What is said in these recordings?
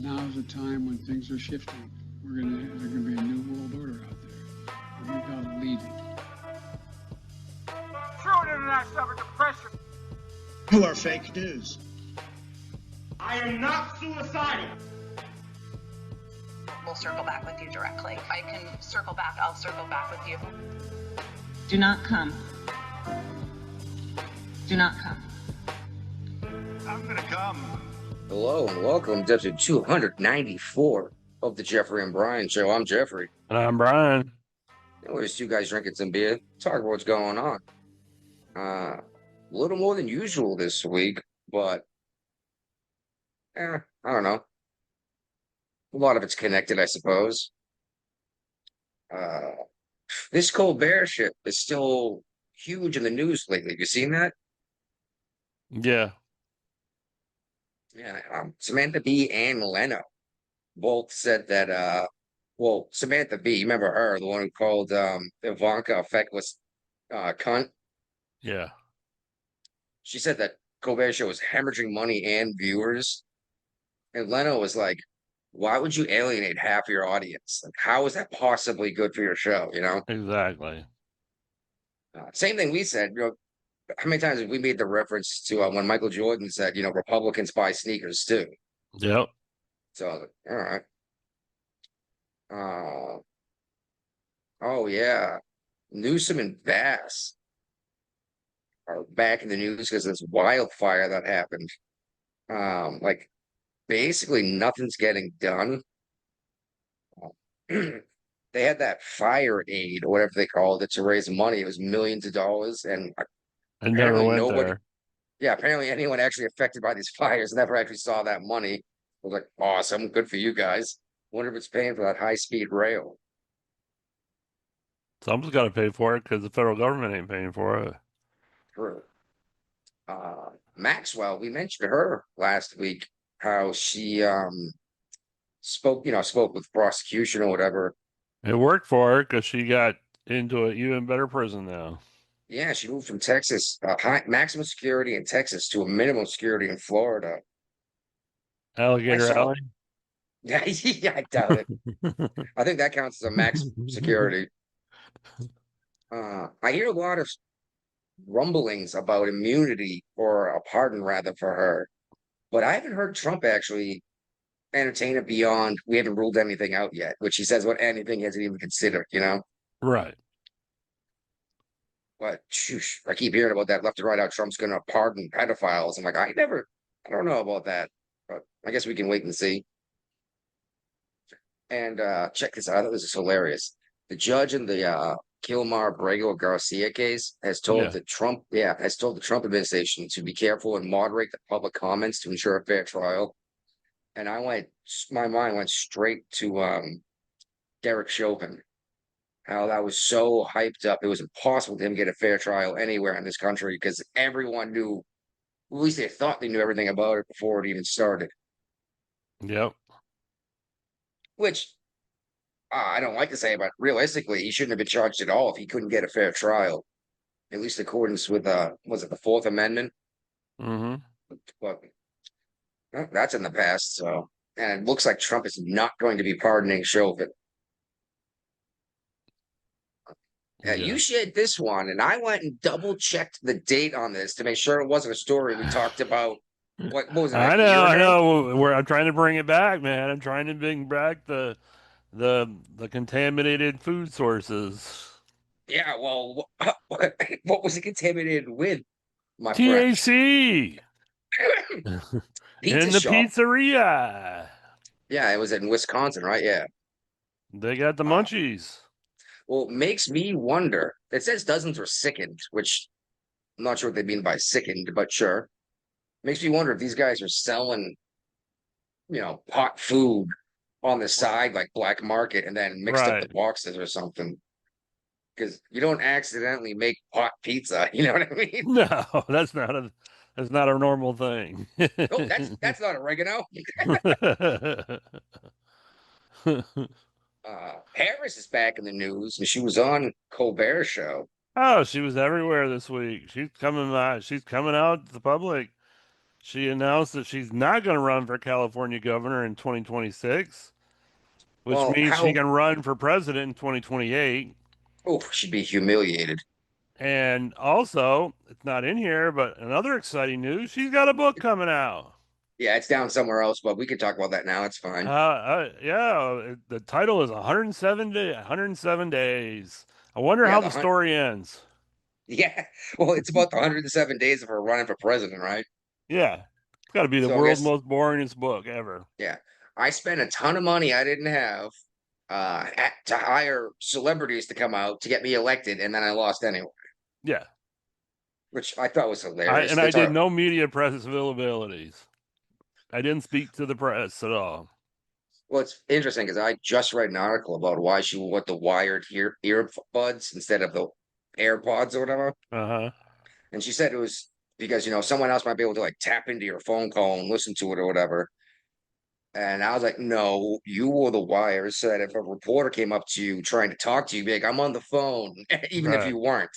now's the time when things are shifting. There's gonna be a new world order out there. And we gotta lead it. True internet suffered depression. You are fake news. I am not suicidal. We'll circle back with you directly. If I can circle back, I'll circle back with you. Do not come. Do not come. I'm gonna come. Hello and welcome to episode 294 of the Jeffrey and Brian Show. I'm Jeffrey. And I'm Brian. And we're just two guys drinking some beer, talk about what's going on. A little more than usual this week, but I don't know. A lot of it's connected, I suppose. This Colbert shit is still huge in the news lately. Have you seen that? Yeah. Yeah. Samantha Bee and Leno both said that, well, Samantha Bee, you remember her, the one who called Ivanka a feckless cunt? Yeah. She said that Colbert Show was hemorrhaging money and viewers. And Leno was like, why would you alienate half your audience? Like, how is that possibly good for your show, you know? Exactly. Same thing we said, you know, how many times have we made the reference to when Michael Jordan said, you know, Republicans buy sneakers too? Yep. So I was like, all right. Oh yeah. Newsom and Bass are back in the news because of this wildfire that happened. Like basically nothing's getting done. They had that fire aid or whatever they called it to raise money. It was millions of dollars, and I never apparently went nobody. there. Yeah, apparently anyone actually affected by these fires never actually saw that money. I was like, awesome, good for you guys. Wonder if it's paying for that high-speed rail. Someone's got to pay for it because the federal government ain't paying for it. True. Maxwell, we mentioned her last week, how she spoke with prosecution or whatever. It worked for her because she got into an even better prison now. Yeah, she moved from Texas, maximum security in Texas to a minimum security in Florida. Alligator Alley? Yeah, I doubt it. I think that counts as a max security. I hear a lot of rumblings about immunity or a pardon rather for her, but I haven't heard Trump actually entertain it beyond we haven't ruled anything out yet, which he says what anything he hasn't even considered, you know? Right. But shoosh, I keep hearing about that left and right, how Trump's gonna pardon pedophiles. I'm like, I don't know about that, but I guess we can wait and see. And check this out. I thought this is hilarious. The judge in the Kilmar Brago Garcia case has told the Trump administration to be careful and moderate the public comments to ensure a fair trial. And my mind went straight to Derek Chauvin. How that was so hyped up. It was impossible for him to get a fair trial anywhere in this country because everyone knew, at least they thought they knew everything about it before it even started. Yep. Which I don't like to say, but realistically, he shouldn't have been charged at all if he couldn't get a fair trial, at least in accordance with was it the Fourth Amendment? Mm-hmm. But that's in the past. So, and it looks like Trump is not going to be pardoning Chauvin. You shared this one, and I went and double checked the date on this to make sure it wasn't a story we talked about. What was it? I know. I'm trying to bring it back, man. I'm trying to bring back the contaminated food sources. Yeah, well, what was it contaminated with, my THC friend? in the pizzeria. Yeah, it was in Wisconsin, right? Yeah. They got the munchies. Well, it makes me wonder. It says dozens were sickened, which I'm not sure what they mean by sickened, but sure. Makes me wonder if these guys are selling, you know, pot food on the side, like black market, and then mixed up the boxes or something. Because you don't accidentally make pot pizza, you know what I mean? No, that's not a normal thing. Oh, that's not oregano. Harris is back in the news, and she was on Colbert Show. Oh, she was everywhere this week. She's coming out to the public. She announced that she's not going to run for California governor in 2026, which Well, means she how? can run for president in 2028. Oh, she'd be humiliated. And also, it's not in here, but another exciting news, she's got a book coming out. Yeah, it's down somewhere else, but we can talk about that now. It's fine. Yeah, the title is 107 days. I wonder Yeah, how the story ends. yeah. Well, it's about the 107 days of her running for president, right? Yeah, it's got to be the So I world's guess, most boringest book ever. yeah, I spent a ton of money I didn't have to hire celebrities to come out to get me elected, and then I lost anyway, Yeah, which I thought was hilarious. I That's did our, no media press availabilities. I didn't speak to the press at all. well, it's interesting because I just read an article about why she wore the wired earbuds instead of the AirPods or whatever. Uh-huh. And she said it was because, someone else might be able to like tap into your phone call and listen to it or whatever. And I was like, no, you wore the wires so that if a reporter came up to you trying to talk to you, be like, I'm on the phone, even if Right. you weren't.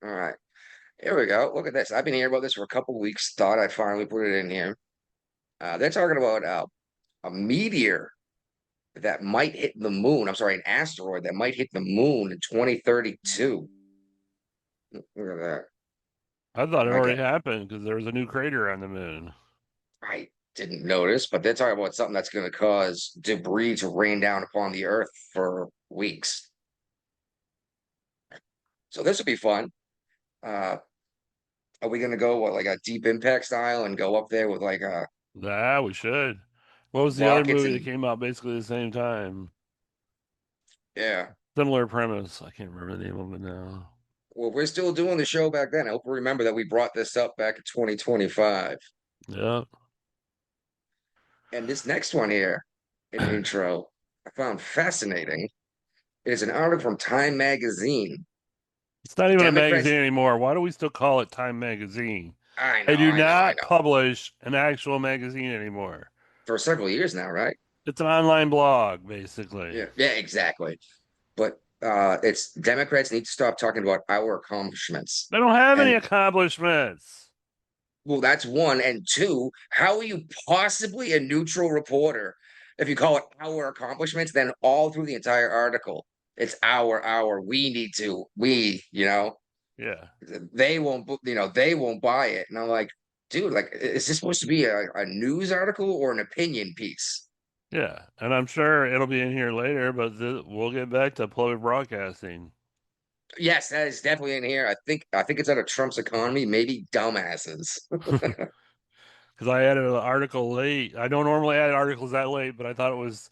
All right. Here we go. Look at this. I've been hearing about this for a couple of weeks. Thought I'd finally put it in here. They're talking about a meteor that might hit the moon. I'm sorry, an asteroid that might hit the moon in 2032. Look at that. I thought it I already get, happened because there was a new crater on the moon. I didn't notice, but they're talking about something that's going to cause debris to rain down upon the Earth for weeks. So this will be fun. Uh, are we going to go like a deep impact style and go up there with like Yeah, we should. What was the other rockets movie that and came out basically the same time? yeah. Similar premise. I can't remember the name of it now. Well, we're still doing the show back then. I hope you remember that we brought this up back in 2025. Yeah. And this next one here, an intro, I found fascinating. It is an article from Time Magazine. It's not even a Democrats, magazine anymore. Why do we still call it Time Magazine? I They know, do I know, I not know. publish an actual magazine anymore. For several years now, right? It's an online blog, basically. Yeah, exactly. But it's Democrats need to stop talking about our accomplishments. They don't have any And accomplishments. well, that's one. And two, how are you possibly a neutral reporter if you call it our accomplishments? Then all through the entire article, it's we need to, Yeah. they won't buy it. And I'm like, dude, like, is this supposed to be a news article or an opinion piece? Yeah. And I'm sure it'll be in here later, but we'll get back to public broadcasting. Yes, that is definitely in here. I think it's out of Trump's economy, maybe dumbasses. Because I added an article late. I don't normally add articles that late, but I thought it was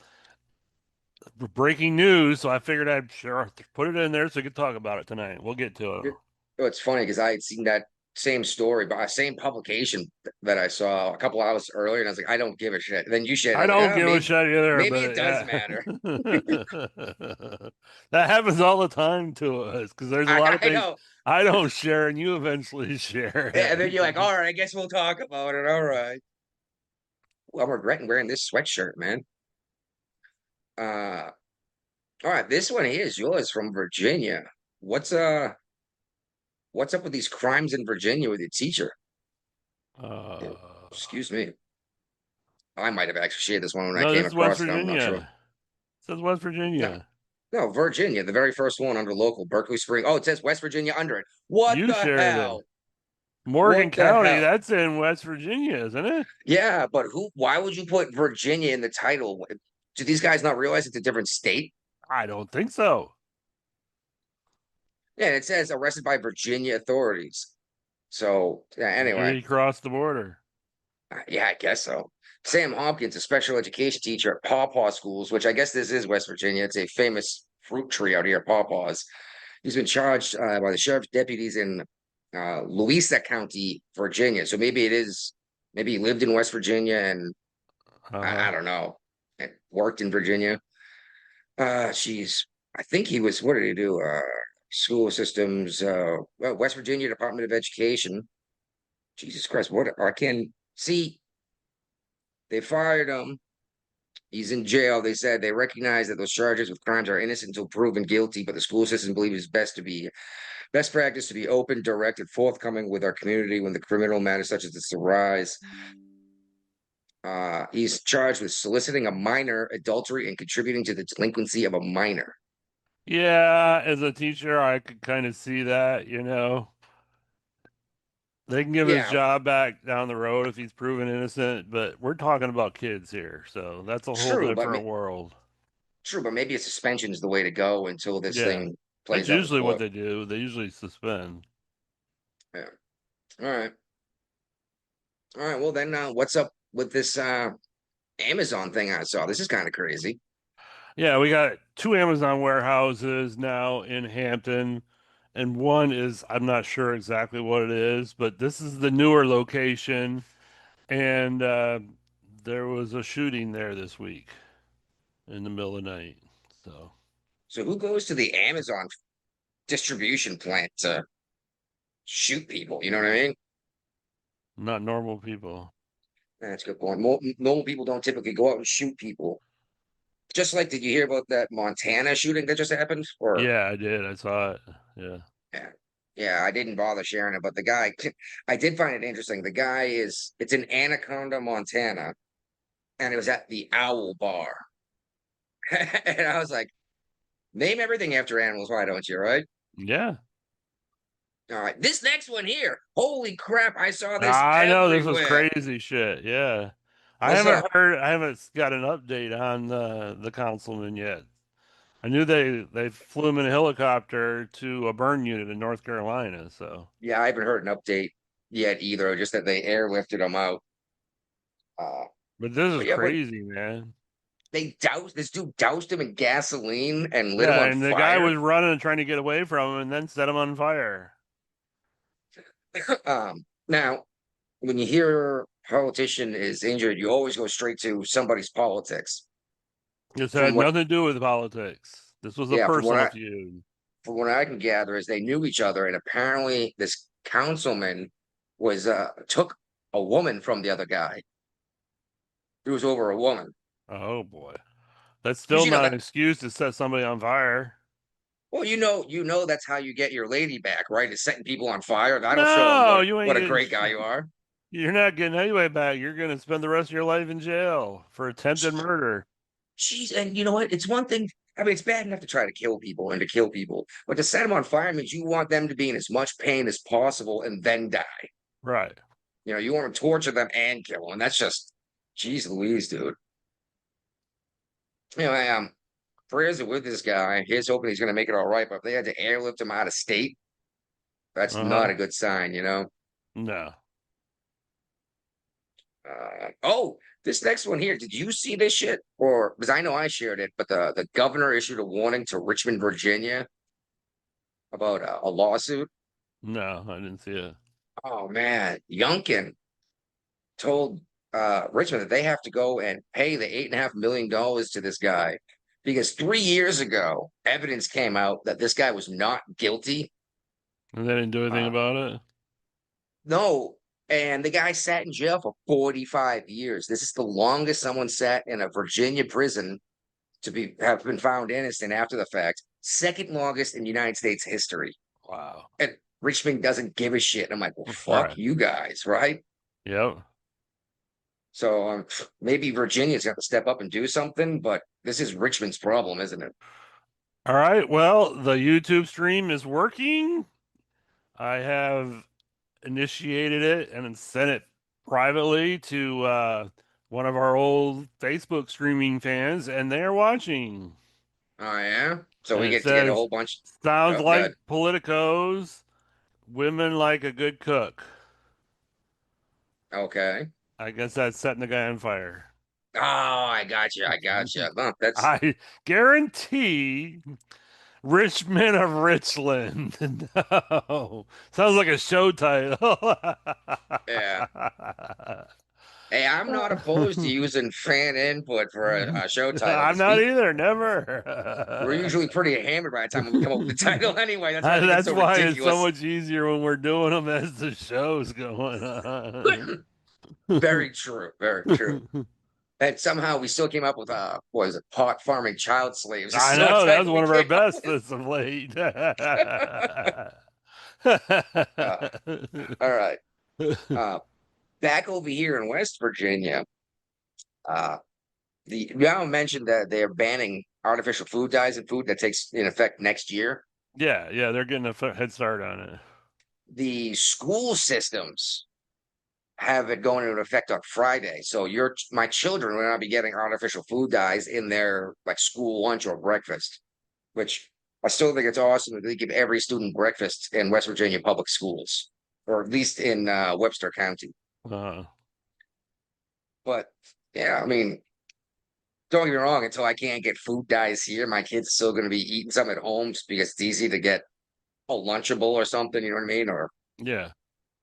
breaking news, so I figured I'd sure put it in there so we could talk about it tonight. We'll get to it. It's funny because I had seen that same story by same publication that I saw a couple hours earlier, and I was like, I don't give a shit. And then you shared, I I was like, don't oh, give a shit either, maybe but it does yeah. matter. That happens all the time to us because there's a lot of I things know. I don't share and you eventually share Yeah, and then it. you're like, all right, I guess we'll talk about it. All right. Well, I'm regretting wearing this sweatshirt, man. Uh, all right, this one here is yours from Virginia. What's uh, what's up with these crimes in Virginia with your teacher? Uh, Excuse me. I might have actually shared this one when I no, came this is West across it. I'm not Virginia. sure. It says West No, Virginia. no, Virginia, the very first one under local, Berkeley Spring. Oh, it says West Virginia under it. What You the shared it. hell? Morgan What the County, hell? that's in West Virginia, isn't it? Yeah, but why would you put Virginia in the title? Do these guys not realize it's a different state? I don't think so. Yeah, it says arrested by Virginia authorities. So, yeah, Maybe anyway, he crossed the border. yeah, I guess so. Sam Hopkins, a special education teacher at Pawpaw Schools, which I guess this is West Virginia. It's a famous fruit tree out here at Pawpaws. He's been charged by the sheriff's deputies in Louisa County, Virginia. So maybe he lived in West Virginia and I Uh-huh. don't know, and worked in Virginia. I think he was, what did he do? School systems, well, West Virginia Department of Education. Jesus Christ, what? I can see they fired him. He's in jail. They said they recognize that those charges with crimes are innocent until proven guilty, but the school system believes it's best practice to be open, direct, and forthcoming with our community when the criminal matters such as this arise. He's charged with soliciting a minor, adultery, and contributing to the delinquency of a minor. Yeah, as a teacher, I could kind of see that, They can give his Yeah, job back down the road if he's proven innocent, but we're talking about kids here, so that's a whole true, but different world. true, but maybe a suspension is the way to go until this Yeah, thing that's plays out in usually what court. they do. They usually suspend. Yeah. All right. All right. Well, then, what's up with this Amazon thing I saw? This is kind of crazy. Yeah, we got two Amazon warehouses now in Hampton, and one is, I'm not sure exactly what it is, but this is the newer location, and there was a shooting there this week in the middle of the night. So, So, who goes to the Amazon distribution plant to shoot people? You know what I mean? not normal people. That's a good point. Normal people don't typically go out and shoot people. Just like, did you hear about that Montana shooting that just happened? Or Yeah, I did. I saw it. Yeah. yeah, yeah, I didn't bother sharing it, but the guy, I did find it interesting. The guy it's in Anaconda, Montana, and it was at the Owl Bar, and I was like, name everything after animals, why don't you? Right? Yeah. All right, this next one here, holy crap! I saw this I know this was everywhere. crazy shit. Yeah. What's up? I haven't got an update on the councilman yet. I knew they flew him in a helicopter to a burn unit in North Carolina, so Yeah, I haven't heard an update yet either. Just that they airlifted him out. Uh, but this is but yeah, but crazy, man. this dude doused him in gasoline and lit him Yeah, on and the guy fire. was running and trying to get away from him and then set him on fire. Now, when you hear a politician is injured, you always go straight to somebody's politics. This From had what, nothing to do with politics. This was a yeah, personal feud. from what I can gather is they knew each other, and apparently this councilman was took a woman from the other guy. It was over a woman. Oh boy. That's Because still you know not an that. excuse to set somebody on fire. Well, you know that's how you get your lady back, right? Is setting people on fire. That'll show them No, you what ain't a getting great guy you are. you're not getting anyway back. You're gonna spend the rest of your life in jail for attempted murder. Jeez, and you know what? It's one thing. I mean, it's bad enough to try to kill people and to kill people, but to set them on fire means you want them to be in as much pain as possible and then die. Right. You know, you want to torture them and kill them. And that's just, geez Louise, dude. Anyway, prayers are with this guy. Here's hoping he's going to make it all right. But if they had to airlift him out of state, that's not Uh-huh. a good sign, you know? No. Oh, this next one here. Did you see this shit? Or because I know I shared it, but the governor issued a warning to Richmond, Virginia about a lawsuit. No, I didn't see it. Oh man, Youngkin told Richmond that they have to go and pay the $8.5 million to this guy because 3 years ago, evidence came out that this guy was not guilty. And they didn't do anything Uh, about it? no, and the guy sat in jail for 45 years. This is the longest someone sat in a Virginia prison to have been found innocent after the fact. Second longest in United States history. Wow. And Richmond doesn't give a shit. I'm like, well, fuck Right. you guys, right? Yep. So maybe Virginia's got to step up and do something, but this is Richmond's problem, isn't it? All right. Well, the YouTube stream is working. I have initiated it and sent it privately to one of our old Facebook streaming fans, and they're watching. Oh yeah. So And we it get to get a says, whole bunch. sounds Oh, like good. politicos, women like a good cook. Okay. I guess that's setting the guy on fire. Oh, I got you. I got you. No, that's I guarantee Richmond of Richland. No. Sounds like a show title. yeah. Hey, I'm not opposed to using fan input for a show title I'm because not we either. we're Never. usually pretty hammered by the time we come up with the title anyway. That's why I think it's That's so why it's so ridiculous. much easier when we're doing them as the show's going on. Very true. Very true. And somehow we still came up with what is it, pot farming child slaves. This I is what know that was title we one of our came up best with. as of late. All right. Uh, Back over here in West Virginia, uh, the now mentioned that they're banning artificial food dyes and food that takes in effect next year. yeah, they're getting a head start on it. The school systems have it going into effect on Friday. So my children will not be getting artificial food dyes in their like school lunch or breakfast, which I still think it's awesome that they give every student breakfast in West Virginia public schools, or at least in Webster County. Uh, But yeah, I mean, don't get me wrong, until I can't get food dyes here, my kids still going to be eating some at home just because it's easy to get a Lunchable or something, you know what I mean? Or, yeah,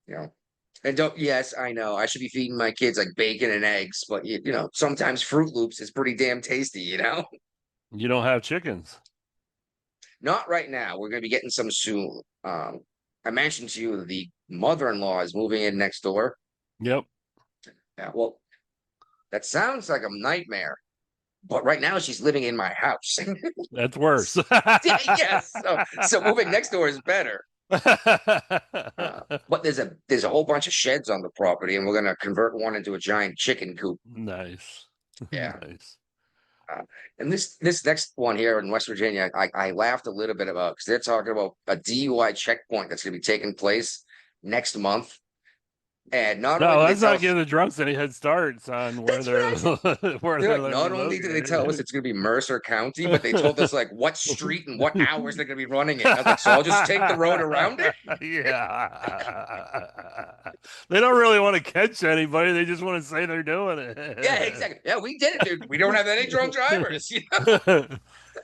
you know, and don't, yes, I know I should be feeding my kids like bacon and eggs, but you know, sometimes Fruit Loops is pretty damn tasty, you know? you don't have chickens. Not right now. We're going to be getting some soon. I mentioned to you the mother-in-law is moving in next door. Yep, Yeah, well, that sounds like a nightmare, but right now she's living in my house. that's worse. Yes, so moving next door is better. But there's a whole bunch of sheds on the property, and we're gonna convert one into a giant chicken coop. Nice. Yeah. Nice. And this next one here in West Virginia, I laughed a little bit about because they're talking about a DUI checkpoint that's gonna be taking place next month. And not only No, did they let's tell not us, give the drunks any head starts on where that's what I said. where They're they're like, not only did they tell us located. it's going to be Mercer County, but they told us like what street and what hours they're going to be running it. I was like, so I'll just take the road around it. Yeah. They don't really want to catch anybody. They just want to say they're doing Yeah, it. exactly. Yeah, we did it, dude. We don't have any drunk drivers. You know?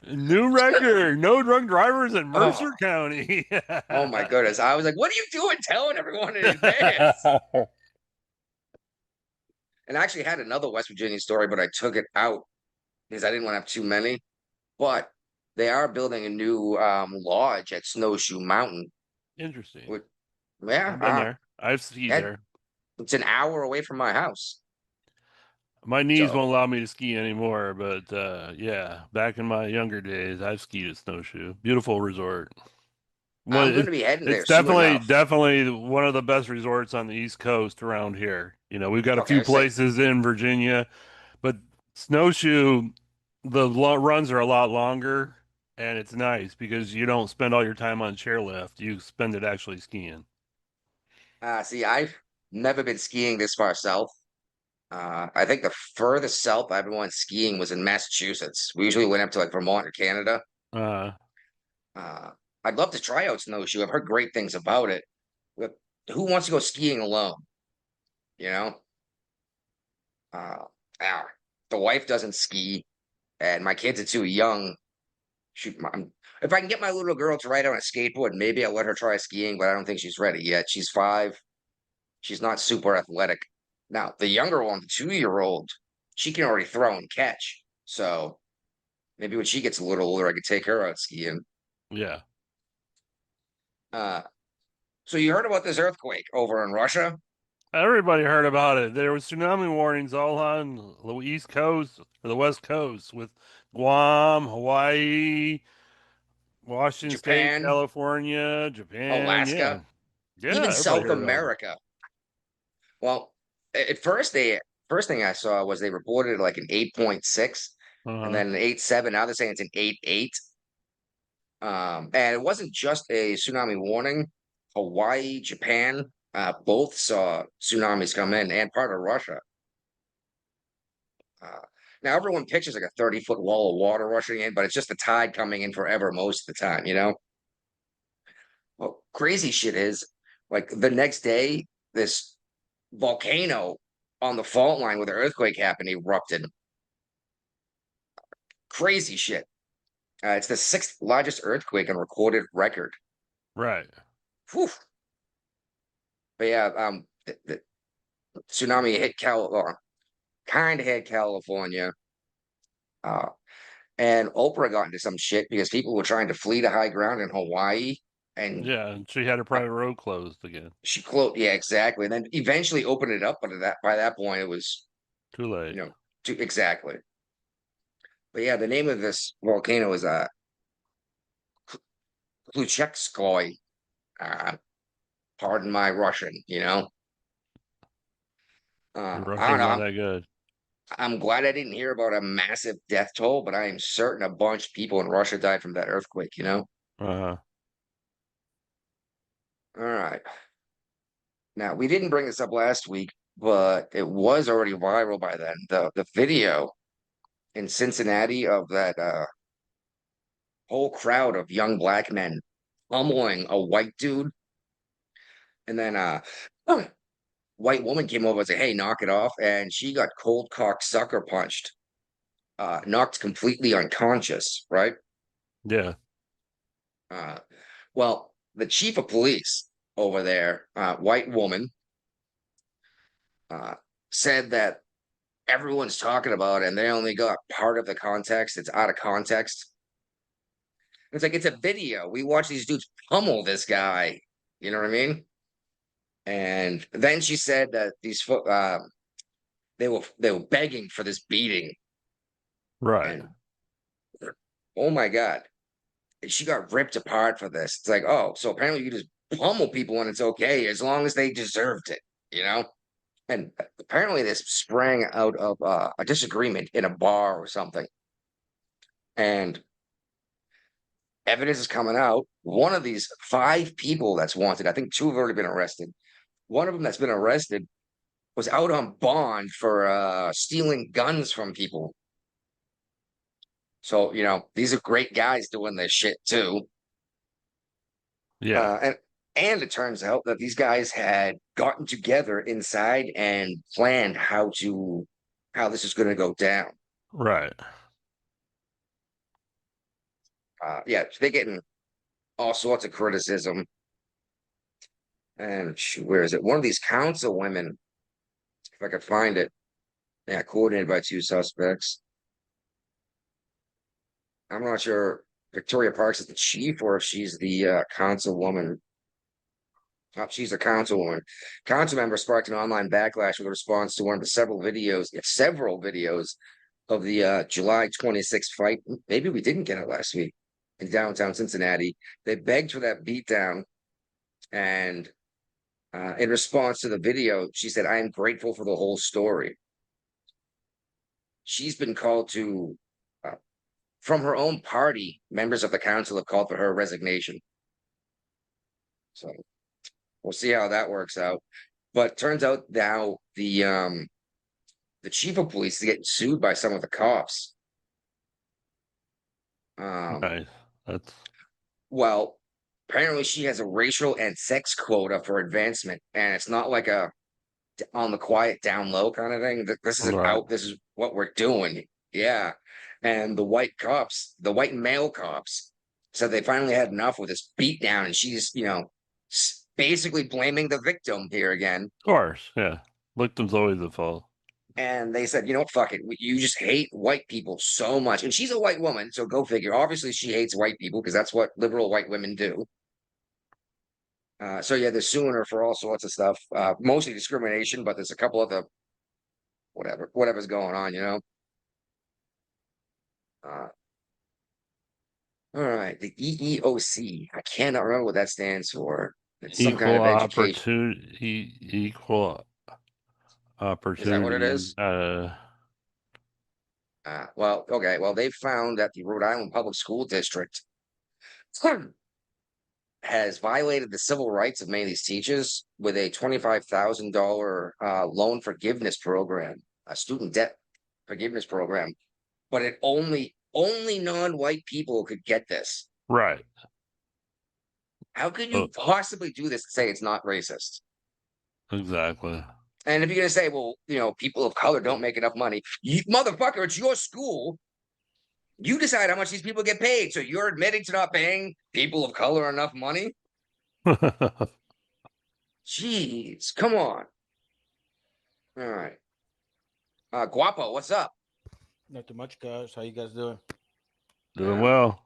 New record. No drunk drivers in Mercer Oh, County. oh my goodness. I was like, what are you doing telling everyone in advance? And I actually had another West Virginia story, but I took it out because I didn't want to have too many. But they are building a new lodge at Snowshoe Mountain. Interesting. With, yeah, I've been there. I've skied yeah, there. it's an hour away from my house. My knees So won't allow me to ski anymore, but yeah, back in my younger days, I've skied at Snowshoe. Beautiful resort. I'm going Well, to be heading it's there soon definitely enough. definitely one of the best resorts on the East Coast around here. You know, we've got a few Okay, say places in Virginia, but Snowshoe, runs are a lot longer, and it's nice because you don't spend all your time on chairlift. You spend it actually skiing. see, I've never been skiing this far south. I think the furthest south I've ever went skiing was in Massachusetts. We usually went up to like Vermont or Canada. Uh, Uh, I'd love to try out snowshoe. I've heard great things about it. But who wants to go skiing alone? You know? Uh, ah, the wife doesn't ski, and my kids are too young. Shoot, if I can get my little girl to ride on a skateboard, maybe I'll let her try skiing, but I don't think she's ready yet. She's 5. She's not super athletic. Now, the younger one, the 2-year-old, she can already throw and catch. So maybe when she gets a little older, I could take her out skiing. yeah. Uh, so you heard about this earthquake over in Russia? Everybody heard about it. There was tsunami warnings all on the East Coast or the West Coast with Guam, Hawaii, Washington State, Japan, California, Japan. Yeah. Alaska, Yeah, even everybody South heard about it. America. Well, at first first thing I saw was they reported like an 8.6 and Uh-huh. then an 8.7. Now they're saying it's an 8.8. And it wasn't just a tsunami warning. Hawaii, Japan, both saw tsunamis come in, and part of Russia. Uh, Now everyone pictures like a 30-foot wall of water rushing in, but it's just the tide coming in forever most of the time, you know? Well, crazy shit is like the next day, this volcano on the fault line where the earthquake happened erupted. Crazy shit. It's the 6th largest earthquake on recorded record. Right. Whew. But yeah, the tsunami hit kind of hit California. Uh, and Oprah got into some shit because people were trying to flee to high ground in Hawaii, and Yeah, and she had her private road closed again. she closed. Yeah, exactly. And then eventually opened it up, but by that point, it was Too you late. know Exactly. But yeah, the name of this volcano is Kluchekskoy. Uh, pardon my Russian, you know. Your I don't Russian's know. not I'm, that good. I'm glad I didn't hear about a massive death toll, but I am certain a bunch of people in Russia died from that earthquake, you know? Uh-huh. All right. Now, we didn't bring this up last week, but it was already viral by then. The video in Cincinnati of that whole crowd of young black men pummeling a white dude, and then white woman came over and said, "Hey, knock it off," and she got cold cock sucker punched, knocked completely unconscious, right? Yeah. Uh, well, the chief of police over there, white woman, uh, said that everyone's talking about it and they only got part of the context. It's out of context. It's like it's a video. We watch these dudes pummel this guy. You know what I mean? And then she said that they were begging for this beating, Right. and oh my god, she got ripped apart for this. It's like, oh, so apparently you just pummel people and it's okay as long as they deserved it, you know? And apparently this sprang out of a disagreement in a bar or something. And evidence is coming out. One of these 5 people that's wanted, I think 2 have already been arrested. One of them that's been arrested was out on bond for stealing guns from people. So, you know, these are great guys doing this shit too. Yeah. And it turns out that these guys had gotten together inside and planned how this is going to go down. Right. Yeah, they're getting all sorts of criticism. And where is it? One of these council women, if I could find it, yeah, coordinated by 2 suspects. I'm not sure Victoria Parks is the chief or if she's the councilwoman. Oh, she's a councilwoman. Council member sparked an online backlash with a response to one of the several videos of the July 26th fight. Maybe we didn't get it last week in downtown Cincinnati. They begged for that beatdown, and in response to the video, she said, "I am grateful for the whole story." She's been called to, from her own party, members of the council have called for her resignation. So we'll see how that works out. But turns out now the chief of police is getting sued by some of the cops. Nice. That's Well, apparently she has a racial and sex quota for advancement, and it's not like a on the quiet, down low kind of thing. This is an right. out. This is what we're doing. Yeah, and the white male cops, said they finally had enough with this beatdown, and she's basically blaming the victim here again. Of course. Yeah. Victim's always the fault. And they said, you know what, fuck it. You just hate white people so much. And she's a white woman, so go figure. Obviously, she hates white people because that's what liberal white women do. So yeah, they're suing her for all sorts of stuff, mostly discrimination, but there's a couple of the whatever's going on, you know. Uh, all right, the EEOC. I cannot remember what that stands for. It's some kind Equal of education. opportunity. Equal Is that what it opportunity. is? Well, okay. Well, they found that the Rhode Island Public School District has violated the civil rights of many of these teachers with a $25,000 loan forgiveness program, a student debt forgiveness program. But it only non-white people could get this. Right. How could you possibly do this and say it's not racist? Exactly. And if you're gonna say, well, you know, people of color don't make enough money, motherfucker, it's your school. You decide how much these people get paid. So you're admitting to not paying people of color enough money? Jeez, come on. All right. Guapo, what's up? Not too much, guys. How you guys doing? Doing well.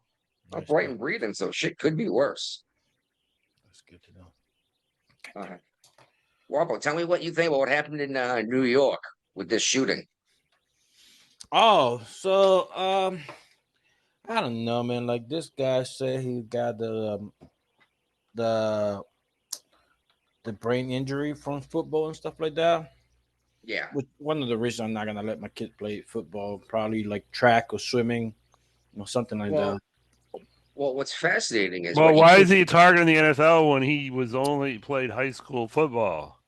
I'm bright and breathing, so shit could be worse. That's good to know. All right. Guapo, tell me what you think about what happened in New York with this shooting. Oh, so I don't know, man. Like this guy said he got the the brain injury from football and stuff like that. Yeah. Which one of the reasons I'm not gonna let my kid play football, probably like track or swimming or something like Well, that. well, what's fascinating is Well, what he why could. is he targeting the NFL when he was only played high school football?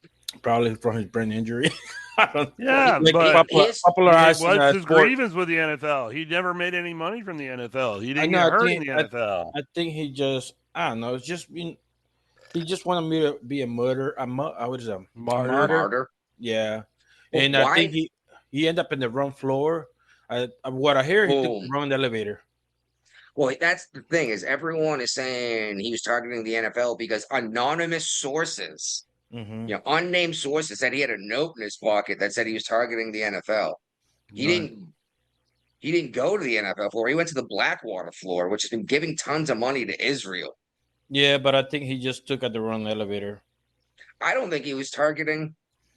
Probably from his brain injury. I don't Well, Yeah, like but popularizing what's his sport. grievance with the NFL? He never made any money from the NFL. He I didn't know. get hurt in the NFL. I think he just. I don't know. It's just been. He just wanted me to be a murder. What is a Martyr. martyr? Martyr. Yeah, Well, and I think why? he ended up in the wrong floor. What I hear, he took the Boom. wrong elevator. Well, that's the thing is everyone is saying he was targeting the NFL because anonymous sources, Mm-hmm. unnamed sources said he had a note in his pocket that said he was targeting the NFL. He Right. didn't. He didn't go to the NFL floor. He went to the Blackwater floor, which has been giving tons of money to Israel. Yeah, but I think he just took at the wrong elevator. I don't think he was targeting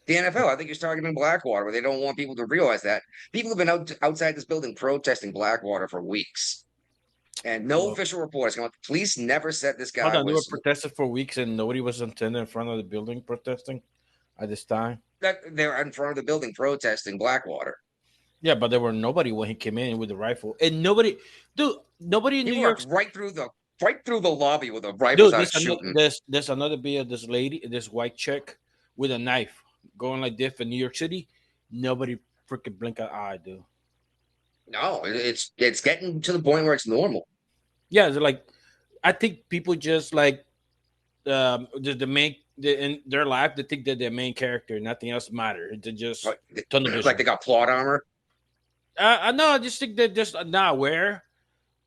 the NFL. I think he was targeting Blackwater, but they don't want people to realize that. People have been outside this building protesting Blackwater for weeks. And no Well, official report has come out. The police never said this hold guy on, they were was protesting for weeks and nobody was attending in front of the building protesting at this time. that they're in front of the building protesting Blackwater. Yeah, but there were nobody when he came in with the rifle, and nobody, dude, nobody in He New York. walked right through the lobby with a rifle, Dude, started shooting. there's another video of this lady, this white chick with a knife going like this in New York City. Nobody freaking blink an eye, dude. No, it's getting to the point where it's normal. Yeah, they're like, I think people just like the main in their life they think they're the main character, nothing else matters. They just tunnel vision. Like they got plot armor. I know. I just think they're just not aware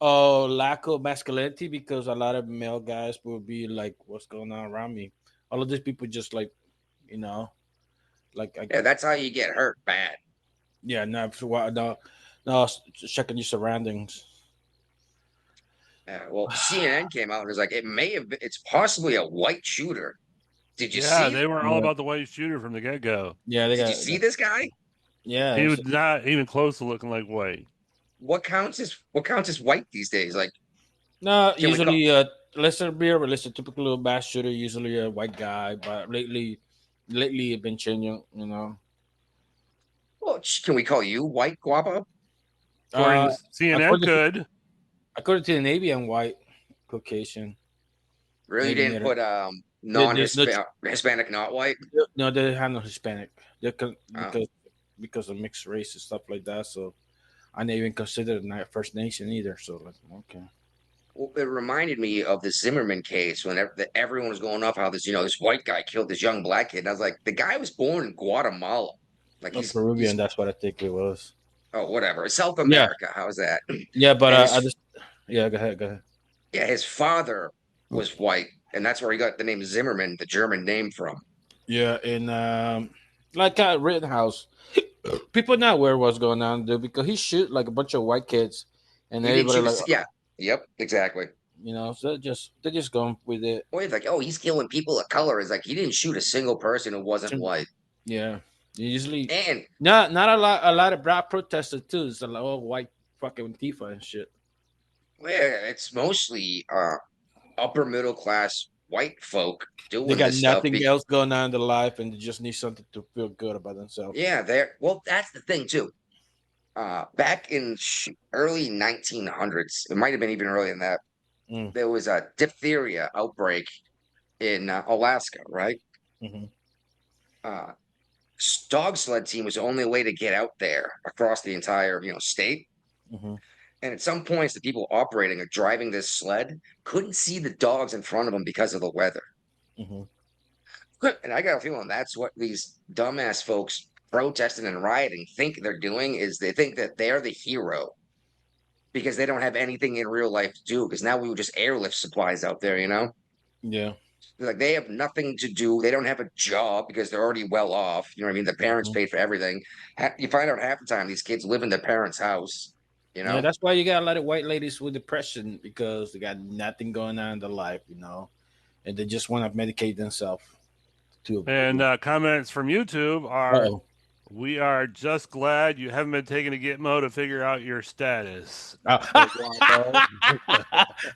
of lack of masculinity because a lot of male guys will be like, "What's going on around me?" All of these people just like, you know, like Yeah, that's how you get hurt bad. yeah, no, checking your surroundings. Well, CNN came out and was like, it's possibly a white shooter. Did you Yeah, see it? they were all Yeah. about the white shooter from the get go. Yeah, they Did got. you see this guy? Yeah, He was not even close to looking like white. What counts as white these days? Like, no. can we call, Usually, let's be realistic. Typical mass shooter, usually a white guy, but lately it been changing. You know, well, can we call you white, Guapo? According uh, to CNN, according to, could. according to the Navy, I'm white, Caucasian. Really? You Navy didn't Native. put There's no, Hispanic, not white? no, they have no Hispanic. They're Oh. because of mixed race and stuff like that. So I didn't even consider the First Nation either. So like, okay. Well, it reminded me of the Zimmerman case when everyone was going off how this white guy killed this young black kid. And I was like, the guy was born in Guatemala. Like No, Peruvian. That's what I think it was. whatever. South Yeah, America. How's that? yeah, but And I just yeah. Go ahead, go ahead. yeah, his father was white, and that's where he got the name Zimmerman, the German name from. Yeah, and like at Rittenhouse, people not aware what's going on, dude, because he shoot like a bunch of white kids, and He didn't everybody shoot like, yeah. Yep, exactly. so they're just going with it. Or he's like, oh, he's killing people of color. It's like he didn't shoot a single person who wasn't white. Yeah, usually And not a lot of black protesters too. It's a lot of white fucking Tifa and shit. yeah, it's mostly upper middle class white folk doing They got this stuff. nothing else going on in their life, and they just need something to feel good about themselves. Yeah, that's the thing too. Back in early 1900s, it might have been even earlier than that. Mm. There was a diphtheria outbreak in Alaska, right? Mm-hmm. Dog sled team was the only way to get out there across the entire state. Mm-hmm. And at some points, the people operating or driving this sled couldn't see the dogs in front of them because of the weather. Mm-hmm. And I got a feeling that's what these dumbass folks protesting and rioting think they're doing is they think that they're the hero because they don't have anything in real life to do. Because now we would just airlift supplies out there, Yeah. Like they have nothing to do. They don't have a job because they're already well off. You know what I mean? The parents Mhm. paid for everything. You find out half the time these kids live in their parents' house. Yeah, that's why you got a lot of white ladies with depression because they got nothing going on in their life, and they just want to medicate themselves. And comments from YouTube are, Uh-oh. We are just glad you haven't been taking a Gitmo to figure out your status. Oh,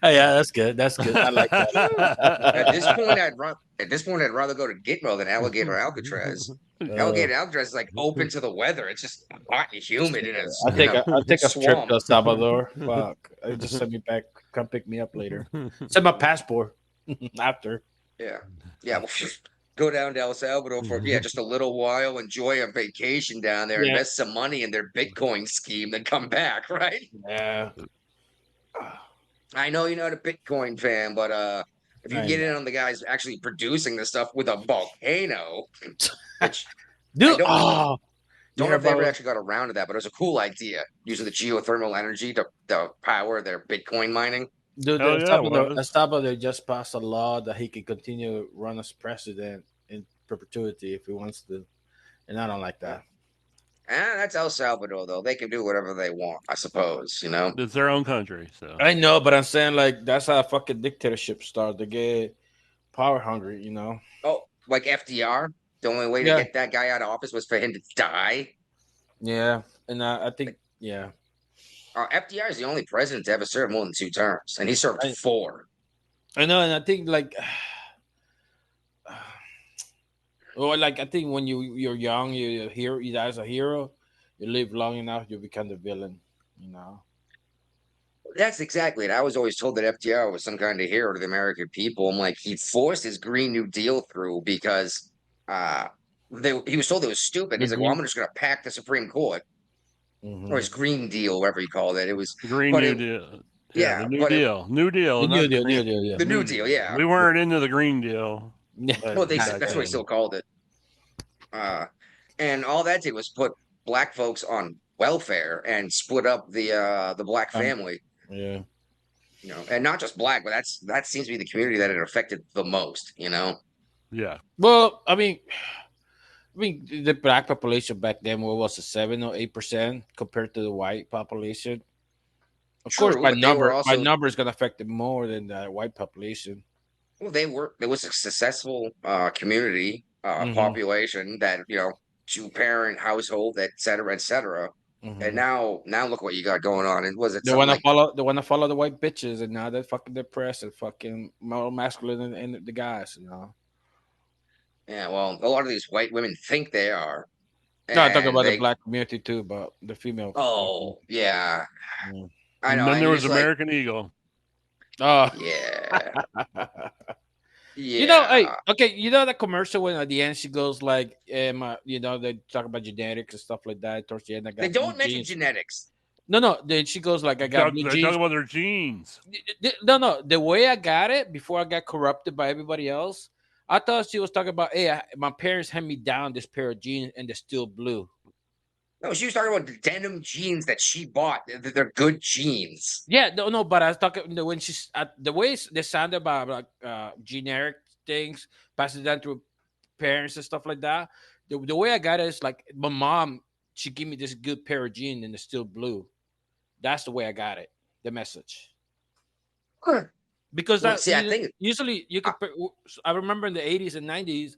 yeah, that's good. That's good. I like that. At this point, I'd rather go to Gitmo than Alligator Alcatraz. Alligator Alcatraz is like open to the weather. It's just hot and humid in I'll take a trip swamp. to El Salvador. Fuck. Just send me back. Come pick me up later. Send my passport after. Yeah, well, go down to El Salvador for just a little while, enjoy a vacation down there, Yeah. invest some money in their Bitcoin scheme, then come back, right? Yeah. I know you're not a Bitcoin fan, but if you I get know. in on the guys actually producing the stuff with a volcano, which Dude, don't you know heard if they ever about actually got around to that, but it was a cool idea using the geothermal energy to power their Bitcoin mining. dude, Hell yeah, it was. El Salvador just passed a law that he could continue to run as president in perpetuity if he wants to, and I don't like that. That's El Salvador, though. They can do whatever they want, I suppose, you know? It's their own country, so I know, but I'm saying like that's how fucking dictatorship start. They get power hungry, you know. Oh, like FDR? The only way to Yeah. get that guy out of office was for him to die? Yeah, and I think yeah. FDR is the only president to ever serve more than 2 terms, and he served 4. I know, and I think like, well, like I think when you're young, you're a hero. You die as a hero. You live long enough, you become the villain. You know. That's exactly it. I was always told that FDR was some kind of hero to the American people. I'm like, he forced his Green New Deal through because he was told it was stupid. He's like, well, I'm just going to pack the Supreme Court, or his Green Deal, whatever you call it. It was Green New Deal. Yeah, the New Deal. New Deal, not New the green, Deal, yeah. The New Deal, yeah. We weren't into the Green Deal. Well, that's what they still called it. And all that did was put black folks on welfare and split up the black family. Yeah. You know, and not just black, but that seems to be the community that it affected the most, you know? Yeah. Well, I mean, the black population back then, what was it, 7 or 8% compared to the white population? Of course, True, by but they were my also number is going to affect it more than the white population. well, there was a successful community population that, you know, 2-parent household, et cetera, et cetera. And now look what you got going on. And was it They something want to like they want to follow the white bitches, and now they're fucking depressed and fucking more masculine and the guys, you know. yeah, well, a lot of these white women think they are. No, I'm talking And about the black community too, but the female. oh, yeah. Mm. I know. And then there you're was just like, American Eagle. Oh, yeah. Yeah. you know, hey, okay, you know that commercial when at the end she goes like, you know, they talk about genetics and stuff like that. Towards the end, I got They don't blue mention jeans. genetics. No. Then she goes like, I got blue They're jeans. talking about their jeans. No. The way I got it before I got corrupted by everybody else, I thought she was talking about, hey, my parents hand me down this pair of jeans and they're still blue. No, she was talking about the denim jeans that she bought. They're good jeans. Yeah, no, but I was talking when she's the way they sounded about like generic things, passing down through parents and stuff like that. The way I got it is like my mom, she gave me this good pair of jeans and it's still blue. That's the way I got it. The message. Huh. Because Well, that see, I think usually you could. I remember in the 80s and 90s,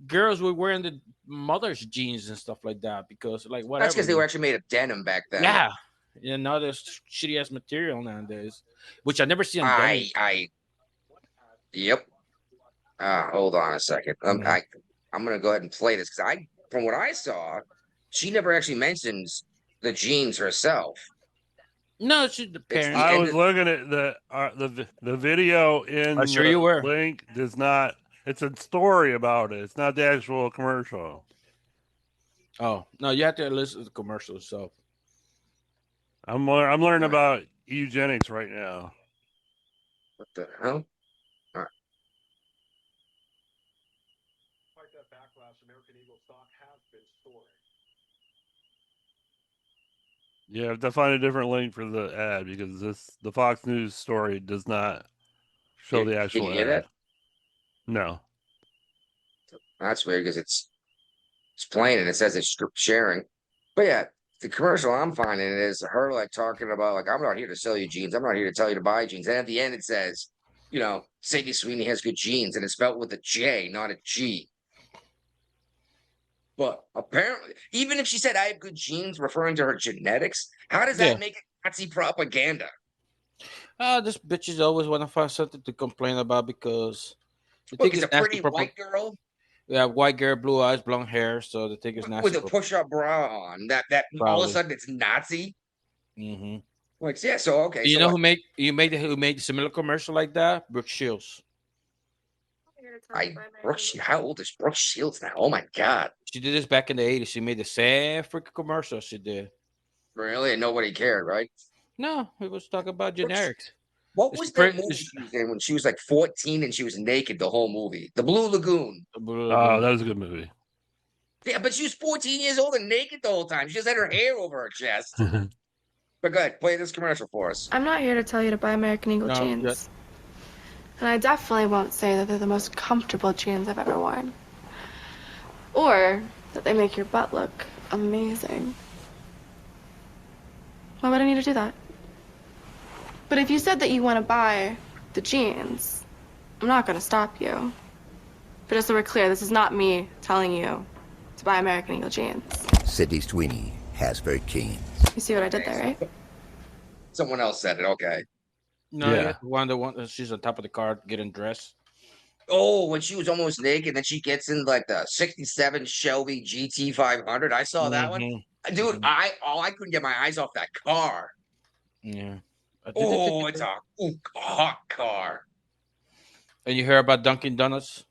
girls were wearing the mother's jeans and stuff like that because like whatever. that's because they were actually made of denim back then. Yeah. Yeah, now there's shitty ass material nowadays, which I never see on denim. Yep. Hold on a second. I'm gonna go ahead and play this because from what I saw, she never actually mentions the jeans herself. No, she's the parents. I was looking at the video in I'm sure the you were. link. Does not. It's a story about it. It's not the actual commercial. Oh no, you have to listen to the commercial. So I'm learning about eugenics right now. What the hell? All right. Yeah, I have to find a different link for the ad because the Fox News story does not show the actual Can you hear ad. that? No. That's weird because it's playing and it says it's sharing. But yeah, the commercial I'm finding is her like talking about like I'm not here to sell you jeans. I'm not here to tell you to buy jeans. And at the end it says, you know, Sadie Sweeney has good jeans, and it's spelled with a J, not a G. But apparently, even if she said I have good genes, referring to her genetics, how does Yeah. that make it Nazi propaganda? This bitches always want to find something to complain about because they Look, think it's it's a nasty. pretty white girl Yeah, white girl, blue eyes, blonde hair, so they think it's nasty. with a push-up bra on. That all of a Probably. sudden it's Nazi. Mm-hmm. Like, yeah, so okay, You so know what? who made a similar commercial like that? Brooke Shields. How old is Brooke Shields now? Oh my god. She did this back in the 80s. She made the same freaking commercial she did. Really? And nobody cared, right? No, it was talking about Brooke generics. What It's was that pretty. movie she was in when she was like 14 and she was naked the whole movie? The Blue Lagoon. Oh, that was a good movie. Yeah, but she was 14 years old and naked the whole time. She just had her hair over her chest. But go ahead, play this commercial for us. I'm not here to tell you to buy American Eagle No, jeans. yes. And I definitely won't say that they're the most comfortable jeans I've ever worn. Or that they make your butt look amazing. Why would I need to do that? But if you said that you want to buy the jeans, I'm not going to stop you. But just so we're clear, this is not me telling you to buy American Eagle jeans. Sydney Sweeney has very keen. You see what I did there, right? Someone else said it. Okay. No, Yeah. yeah. The one she's on top of the car getting dressed. Oh, when she was almost naked, then she gets in like the '67 Shelby GT 500. I saw that one, dude. Mhm. I couldn't get my eyes off that car. Yeah. Oh, it's a hot car. And you hear about Dunkin' Donuts?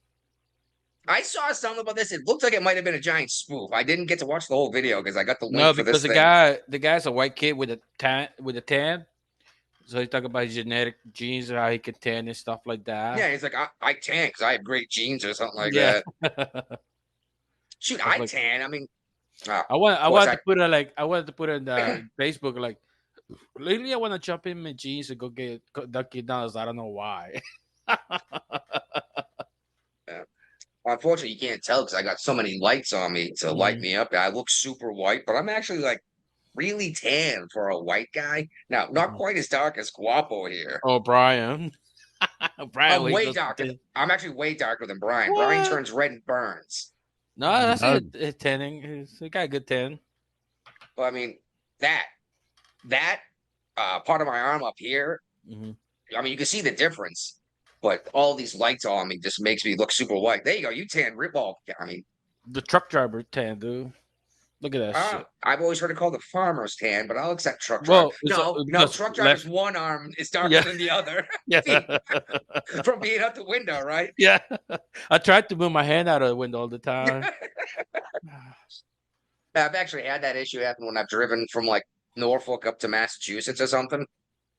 I saw something about this. It looked like it might have been a giant spoof. I didn't get to watch the whole video because I got the link No, for because this thing. the guy's a white kid with a tan. So he talk about his genetic genes and how he can tan and stuff like that. Yeah, he's like, I tan because I have great genes or something like Yeah. that. Shoot, I was I like- tan. I mean, I wanted to put it in Facebook like lately I want to jump in my jeans and go get Dunkin' Donuts. I don't know why. unfortunately, you can't tell because I got so many lights on me to light me up. I look super white, but I'm actually like really tan for a white guy. Now, not quite as dark as Guapo here. Oh, Brian. Brian, I'm way darker. I'm actually way darker than Brian. What? Brian turns red and burns. No, that's it. Tanning. He got a good tan. Well, I mean, that part of my arm up here, Mm-hmm. I mean, you can see the difference, but all these lights on me just makes me look super white. There you go. You tan rip ball. I mean, The truck driver tan, dude. Look at that shit. I've always heard it called the farmer's tan, but I'll accept truck Well, driver. it's No, truck driver's left- one arm is darker Yeah. than the other Yeah. from being out the window, right? Yeah. I tried to move my hand out of the window all the time. I've actually had that issue happen when I've driven from like Norfolk up to Massachusetts or something.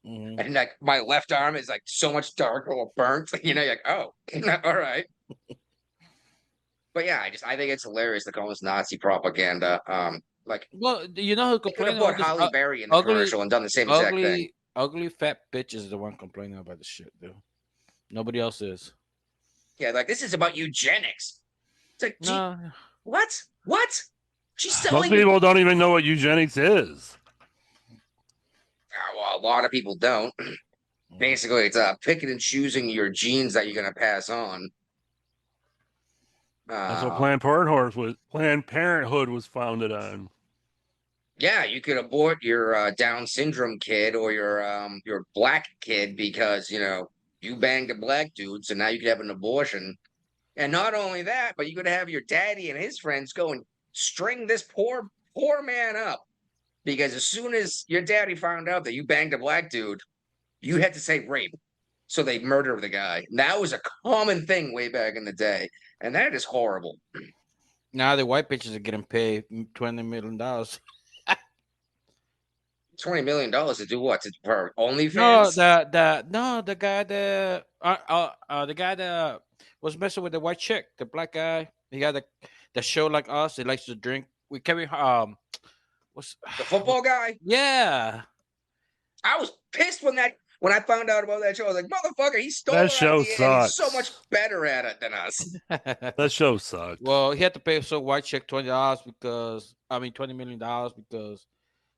Mhm. And like my left arm is like so much darker or burnt, you know, you're like, oh, all right. But yeah, I think it's hilarious to call this Nazi propaganda. Like, Well, you know who they could have complained put about this? Halle Berry in the ugly- commercial and done the same exact thing. Ugly fat bitch is the one complaining about the shit, dude. Nobody else is. Yeah, like this is about eugenics. It's like, gee, No. what? What? She's Most selling. people don't even know what eugenics is. Well, a lot of people don't. Basically, it's picking and choosing your genes that you're going to pass on. That's what Planned Parenthood was founded on. Yeah, you could abort your Down syndrome kid or your black kid because you banged a black dude, so now you could have an abortion. And not only that, but you could have your daddy and his friends go and string this poor man up because as soon as your daddy found out that you banged a black dude, you had to say rape. So they murder the guy. And that was a common thing way back in the day. And that is horrible. Now the white bitches are getting paid $20 million. $20 million to do what? For OnlyFans? The guy that was messing with the white chick, the black guy. He got the show like us. He likes to drink. We carry what's the football guy? Yeah. I was pissed when I found out about that show. I was like, motherfucker, he stole That our show idea and he's so sucks. much better at it than us. That show sucked. Well, he had to pay some white chick $20 $20 million because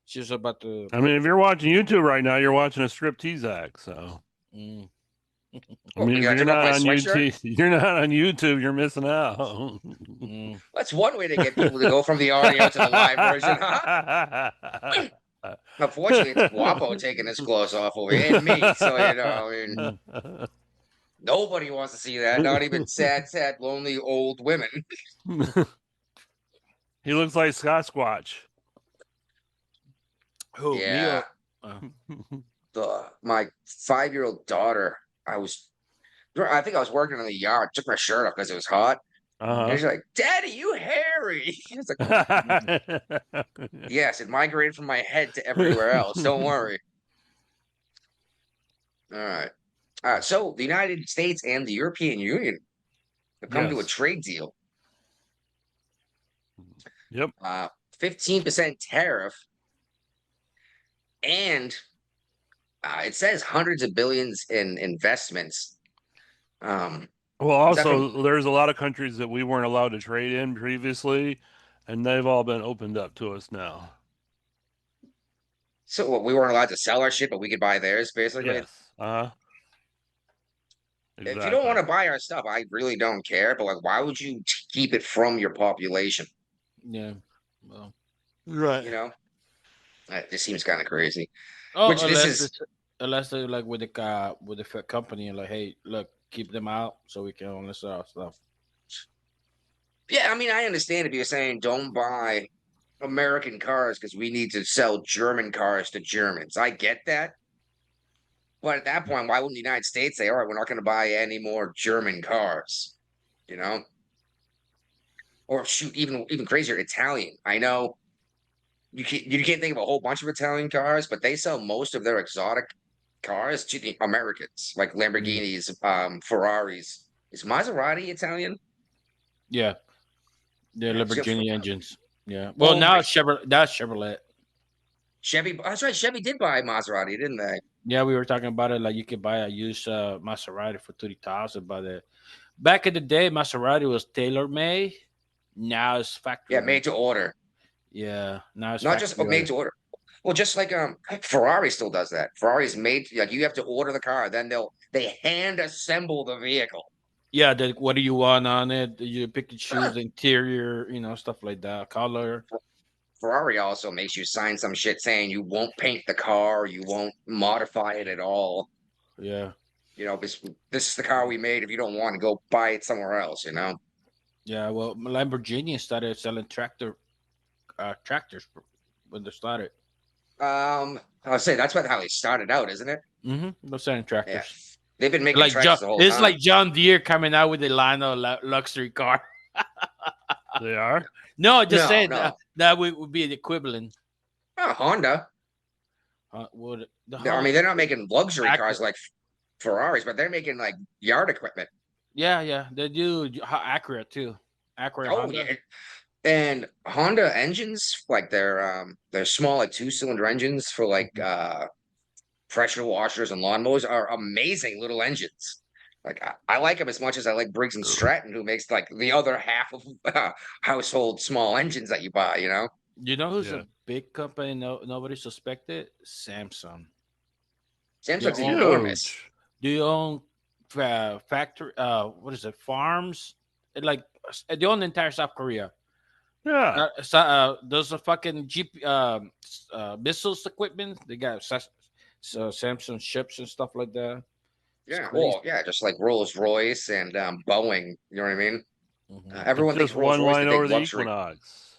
she was about to. I mean, if you're watching YouTube right now, you're watching a striptease act. So, Mm. I mean, if you're not on YouTube, you're missing out. That's one way to get people to go from the audio to the live version, huh? Unfortunately, it's Guapo taking his clothes off over here, and me. So, I mean, nobody wants to see that. Not even sad, lonely old women. He looks like Sasquatch. Who? Yeah. My 5-year-old daughter, I think I was working in the yard, took my shirt off because it was hot. And she's like, "Daddy, you hairy." It's like, yes, it migrated from my head to everywhere else. Don't worry. All right. So the United States and the European Union have come to a trade deal. Yep. 15% tariff. And it says hundreds of billions in investments. Well, also, there's a lot of countries that we weren't allowed to trade in previously, and they've all been opened up to us now. So we weren't allowed to sell our shit, but we could buy theirs, basically? Yes. Exactly. If you don't want to buy our stuff, I really don't care. But like, why would you keep it from your population? Yeah. Well, right. This seems kind of crazy. Oh, unless they're like with the company and like, hey, look, keep them out so we can only sell our stuff. Yeah, I mean, I understand if you're saying don't buy American cars because we need to sell German cars to Germans. I get that. But at that point, why wouldn't the United States say, all right, we're not going to buy any more German cars? Or shoot, even crazier, Italian. I know you can't think of a whole bunch of Italian cars, but they sell most of their exotic cars to the Americans, like Lamborghinis, Ferraris. Is Maserati Italian? Yeah. They're Lamborghini engines. Yeah. Well, now it's Chevrolet. That's Chevrolet. Chevy. That's right. Chevy did buy Maserati, didn't they? Yeah, we were talking about it. Like you could buy a used Maserati for 30,000, but back in the day, Maserati was tailor made. Now it's factory. Yeah, made to order. Yeah, now it's not just made to order. Well, just like Ferrari still does that. Ferrari's made like you have to order the car, then they hand assemble the vehicle. Yeah, what do you want on it? You pick and choose the interior, stuff like that, color. Ferrari also makes you sign some shit saying you won't paint the car, you won't modify it at all. Yeah. This is the car we made. If you don't want to go buy it somewhere else, Yeah, well, Lamborghini started selling tractors when they started. I'll say that's how they started out, isn't it? They're selling tractors. Yeah. They've been making tractors the whole time. It's like John Deere coming out with a line of luxury car. They are? No, just saying that would be the equivalent. Honda. I mean, they're not making luxury cars like Ferraris, but they're making like yard equipment. Yeah, they do. Acura too. Honda. Yeah. And Honda engines, like they're small, like 2-cylinder engines for like pressure washers and lawnmowers, are amazing little engines. Like I like them as much as I like Briggs and Stratton, who makes like the other half of household small engines that you buy. You know who's a big company nobody suspected? Samsung. Samsung's enormous. Do you own factory? What is it? Farms? Like they own the entire South Korea. Yeah. Those are fucking missiles equipment. They got Samsung ships and stuff like that. Yeah, well, yeah, just like Rolls Royce and Boeing. You know what I mean? Everyone thinks Rolls Royce one line over the Equinox.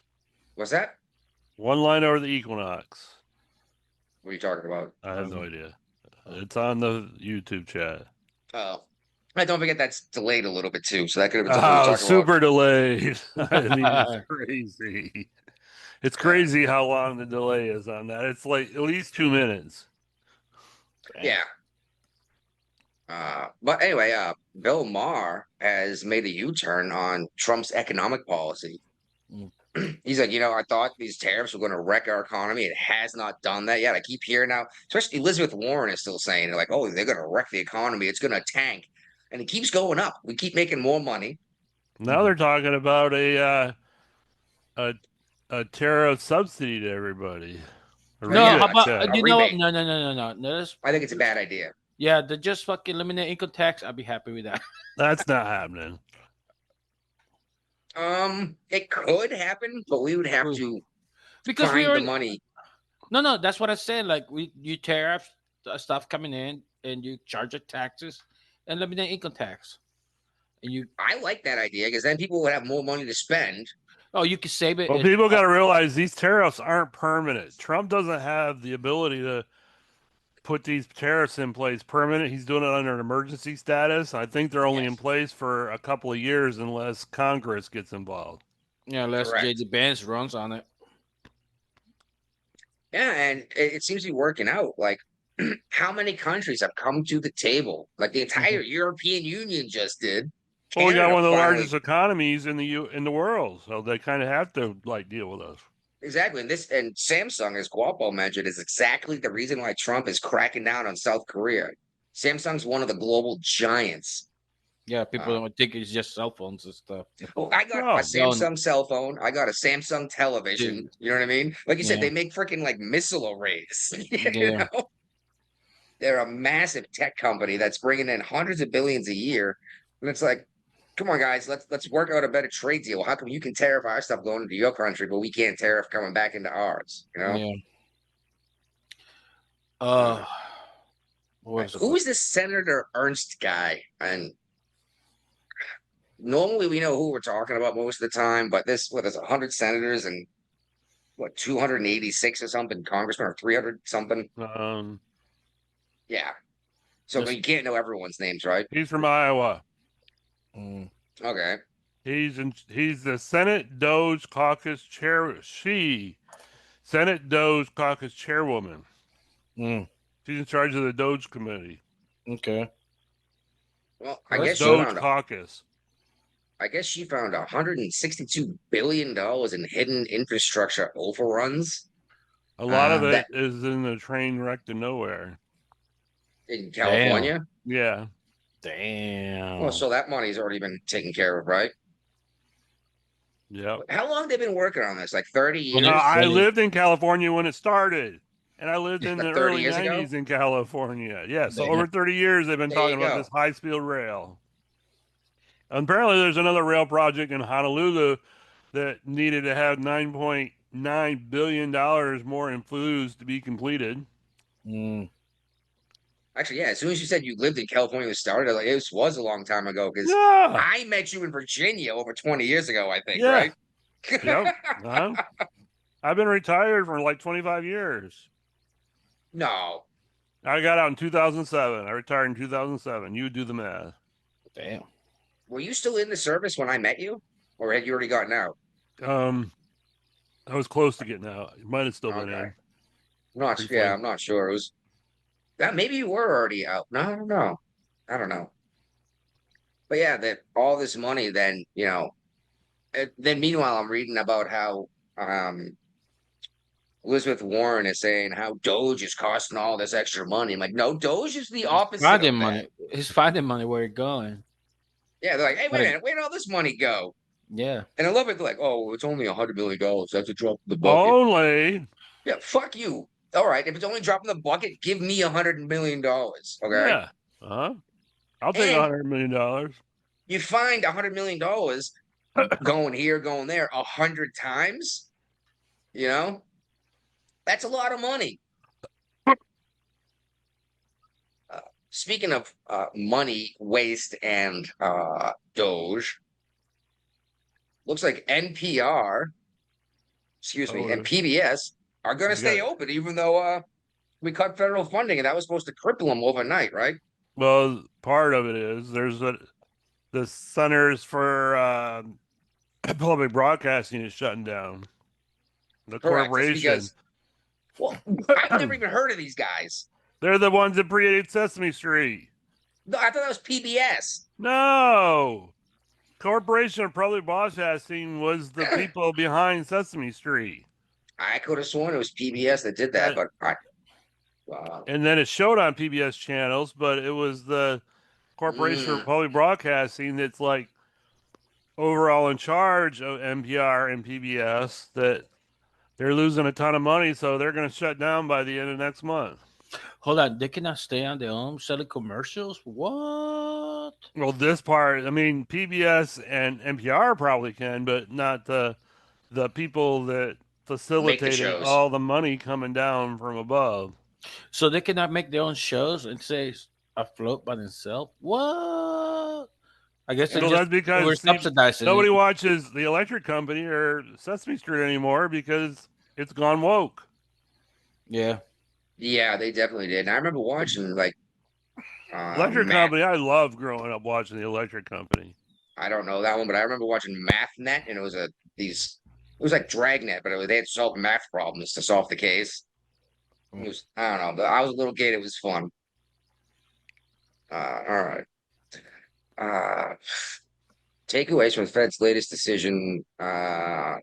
What's that? One line over the Equinox. What are you talking about? I have no idea. It's on the YouTube chat. Oh. Don't forget that's delayed a little bit too, so that could have been super delayed. I mean, it's crazy. It's crazy how long the delay is on that. It's like at least 2 minutes. Yeah. But anyway, Bill Maher has made a U-turn on Trump's economic policy. He's like, I thought these tariffs were going to wreck our economy. It has not done that yet. I keep hearing now, especially Elizabeth Warren is still saying, they're like, oh, they're going to wreck the economy. It's going to tank. And it keeps going up. We keep making more money. Now they're talking about a tariff subsidy to everybody. No, how about no. I think it's a bad idea. Yeah, they just fucking eliminate income tax. I'd be happy with that. That's not happening. It could happen, but we would have to because we find the already money. no, that's what I said. Like you tariff stuff coming in, and you charge it taxes, and eliminate income tax, and you I like that idea because then people would have more money to spend. you can save it. Well, people got to realize these tariffs aren't permanent. Trump doesn't have the ability to put these tariffs in place permanent. He's doing it under an emergency status. I think they're only in place for a couple of years unless Congress gets involved. Yeah, unless Correct. J.D. Vance runs on it. Yeah, and it seems to be working out. Like, how many countries have come to the table? Like the entire European Union just did. Well, we got Canada one of the finally- largest economies in the world, so they kind of have to like deal with us. Exactly. And Samsung, as Guapo mentioned, is exactly the reason why Trump is cracking down on South Korea. Samsung's one of the global giants. Yeah, people don't think it's just cell phones and stuff. Well, I got a Samsung cell phone. I got a Samsung television. Dude. You know what I mean? Like you said, Yeah. they make freaking like missile arrays. You Yeah. know? They're a massive tech company that's bringing in hundreds of billions a year. And it's like, come on, guys, let's work out a better trade deal. How come you can tariff our stuff going into your country, but we can't tariff coming back into ours? You know? Yeah. Who is this Senator Ernst guy? And normally we know who we're talking about most of the time, but there's 100 senators and 286 or something congressmen, or 300 something. Yeah. So you can't know everyone's names, right? He's from Iowa. Okay. He's the Senate Doge Caucus chair. Senate Doge Caucus chairwoman. She's in charge of the Doge Committee. Okay. Well, I guess Doge Caucus. I guess she found $162 billion in hidden infrastructure overruns. A lot of it is in the train wreck to nowhere. In California? Yeah. Damn. Well, so that money's already been taken care of, right? Yeah. How long have they been working on this? Like 30 years? I lived in California when it started. And I lived in the 30 early years ago? 90s in California. Yeah, so over 30 years they've been There you talking about go. this high-speed rail. And apparently there's another rail project in Honolulu that needed to have $9.9 billion more in flues to be completed. Actually, yeah, as soon as you said you lived in California when it started, like, it was a long time ago because Yeah. I met you in Virginia over 20 years ago, I think, Yeah. right? Yep. I've been retired for like 25 years. No. I got out in 2007. I retired in 2007. You do the math. Damn. Were you still in the service when I met you? Or had you already gotten out? I was close to getting out. You might have still been in. I'm not sure. It was that maybe you were already out. No, I don't know. I don't know. But yeah, that all this money then, then meanwhile I'm reading about how Elizabeth Warren is saying how Doge is costing all this extra money. I'm like, no, Doge is the opposite. Finding money. He's finding money where it's going. Yeah, they're like, hey, wait a minute, where did all this money go? Yeah. And I love it. They're like, oh, it's only $100 million. That's a drop in the bucket. Only. Yeah, fuck you. All right, if it's only dropping the bucket, give me $100 million. Okay. Yeah. I'll take $100 million. You find $100 million going here, going there 100 times. That's a lot of money. Speaking of money waste and Doge, looks like NPR, and PBS are going to stay open, even though we cut federal funding, and that was supposed to cripple them overnight, right? Well, part of it is there's the Centers for Public Broadcasting is shutting down. The corporation. Well, I've never even heard of these guys. They're the ones that created Sesame Street. No, I thought that was PBS. No. Corporation of Public Broadcasting was the people behind Sesame Street. I could have sworn it was PBS that did that, and then it showed on PBS channels, but it was the Corporation of Public Broadcasting that's like overall in charge of NPR and PBS that they're losing a ton of money, so they're going to shut down by the end of next month. Hold on, they cannot stay on their own selling commercials? What? Well, this part, I mean, PBS and NPR probably can, but not the people that Make the facilitated shows. all the money coming down from above. So they cannot make their own shows and say afloat by themselves. What? I guess So that's because we're subsidizing nobody it. watches the Electric Company or Sesame Street anymore because it's gone woke. Yeah. Yeah, they definitely did. And I remember watching like Electric Math. Company, I loved growing up watching the Electric Company. I don't know that one, but I remember watching MathNet, and it was it was like Dragnet, but they had to solve math problems to solve the case. It was, I don't know, but I was a little kid. It was fun. All right. Uh, Takeaways from the Fed's latest decision. Well,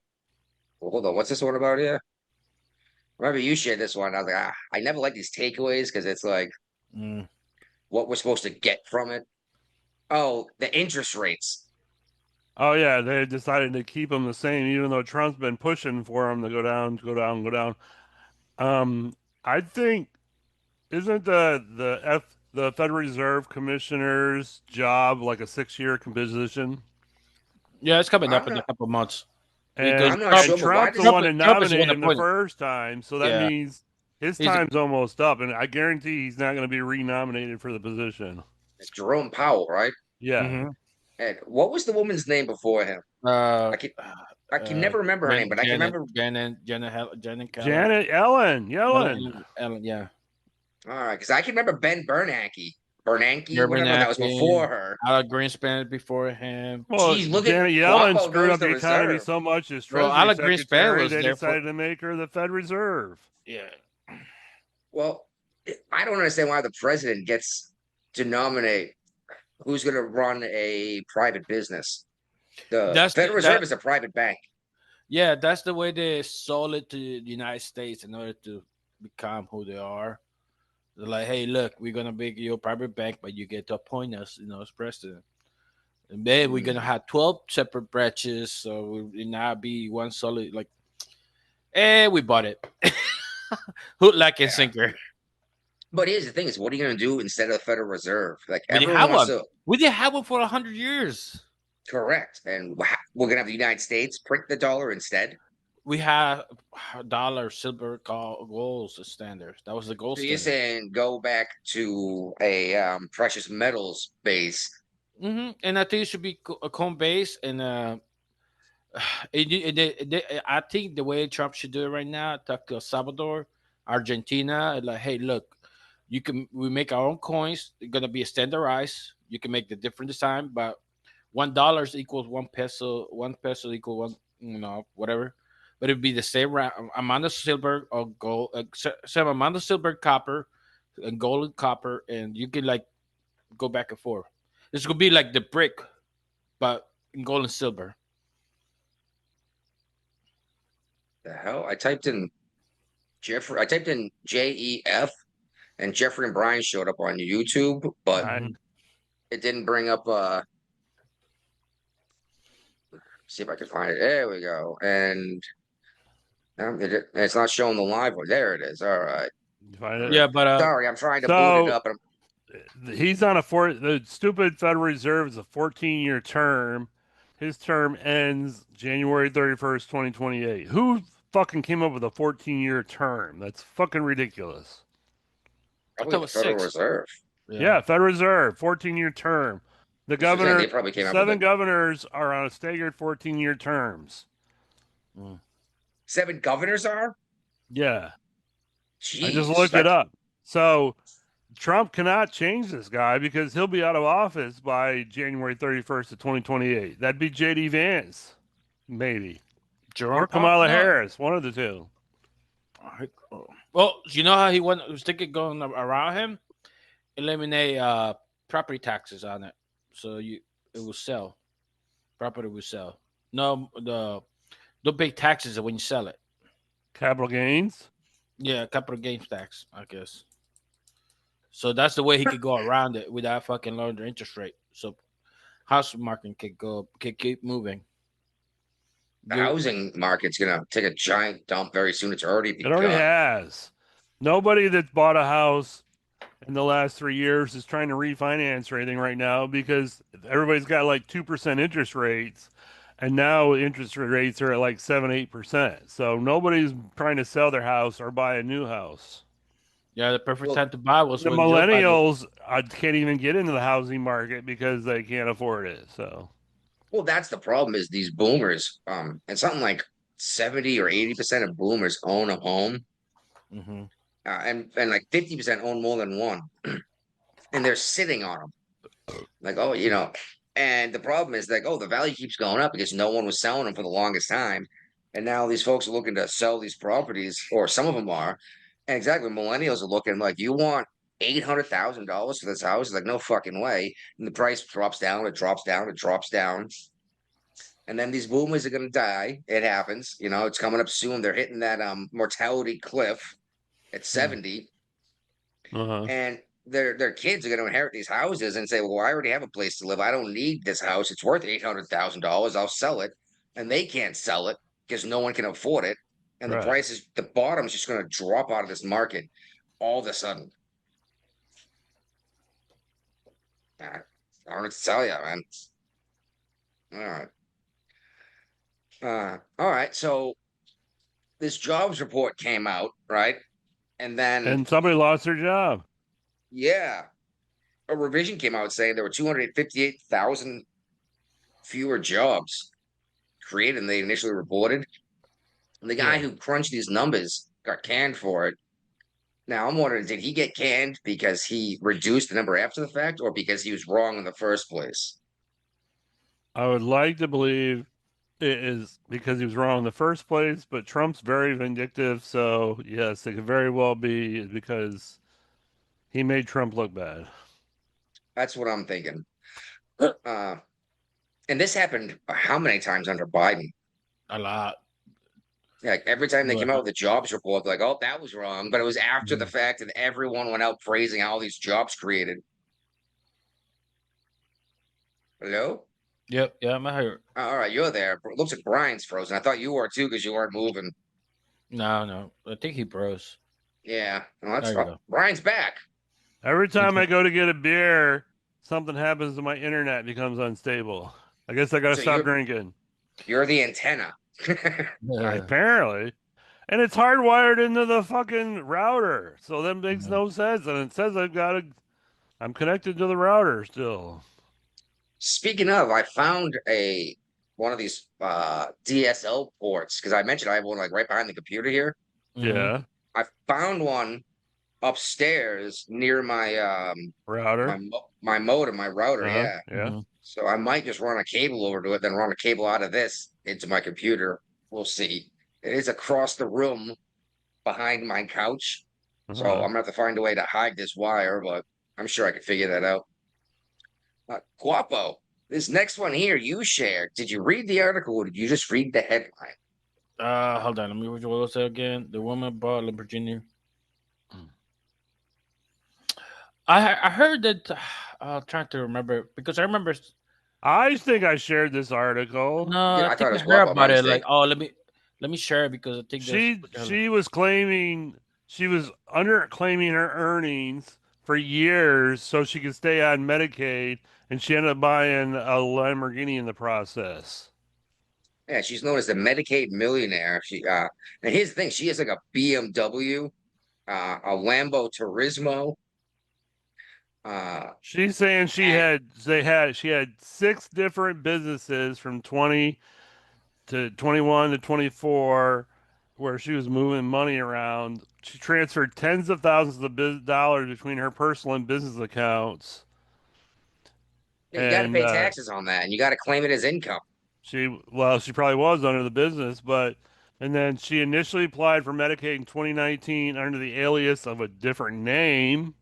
hold on. What's this one about here? Remember you shared this one. I was like, I never like these takeaways because it's like what we're supposed to get from it. Oh, the interest rates. Oh yeah, they decided to keep them the same, even though Trump's been pushing for them to go down, go down, go down. I think isn't the Federal Reserve Commissioner's job like a 6-year position? Yeah, it's coming I'm up in a not. couple months. And, I'm not sure, but why Trump's the does one that Trump is the one nominated him the appointed. first time, so that Yeah. means his He's time's almost up, and I guarantee he's not going to be renominated for the position. it's Jerome Powell, right? Yeah, And what was the woman's name before him? Uh, I can never remember her name, but I can remember. Janet Janet Yellen. Ellen, yeah. All right, because I can remember Ben Bernanke, whatever that was Bernanke, before her. Alex Greenspan before him. Well, Geez, look Janet at Yellen Guapo screwed knows up the the economy reserve. so much as Well, Treasury Alex Greenspan Secretary, was they there decided to make her the Fed Reserve. Yeah. Well, I don't understand why the president gets to nominate who's going to run a private business. The Federal Reserve is a private bank. Yeah, that's the way they sold it to the United States in order to become who they are. They're like, hey, look, we're gonna make you a private bank, but you get to appoint us, as president. And then we're gonna have 12 separate branches, so we now be one solid. Like, we bought it. Hook, like, and sinker. But here's the thing: is what are you going to do instead of the Federal Reserve? Like We didn't everyone have wants one. to. We didn't have one for 100 years. Correct, and we're going to have the United States print the dollar instead. We have dollar, silver, gold standard. That was the gold So standard. you're saying go back to a precious metals base. And I think it should be a cone base, and I think the way Trump should do it right now, talk to El Salvador, Argentina, like, hey, look, we make our own coins. They're gonna be standardized. You can make the different design, but $1 equals 1 peso. 1 peso equal one, whatever. But it'd be the same amount of silver or gold, same amount of silver, copper, and gold and copper, and you can like go back and forth. This could be like the brick, but in gold and silver. The hell? I typed in Jeffrey. I typed in JEF, and Jeffrey and Brian showed up on YouTube, but it didn't bring up. See if I can find it. There we go. And it's not showing the live one. There it is. All right. Find it? Yeah, but sorry, I'm trying to boot it up. He's on the stupid Federal Reserve is a 14-year term. His term ends January 31st, 2028. Who fucking came up with a 14-year term? That's fucking ridiculous. Probably the Federal Reserve. Yeah, Federal Reserve, 14-year term. The governor, they probably came up 7 with it. governors are on a staggered 14-year terms. 7 governors are? Yeah. Jeez, I just looked it up. So Trump cannot change this guy because he'll be out of office by January 31st of 2028. That'd be J.D. Vance, maybe. Or Kamala Harris, one of the two. Well, you know how he was thinking going around him? Eliminate property taxes on it. So it will sell. Property will sell. No, don't pay taxes when you sell it. Capital gains? Yeah, capital gains tax, I guess. So that's the way he could go around it without fucking lowering the interest rate. So house market could keep moving. The housing market's gonna take a giant dump very soon. It's already begun. It already has. Nobody that's bought a house in the last 3 years is trying to refinance or anything right now because everybody's got like 2% interest rates, and now interest rates are at like 7-8%. So nobody's trying to sell their house or buy a new house. Yeah, the perfect Well, time to buy was The when Joe Biden. millennials can't even get into the housing market because they can't afford it. So well, that's the problem is these boomers, and something like 70 or 80% of boomers own a home, Hmm. and like 50% own more than one, and they're sitting on them. Like, oh, and the problem is like, oh, the value keeps going up because no one was selling them for the longest time. And now these folks are looking to sell these properties, or some of them are. And exactly, millennials are looking like, you want $800,000 for this house? It's like, no fucking way. And the price drops down, it drops down, it drops down. And then these boomers are gonna die. It happens, it's coming up soon. They're hitting that mortality cliff at 70, uh-huh. and their kids are going to inherit these houses and say, "Well, I already have a place to live. I don't need this house. It's worth $800,000. I'll sell it," and they can't sell it because no one can afford it, and the Right. price is the bottom is just going to drop out of this market all of a sudden. I don't know what to tell you, man. All right, all right. So this jobs report came out, right? And then, And somebody lost their job. yeah, a revision came out saying there were 258,000 fewer jobs created than they initially reported. And the guy Yeah. who crunched these numbers got canned for it. Now I'm wondering, did he get canned because he reduced the number after the fact, or because he was wrong in the first place? I would like to believe it is because he was wrong in the first place, but Trump's very vindictive, so yes, it could very well be because he made Trump look bad. That's what I'm thinking. Uh, and this happened how many times under Biden? A lot. Like every time they came out Well, with a jobs report, like, oh, that was wrong. But it was after the mhm. fact, and everyone went out praising all these jobs created. Hello? Yep. Yeah, I'm here. All right, you're there. It looks like Brian's frozen. I thought you were too because you weren't moving. No, no. I think he froze. Yeah, well, There that's you go. Brian's back. Every He's time I go to get a beer, something happens to my internet becomes unstable. I guess I gotta So stop you're drinking. you're the antenna. Apparently. And it's hardwired into the fucking router. So that makes no sense. And it says I'm connected to the router still. Speaking of, I found a one of these DSL ports because I mentioned I have one like right behind the computer here. Hmm. Yeah. I found one upstairs near my Router. my modem, my router. Uh-huh. Yeah, Yeah. Hmm. so I might just run a cable over to it, then run a cable out of this into my computer. We'll see. It is across the room behind my couch, so Uh-huh. I'm gonna have to find a way to hide this wire, but I'm sure I can figure that out. Guapo, this next one here you shared. Did you read the article or did you just read the headline? Hold on. Let me what was that again? The woman bought Lamborghini. I heard that. I'm trying to remember because I remember. I think I shared this article. No, I I thought think it I was heard Guapo. My about it. Like, mistake. oh, let me share it because I think there's. She was claiming she was under claiming her earnings for years so she could stay on Medicaid, and she ended up buying a Lamborghini in the process. Yeah, she's known as the Medicaid millionaire. And here's the thing: she has like a BMW, a Lambo Turismo. She's saying And she had 6 different businesses from 20 to 21 to 24 where she was moving money around. She transferred tens of thousands of dollars between her personal and business accounts. yeah, you got to And pay taxes on that, and you got to claim it as income. she probably was under the business, but and then she initially applied for Medicaid in 2019 under the alias of a different name,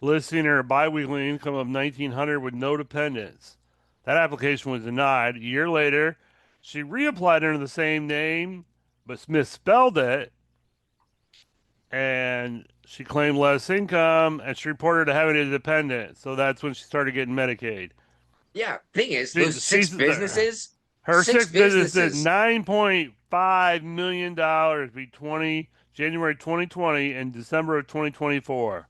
listing her biweekly income of 1,900 with no dependents. That application was denied. A year later, she reapplied under the same name, but misspelled it, and she claimed less income, and she reported to having a dependent. So that's when she started getting Medicaid. Yeah, thing is, She, those she's her six six business did businesses. $9.5 million between January 2020 and December of 2024.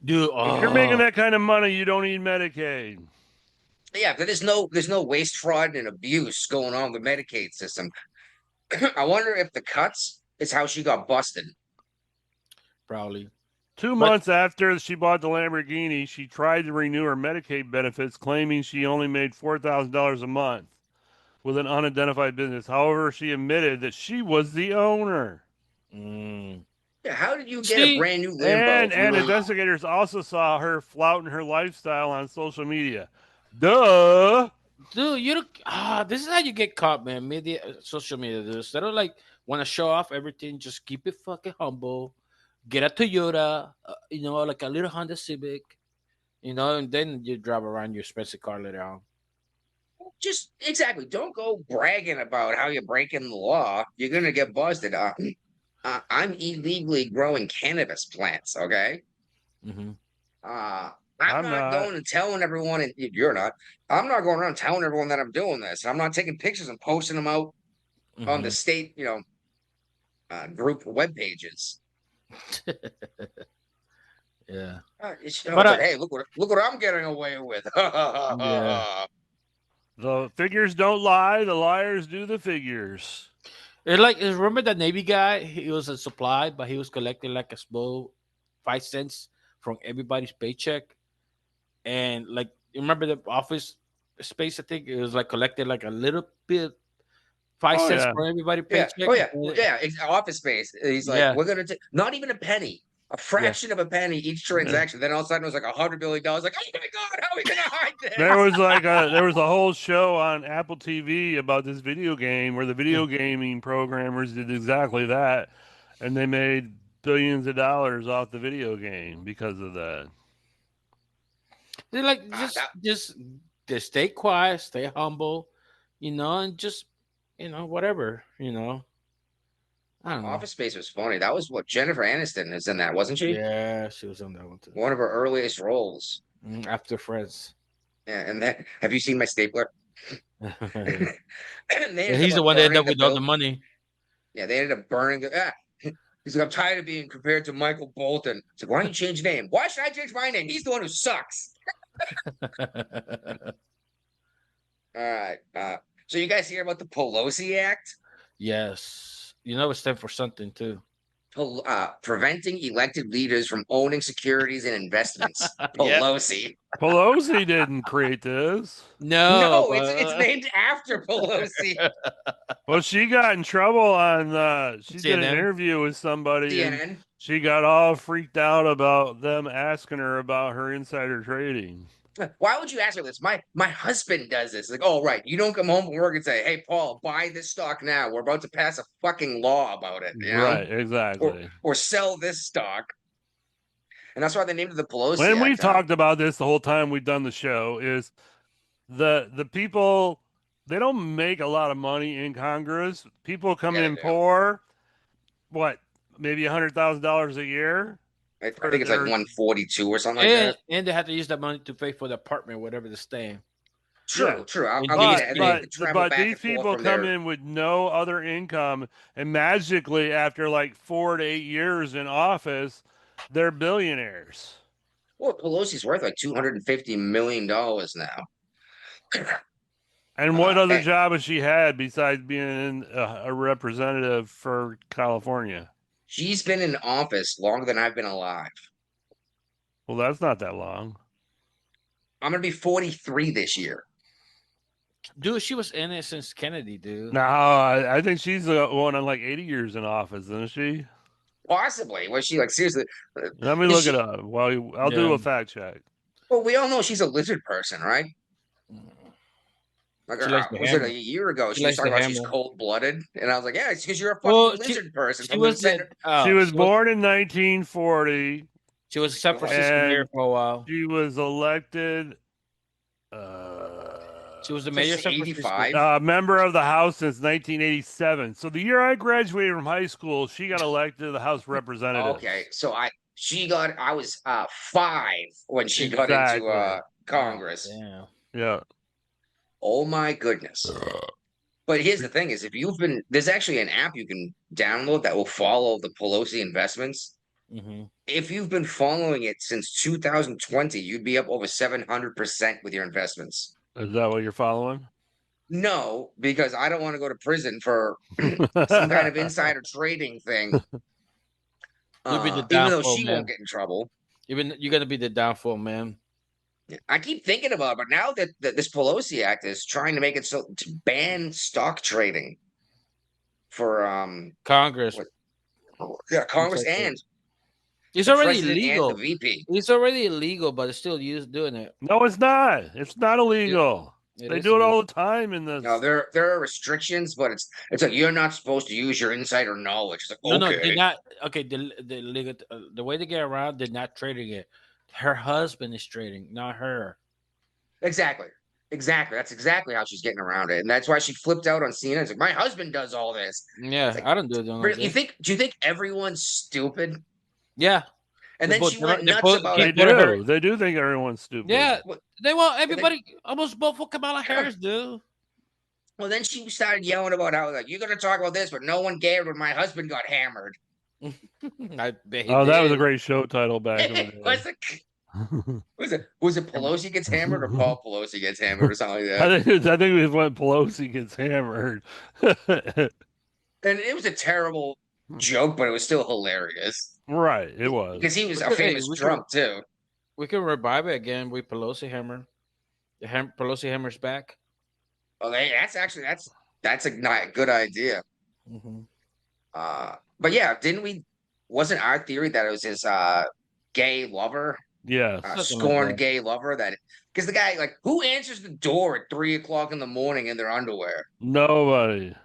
Dude, If you're making that kind of money, you don't need Medicaid. Yeah, but there's no waste, fraud, and abuse going on with the Medicaid system. I wonder if the cuts is how she got busted. probably. 2 But months after she bought the Lamborghini, she tried to renew her Medicaid benefits, claiming she only made $4,000 a month with an unidentified business. However, she admitted that she was the owner. mm, Yeah, how did you get a see, brand new Lambo And if you were investigators also saw her flouting her lifestyle on social media. Duh. dude, you don't. This is how you get caught, man. Media, social media. Dude. Instead of like want to show off everything, just keep it fucking humble. Get a Toyota, like a little Honda Civic, and then you drive around your expensive car later on. just exactly don't go bragging about how you're breaking the law. You're gonna get busted. I'm illegally growing cannabis plants. Okay. Mm-hmm. Uh, I'm I'm not not. going and telling everyone, and you're not. I'm not going around telling everyone that I'm doing this. I'm not taking pictures and posting them out on the Mm-hmm. state, group web pages. Yeah. It's, But but hey, look what I'm getting away with. yeah. The figures don't lie. The liars do the figures. Remember that Navy guy? He was a supply, but he was collecting like a small 5 cents from everybody's paycheck. And like, you remember the office space? I think it was like collected like a little bit, five Oh cents yeah. for everybody Yeah. paycheck. Oh yeah. Yeah. Office space. He's like, Yeah, we're gonna take not even a penny, a yeah. fraction of a penny each Yeah. transaction. Then all of a sudden it was like $100 billion. Like, oh my god, how are we gonna hide There this? was there was a whole show on Apple TV about this video game where the video gaming programmers did exactly that, and they made billions of dollars off the video game because of that. They're like That just stay quiet, stay humble, and just whatever, I don't know. Office Space was funny. That was what Jennifer Aniston is in that, wasn't she? Yeah, she was on that one too. One of her earliest roles. After Friends. Yeah, and then have you seen my stapler? Yeah. And they And ended he's the up one that ended burning up the with all the bill. money. Yeah, they ended up burning the. He's like, I'm tired of being compared to Michael Bolton. It's like, why don't you change your name? Why should I change my name? He's the one who sucks. All right. So you guys hear about the Pelosi Act? Yes. It stands for something too. Preventing elected leaders from owning securities and investments. Yep. Pelosi. Pelosi didn't create this. No, No, it's named after Pelosi. Well, she got in trouble on she did an CNN. interview with somebody and CNN. she got all freaked out about them asking her about her insider trading. Why would you ask her this? My husband does this. Like, oh right, you don't come home from work and say, "Hey, Paul, buy this stock now. We're about to pass a fucking law about it." Right, exactly. Or sell this stock. And that's why they named it the Pelosi When we've Act, huh? talked about this the whole time we've done the show is the people, they don't make a lot of money in Congress. People come Yeah, they in do. poor, what, maybe $100,000 a year? I think it's like 142 or something like And that. and they have to use that money to pay for the apartment, whatever they're staying. True, Yeah. true. I'll And give you these- that. And they have to travel But back these and forth people from come their. in with no other income, and magically, after like 4 to 8 years in office, they're billionaires. Well, Pelosi's worth like $250 million now. And what other and- job has she had besides being a representative for California? She's been in office longer than I've been alive. Well, that's not that long. I'm gonna be 43 this year. Dude, she was in it since Kennedy, dude. No, I think she's the one on like 80 years in office, isn't she? Possibly. Was she like seriously? Let me Is look she- it up. I'll do Yeah. a fact check. Well, we all know she's a lizard person, right? Like, She likes the was it hammer. a year ago? She She was likes talking the about she's hammer. cold-blooded, and I was like, "Yeah, it's because you're a fucking Well, lizard person." She From the was the, center. She was born in 1940. She was a San Francisco And mayor for a while. She was elected She was the So mayor of she's San 85. Francisco. member of the House since 1987. So the year I graduated from high school, she got elected to the House of Representatives. Okay, so I was 5 when she got Exactly. into Congress. Damn. Yeah. Oh my goodness. But here's the thing: is there's actually an app you can download that will follow the Pelosi investments. Mm-hmm. If you've been following it since 2020, you'd be up over 700% with your investments. Is that what you're following? No, because I don't want to go to prison for some kind of insider trading thing. You'll be the Even though downfall she won't man. get in trouble. Even you're gonna be the downfall man. I keep thinking about it, but now that this Pelosi Act is trying to make it so to ban stock trading for Congress. what, yeah, Congress and It's the already president and the illegal. VP. It's already illegal, but it's still doing it. No, it's not. It's not illegal. It They is do it illegal. all the time in this. No, there are restrictions, but it's like you're not supposed to use your insider knowledge. It's like, No, okay. they're not. Okay, the way they get around, they're not trading it. Her husband is trading, not her. Exactly. That's exactly how she's getting around it. And that's why she flipped out on CNN. It's like, my husband does all this. Yeah, It's like, I don't do it. you do you think everyone's stupid? Yeah, And then she went nuts about They it. do. They do think everyone's stupid. Yeah, Well, they want everybody almost vote for Kamala Harris, dude. Well, then she started yelling about how like you're gonna talk about this, but no one cared when my husband got hammered. I bet he Oh, that was a did. great show title back in the day. Was it Pelosi gets hammered or Paul Pelosi gets hammered or something like that? I think it was when Pelosi gets hammered. And it was a terrible joke, but it was still hilarious. Right, it was. Because he was a famous drunk too. We can revive it again with Pelosi hammer. Pelosi hammer's back. Oh, that's a not good idea. Mm-hmm. But yeah, wasn't our theory that it was his gay lover? Yes. Scorned gay lover that because the guy like who answers the door at 3 o'clock in the morning in their underwear? Nobody.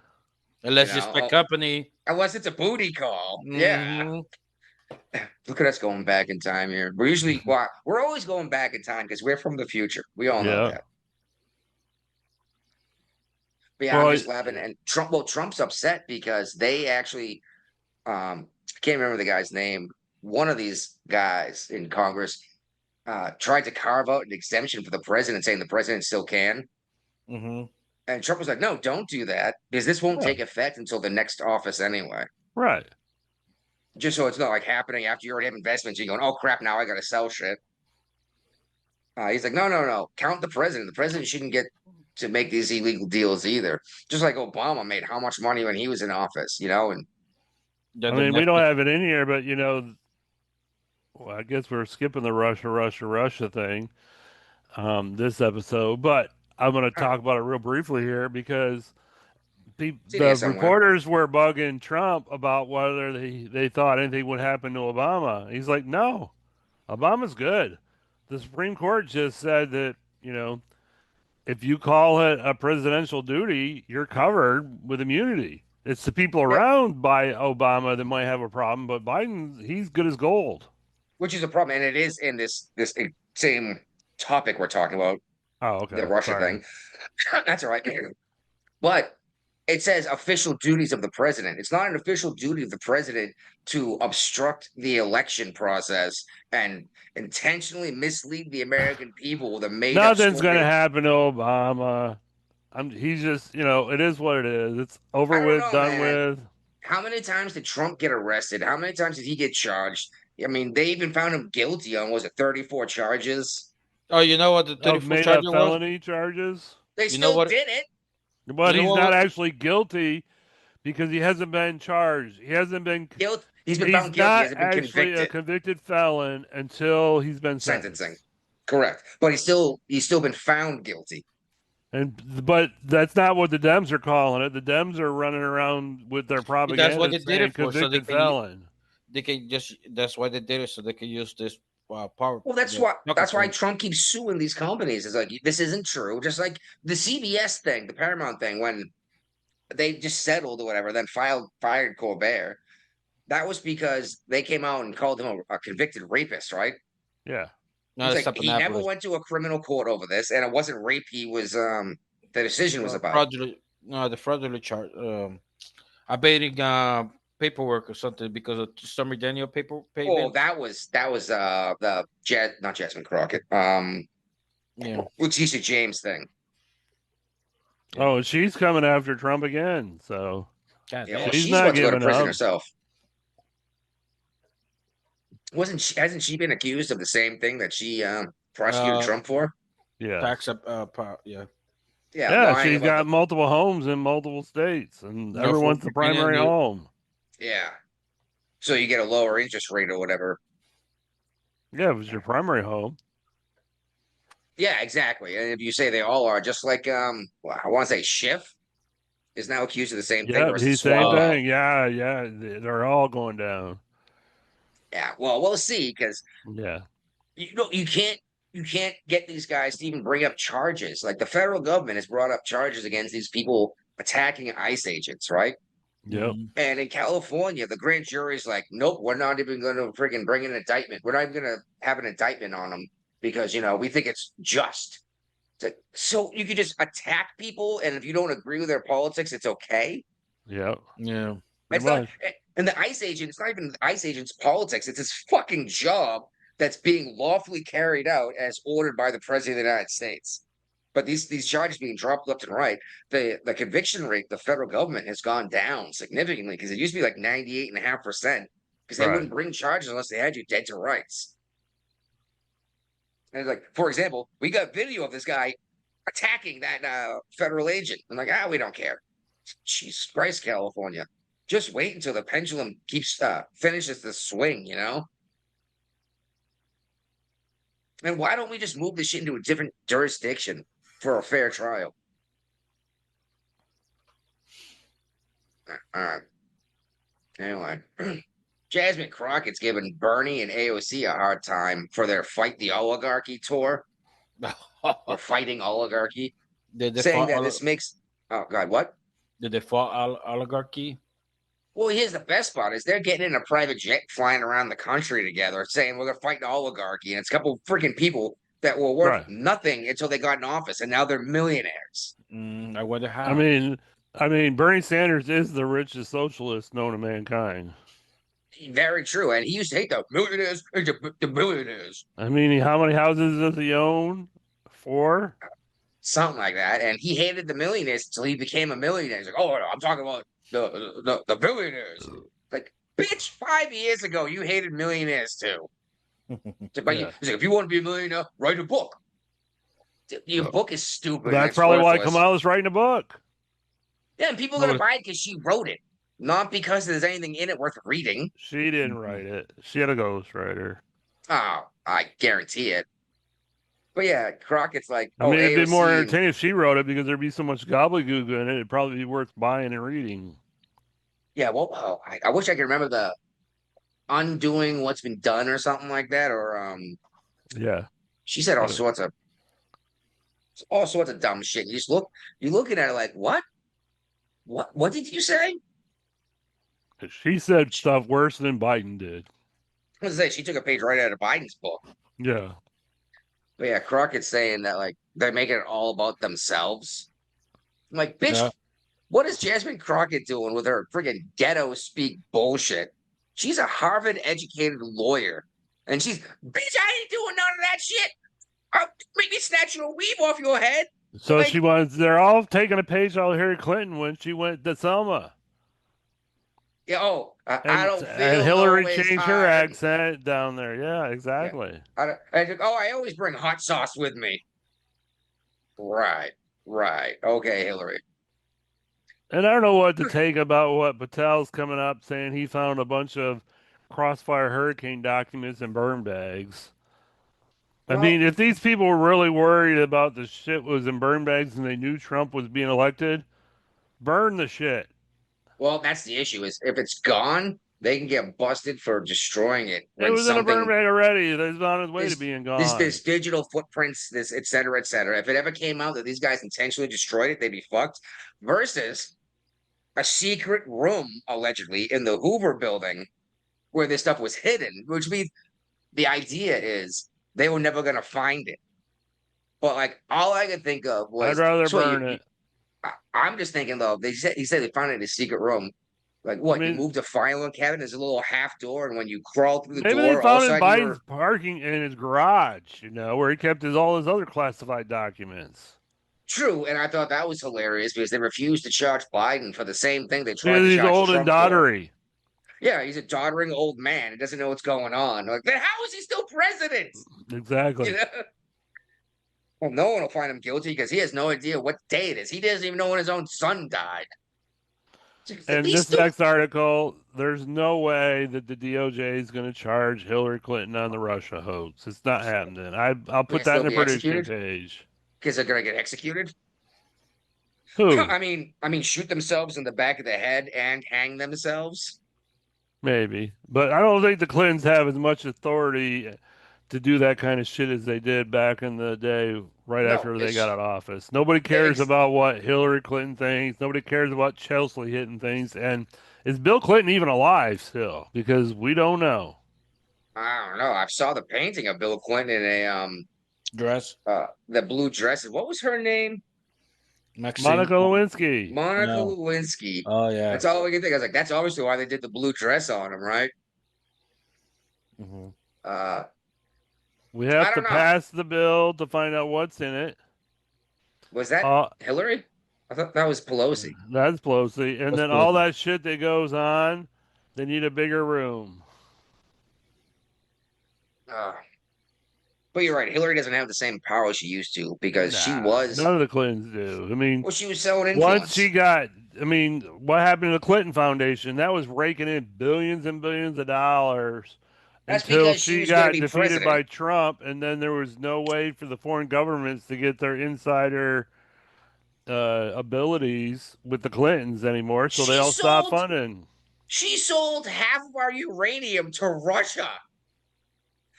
Unless it's the company. Unless it's a booty call. Mm-hmm. Yeah. Look at us going back in time here. We're always going back in time because we're from the future. We all know that. But yeah, I'm just laughing. And Trump's upset because they actually I can't remember the guy's name. One of these guys in Congress tried to carve out an exemption for the president, saying the president still can. Mm-hmm. And Trump was like, no, don't do that because this won't take effect until the next office anyway. Right. Just so it's not like happening after you already have investments. You're going, oh, crap, now I got to sell shit. He's like, no. Count the president. The president shouldn't get to make these illegal deals either. Just like Obama made how much money when he was in office, And I mean, we don't have it in here, but well, I guess we're skipping the Russia thing this episode. But I'm going to talk about it real briefly here because the reporters were bugging Trump about whether they thought anything would happen to Obama. He's like, no, Obama's good. The Supreme Court just said that, if you call it a presidential duty, you're covered with immunity. It's the people around by Obama that might have a problem, but Biden, he's good as gold. Which is a problem, and it is in this same topic we're talking about. Oh, okay. The Russia thing. That's all right. But it says official duties of the president. It's not an official duty of the president to obstruct the election process and intentionally mislead the American people with a made-up Nothing's going to happen to Obama. He's just, it is what it is. It's over with, done with. How many times did Trump get arrested? How many times did he get charged? I mean, they even found him guilty on, 34 charges? Oh, you know what the 34 charges felony charges? They still did it. But he's not actually guilty because he hasn't been charged. He hasn't been guilty. He's been found guilty. He hasn't been convicted. A convicted felon until he's been sentencing. Correct, but he's still been found guilty. But that's not what the Dems are calling it. The Dems are running around with their propaganda. That's what they did it for. Convicted felon. They can just. That's why they did it, so they can use this power. Well, that's why Trump keeps suing these companies. It's like this isn't true. Just like the CBS thing, the Paramount thing, when they just settled or whatever, then fired Colbert. That was because they came out and called him a convicted rapist, right? Yeah. No, like, he never went to a criminal court over this, and it wasn't rape. He was the decision was about fraudulent. No, the fraudulent charge. Abating paperwork or something because of Stormy Daniel payment. Oh, that was the not Jasmine Crockett. Letitia James thing. Oh, she's coming after Trump again. So she's not giving up herself. Hasn't she been accused of the same thing that she prosecuted Trump for? Yeah. Tax Yeah, Yeah, lying she's about got multiple homes in multiple states, and everyone's the primary home. Yeah. So you get a lower interest rate or whatever. Yeah, it was your primary home. Yeah, exactly. And if you say they all are, just like well, I want to say Schiff is now accused of the same thing, or is it Same Swalwell? thing. Yeah, they're all going down. Yeah, well, we'll see because Yeah, you can't get these guys to even bring up charges. Like the federal government has brought up charges against these people attacking ICE agents, right? yep. And in California, the grand jury's like, nope, we're not even going to freaking bring an indictment. We're not even going to have an indictment on them because we think it's just. So you could just attack people, and if you don't agree with their politics, it's okay. Yep. Yeah. It's not, and the ICE agent, it's not even the ICE agent's politics. It's his fucking job that's being lawfully carried out as ordered by the president of the United States. But these charges being dropped left and right, the conviction rate, the federal government has gone down significantly because it used to be like 98.5% because they wouldn't bring charges unless they had you dead to rights. And like, for example, we got video of this guy attacking that federal agent. I'm like, we don't care. Jesus Christ, California. Just wait until the pendulum finishes the swing, And why don't we just move this shit into a different jurisdiction for a fair trial? All right. Anyway, Jasmine Crockett's giving Bernie and AOC a hard time for their Fight the Oligarchy tour. Or fighting oligarchy. Saying that this makes... Oh, God, what? Did they fight oligarchy? Well, here's the best part is they're getting in a private jet flying around the country together saying we're going to fight the oligarchy. And it's a couple freaking people that were worth nothing until they got in office. And now they're millionaires. I wonder how. I mean, Bernie Sanders is the richest socialist known to mankind. Very true. And he used to hate the millionaires. The millionaires. I mean, how many houses does he own? 4? Something like that. And he hated the millionaires until he became a millionaire. He's like, oh, no, I'm talking about the billionaires. Like, bitch, 5 years ago, you hated millionaires too. But he's like, if you want to be a millionaire, write a book. Your book is stupid. That's probably why Kamala's writing a book. Yeah, and people are going to buy it because she wrote it, not because there's anything in it worth reading. She didn't write it. She had a ghostwriter. Oh, I guarantee it. But yeah, Crockett's like, I mean, it'd be more entertaining if she wrote it because there'd be so much gobbledygook in it. It'd probably be worth buying and reading. Yeah, well, I wish I could remember the undoing what's been done or something like that. Or yeah, she said all sorts of dumb shit. You're looking at it like, what? What did you say? She said stuff worse than Biden did. I was gonna say she took a page right out of Biden's book. Yeah. But yeah, Crockett's saying that like they're making it all about themselves. I'm like, bitch, what is Jasmine Crockett doing with her friggin' ghetto speak bullshit? She's a Harvard educated lawyer. And she's, bitch, I ain't doing none of that shit. Make me snatch your weave off your head. So like, they're all taking a page out of Hillary Clinton when she went to Selma. Yeah, I don't feel and Hillary changed hard. her accent down there. Yeah, exactly. Yeah. I always bring hot sauce with me. Right. Okay, Hillary. And I don't know what to take about what Patel's coming up saying he found a bunch of Crossfire Hurricane documents in burn bags. I mean, if these people were really worried about the shit was in burn bags and they knew Trump was being elected, burn the shit. Well, that's the issue is if it's gone, they can get busted for destroying it. It was in a burn bag already. It's on its way to being gone. There's digital footprints, this et cetera, et cetera. If it ever came out that these guys intentionally destroyed it, they'd be fucked. Versus a secret room, allegedly, in the Hoover building where this stuff was hidden, which means the idea is they were never going to find it. But like all I could think of was I'd rather burn it. I'm just thinking though, he said they found it in a secret room. Like what? You moved a filing cabinet, there's a little half door, and when you crawl through the door, maybe they found it in Biden's parking in his garage, where he kept all his other classified documents. True, and I thought that was hilarious because they refused to charge Biden for the same thing they tried to charge Trump. He's old and doddery. Yeah, he's a doddering old man. He doesn't know what's going on. Like, then how is he still president? Exactly. You know? Well, no one will find him guilty because he has no idea what day it is. He doesn't even know when his own son died. And this next article, there's no way that the DOJ is going to charge Hillary Clinton on the Russia hoax. It's not happening. I'll put that in the prediction page. Because they're going to get executed? Who? I mean, shoot themselves in the back of the head and hang themselves? Maybe. But I don't think the Clintons have as much authority to do that kind of shit as they did back in the day, right after they got out of office. Nobody cares about what Hillary Clinton thinks. Nobody cares about Chelsea hitting things. And is Bill Clinton even alive still? Because we don't know. I don't know. I saw the painting of Bill Clinton in a dress. The blue dress. What was her name? Monica Lewinsky. Monica Lewinsky. Oh yeah. That's all we can think. I was like, that's obviously why they did the blue dress on him, right? Mm-hmm. We have to pass the bill to find out what's in it. Was that Hillary? I thought that was Pelosi. That's Pelosi. And then all that shit that goes on, they need a bigger room. But you're right. Hillary doesn't have the same power she used to because she was. None of the Clintons do. I mean, well, she was selling influence. Once she got, I mean, what happened to the Clinton Foundation? That was raking in billions and billions of dollars. That's until she got defeated by Trump, and then there was no way for the foreign governments to get their insider abilities with the Clintons anymore, so they all stopped funding. She sold half of our uranium to Russia.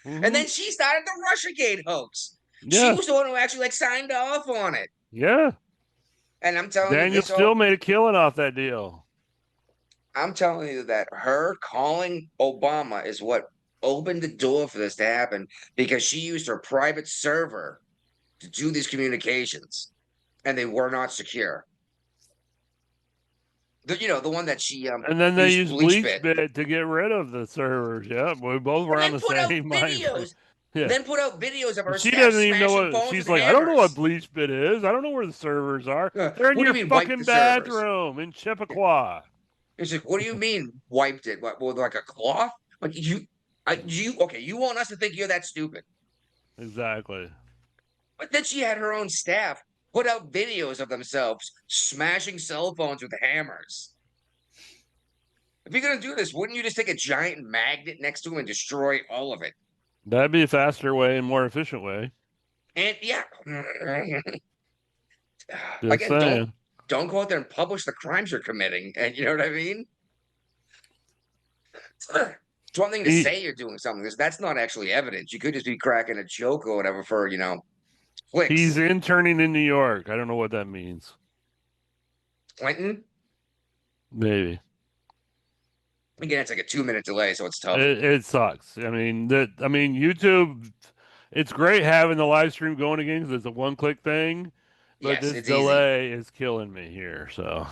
And then she started the Russiagate hoax. Yeah. She was the one who actually signed off on it. Yeah. And I'm telling you, Daniel still made a killing off that deal. I'm telling you that her calling Obama is what opened the door for this to happen, because she used her private server to do these communications, and they were not secure. The one that she and then they used BleachBit to get rid of the servers. Yeah, we both were on the same videos. Yeah. Then put out videos of her. She doesn't even know what she's like. Hammers. I don't know what BleachBit is. I don't know where the servers are. They're in your fucking bathroom in Chappaqua. It's like, what do you mean wiped it? What, with like a cloth? Like you want us to think you're that stupid? Exactly. But then she had her own staff put out videos of themselves smashing cell phones with hammers. If you're going to do this, wouldn't you just take a giant magnet next to him and destroy all of it? That'd be a faster way and more efficient way. And yeah. Again, don't go out there and publish the crimes you're committing. And you know what I mean? It's one thing to say you're doing something, because that's not actually evidence. You could just be cracking a joke or whatever for, clicks. He's interning in New York. I don't know what that means. Clinton? Maybe. Again, it's like a 2-minute delay, so it's tough. It sucks. I mean, YouTube, it's great having the live stream going again because it's a one-click thing, but this delay is killing me here, so...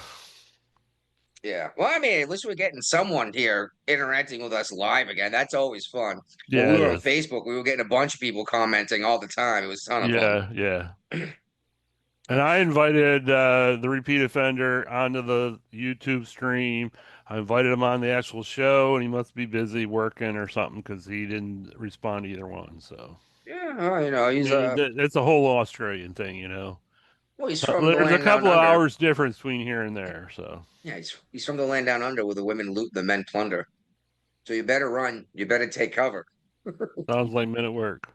Yeah. Well, I mean, at least we're getting someone here interacting with us live again. That's always fun. Yeah. When we were on Facebook, we were getting a bunch of people commenting all the time. It was a ton of fun. Yeah. And I invited the repeat offender onto the YouTube stream. I invited him on the actual show, and he must be busy working or something because he didn't respond to either one. So yeah, he's it's a whole Australian thing, Well, he's from there's a couple of hours difference between here and there, so yeah, he's from the land down under where the women loot, the men plunder. So you better run. You better take cover. Sounds like men at work.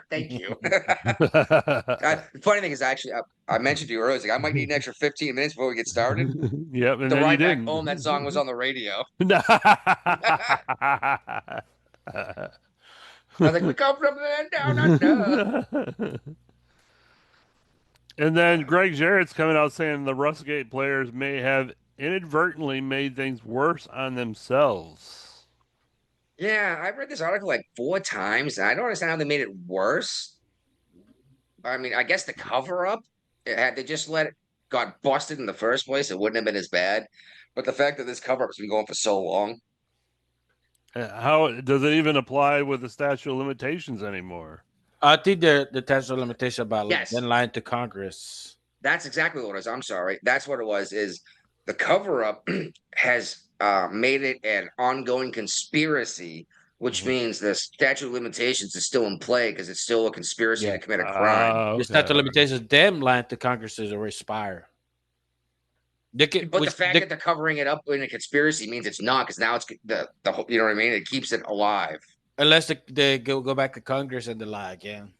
Thank you. The funny thing is, actually, I mentioned to you earlier, I might need an extra 15 minutes before we get started. Yep, and the then ride you back didn't. home, that song was on the radio. I was like, we come from the land down under. And then Greg Jarrett's coming out saying the Russiagate players may have inadvertently made things worse on themselves. Yeah, I read this article like 4 times, and I don't understand how they made it worse. I mean, I guess the cover-up, had they just got busted in the first place, it wouldn't have been as bad. But the fact that this cover-up's been going for so long. How does it even apply with the statute of limitations anymore? I think the statute of limitation about then lying to Congress. That's exactly what it was. I'm sorry. That's what it was, is the cover-up has made it an ongoing conspiracy, which means the statute of limitations is still in play because it's still a conspiracy Yeah. to commit a crime. The statute of limitations, them lying to Congress is already expired. They can, But the fact that they're covering it up in a conspiracy means it's not, because now it's the whole, you know what I mean? It keeps it alive. unless they go back to Congress and they lie again.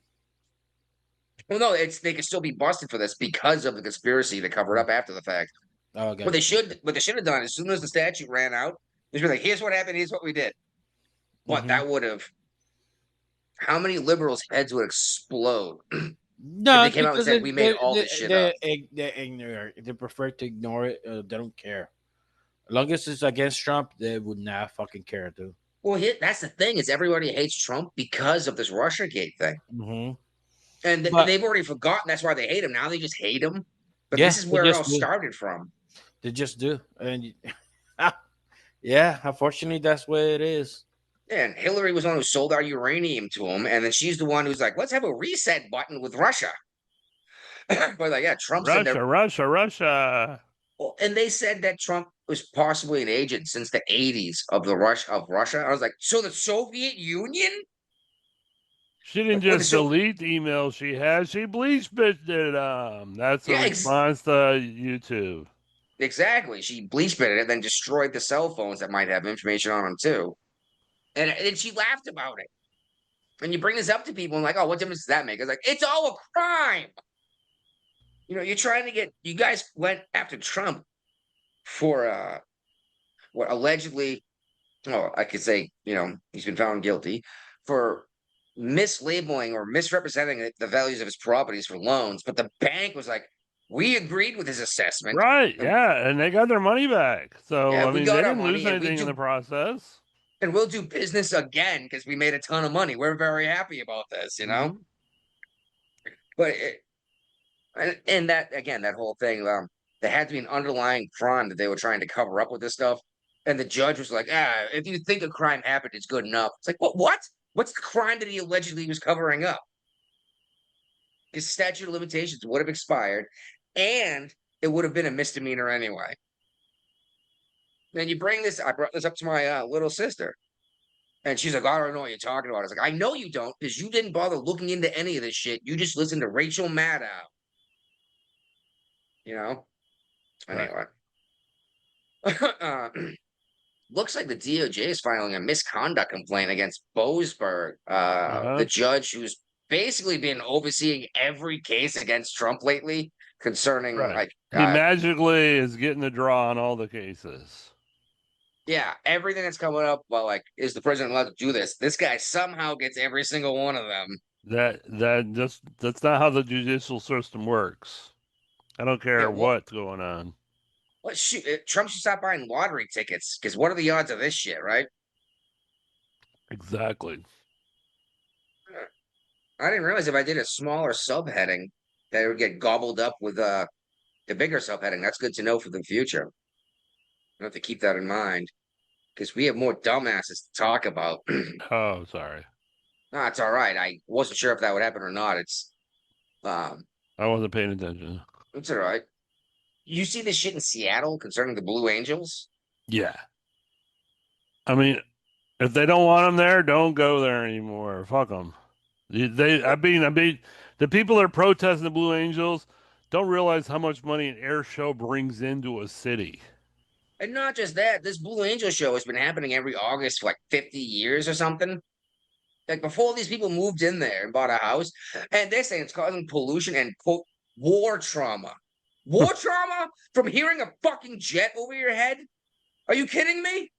Well, no, they could still be busted for this because of the conspiracy to cover it up after the fact. Oh, okay. What they should have done as soon as the statute ran out, they should be like, here's what happened, here's what we did. But that would have, how many liberals' heads would explode? No, if they came out and said we made all this shit up. They ignore it. They prefer to ignore it. They don't care. As long as it's against Trump, they would not fucking care, dude. Well, that's the thing, is everybody hates Trump because of this Russiagate thing. And they've already forgotten that's why they hate him. Now they just hate him. But this is where it all started from. They just do. And yeah, unfortunately, that's where it is. And Hillary was the one who sold our uranium to him. And then she's the one who's like, let's have a reset button with Russia. But like, yeah, Trump's in there. Russia. Well, and they said that Trump was possibly an agent since the 80s of Russia. I was like, so the Soviet Union? She didn't just delete the emails she had. She bleach bitched it. That's a response to YouTube. Exactly. She bleach bitted it, then destroyed the cell phones that might have information on them too. And she laughed about it. And you bring this up to people and like, oh, what difference does that make? It's like, it's all a crime. You know, you're trying to you guys went after Trump for what allegedly, I could say, you know, he's been found guilty for mislabeling or misrepresenting the values of his properties for loans. But the bank was like, we agreed with his assessment. Right, yeah, and they got their money back. So, yeah, I mean, they didn't lose anything in the process. And we'll do business again because we made a ton of money. We're very happy about this, you know? But and that, again, that whole thing, there had to be an underlying crime that they were trying to cover up with this stuff. And the judge was like, if you think a crime happened, it's good enough. It's like, what? What's the crime that he allegedly was covering up? His statute of limitations would have expired, and it would have been a misdemeanor anyway. Then I brought this up to my little sister. And she's like, I don't know what you're talking about. I was like, I know you don't, because you didn't bother looking into any of this shit. You just listened to Rachel Maddow. You know? Anyway. Looks like the DOJ is filing a misconduct complaint against Boasberg, the judge who's basically been overseeing every case against Trump lately concerning he magically is getting the draw on all the cases. Yeah, everything that's coming up, well, like, is the president allowed to do this? This guy somehow gets every single one of them. That's not how the judicial system works. I don't care what's going on. Well, shoot, Trump should stop buying lottery tickets, because what are the odds of this shit, right? Exactly. I didn't realize if I did a smaller subheading that it would get gobbled up with the bigger subheading. That's good to know for the future. I have to keep that in mind, because we have more dumbasses to talk about. Oh, sorry. No, it's all right. I wasn't sure if that would happen or not. I wasn't paying attention. It's all right. You see this shit in Seattle concerning the Blue Angels? Yeah. I mean, if they don't want them there, don't go there anymore. Fuck them. I mean, the people that are protesting the Blue Angels don't realize how much money an air show brings into a city. And not just that, this Blue Angel show has been happening every August for like 50 years or something. Like, before these people moved in there and bought a house, and they're saying it's causing pollution and, quote, war trauma. War trauma from hearing a fucking jet over your head? Are you kidding me?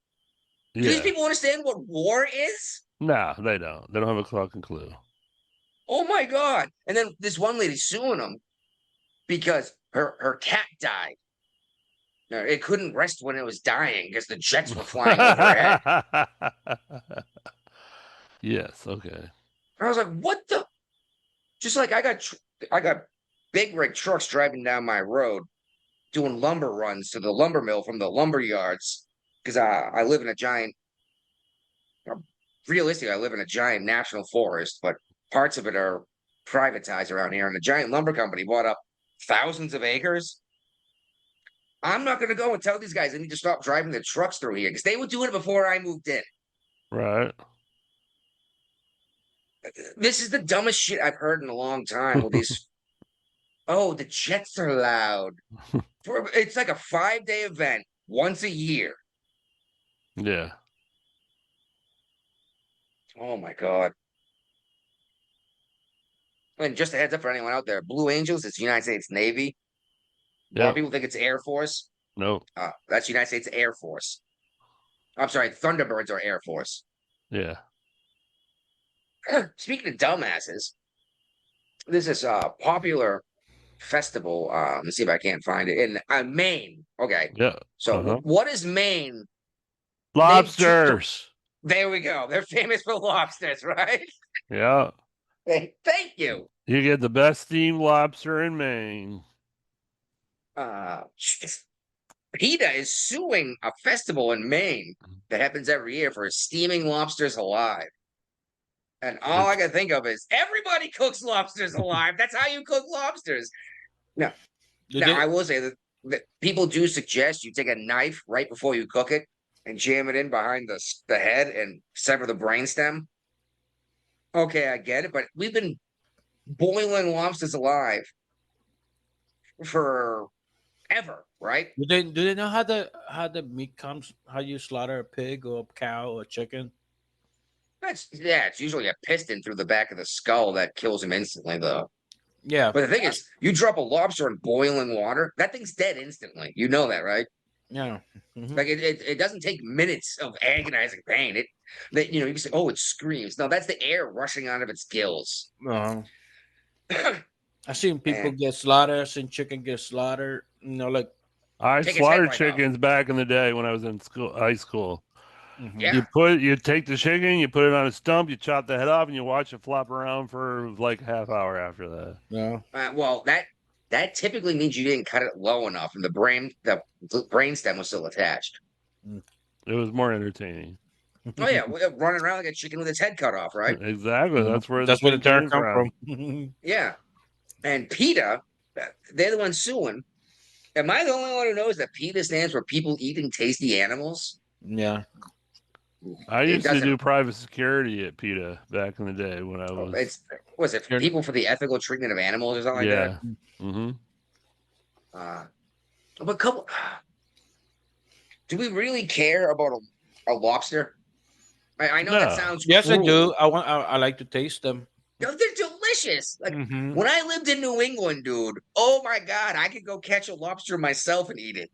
Yeah. Do these people understand what war is? No, they don't. They don't have a fucking clue. Oh my God. And then this one lady suing them because her cat died. No, it couldn't rest when it was dying because the jets were flying over her head. Yes, okay. I was like, what the? Just like I got big rig trucks driving down my road doing lumber runs to the lumber mill from the lumber yards because I live in a giant, realistically, I live in a giant national forest, but parts of it are privatized around here. And the giant lumber company bought up thousands of acres. I'm not going to go and tell these guys they need to stop driving the trucks through here because they were doing it before I moved in. Right. This is the dumbest shit I've heard in a long time. With these, oh, the jets are loud. It's like a 5-day event once a year. Yeah. Oh my God. And just a heads up for anyone out there, Blue Angels is United States Navy. A lot of people think it's Air Force. No. That's United States Air Force. I'm sorry, Thunderbirds are Air Force. Yeah. Speaking of dumbasses, this is a popular festival. Let's see if I can't find it in Maine. Okay. Yeah. So what is Maine? Lobsters. There we go. They're famous for lobsters, right? Yeah. Thank you. You get the best steamed lobster in Maine. PETA is suing a festival in Maine that happens every year for steaming lobsters alive. And all I can think of is everybody cooks lobsters alive. That's how you cook lobsters. Now I will say that people do suggest you take a knife right before you cook it and jam it in behind the head and sever the brainstem. Okay, I get it, but we've been boiling lobsters alive for ever, right? Do they know how the meat comes? How you slaughter a pig or a cow or a chicken? It's usually a piston through the back of the skull that kills him instantly, though. Yeah. But the thing is, you drop a lobster in boiling water, that thing's dead instantly. You know that, right? Yeah. Mm-hmm. Like it doesn't take minutes of agonizing pain. You can say, oh, it screams. No, that's the air rushing out of its gills. I've seen people get slaughtered. I've seen chicken get slaughtered. Like I slaughtered chickens back in the day when I was in high school. Mm-hmm. Yeah. You take the chicken, you put it on a stump, you chop the head off, and you watch it flop around for like half hour after that. Yeah. Well, that typically means you didn't cut it low enough, and the brainstem was still attached. It was more entertaining. Oh yeah, running around like a chicken with its head cut off, right? Exactly. That's where the term come from. Yeah, and PETA, they're the ones suing. Am I the only one who knows that PETA stands for People Eating Tasty Animals? Yeah. I used to do private security at PETA back in the day when I was. Was it People for the Ethical Treatment of Animals or something like that? Mm-hmm. But do we really care about a lobster? I know that sounds yes, cruel. I do. I like to taste them. No, they're delicious. Like when I lived in New England, dude. Oh my God, I could go catch a lobster myself and eat it.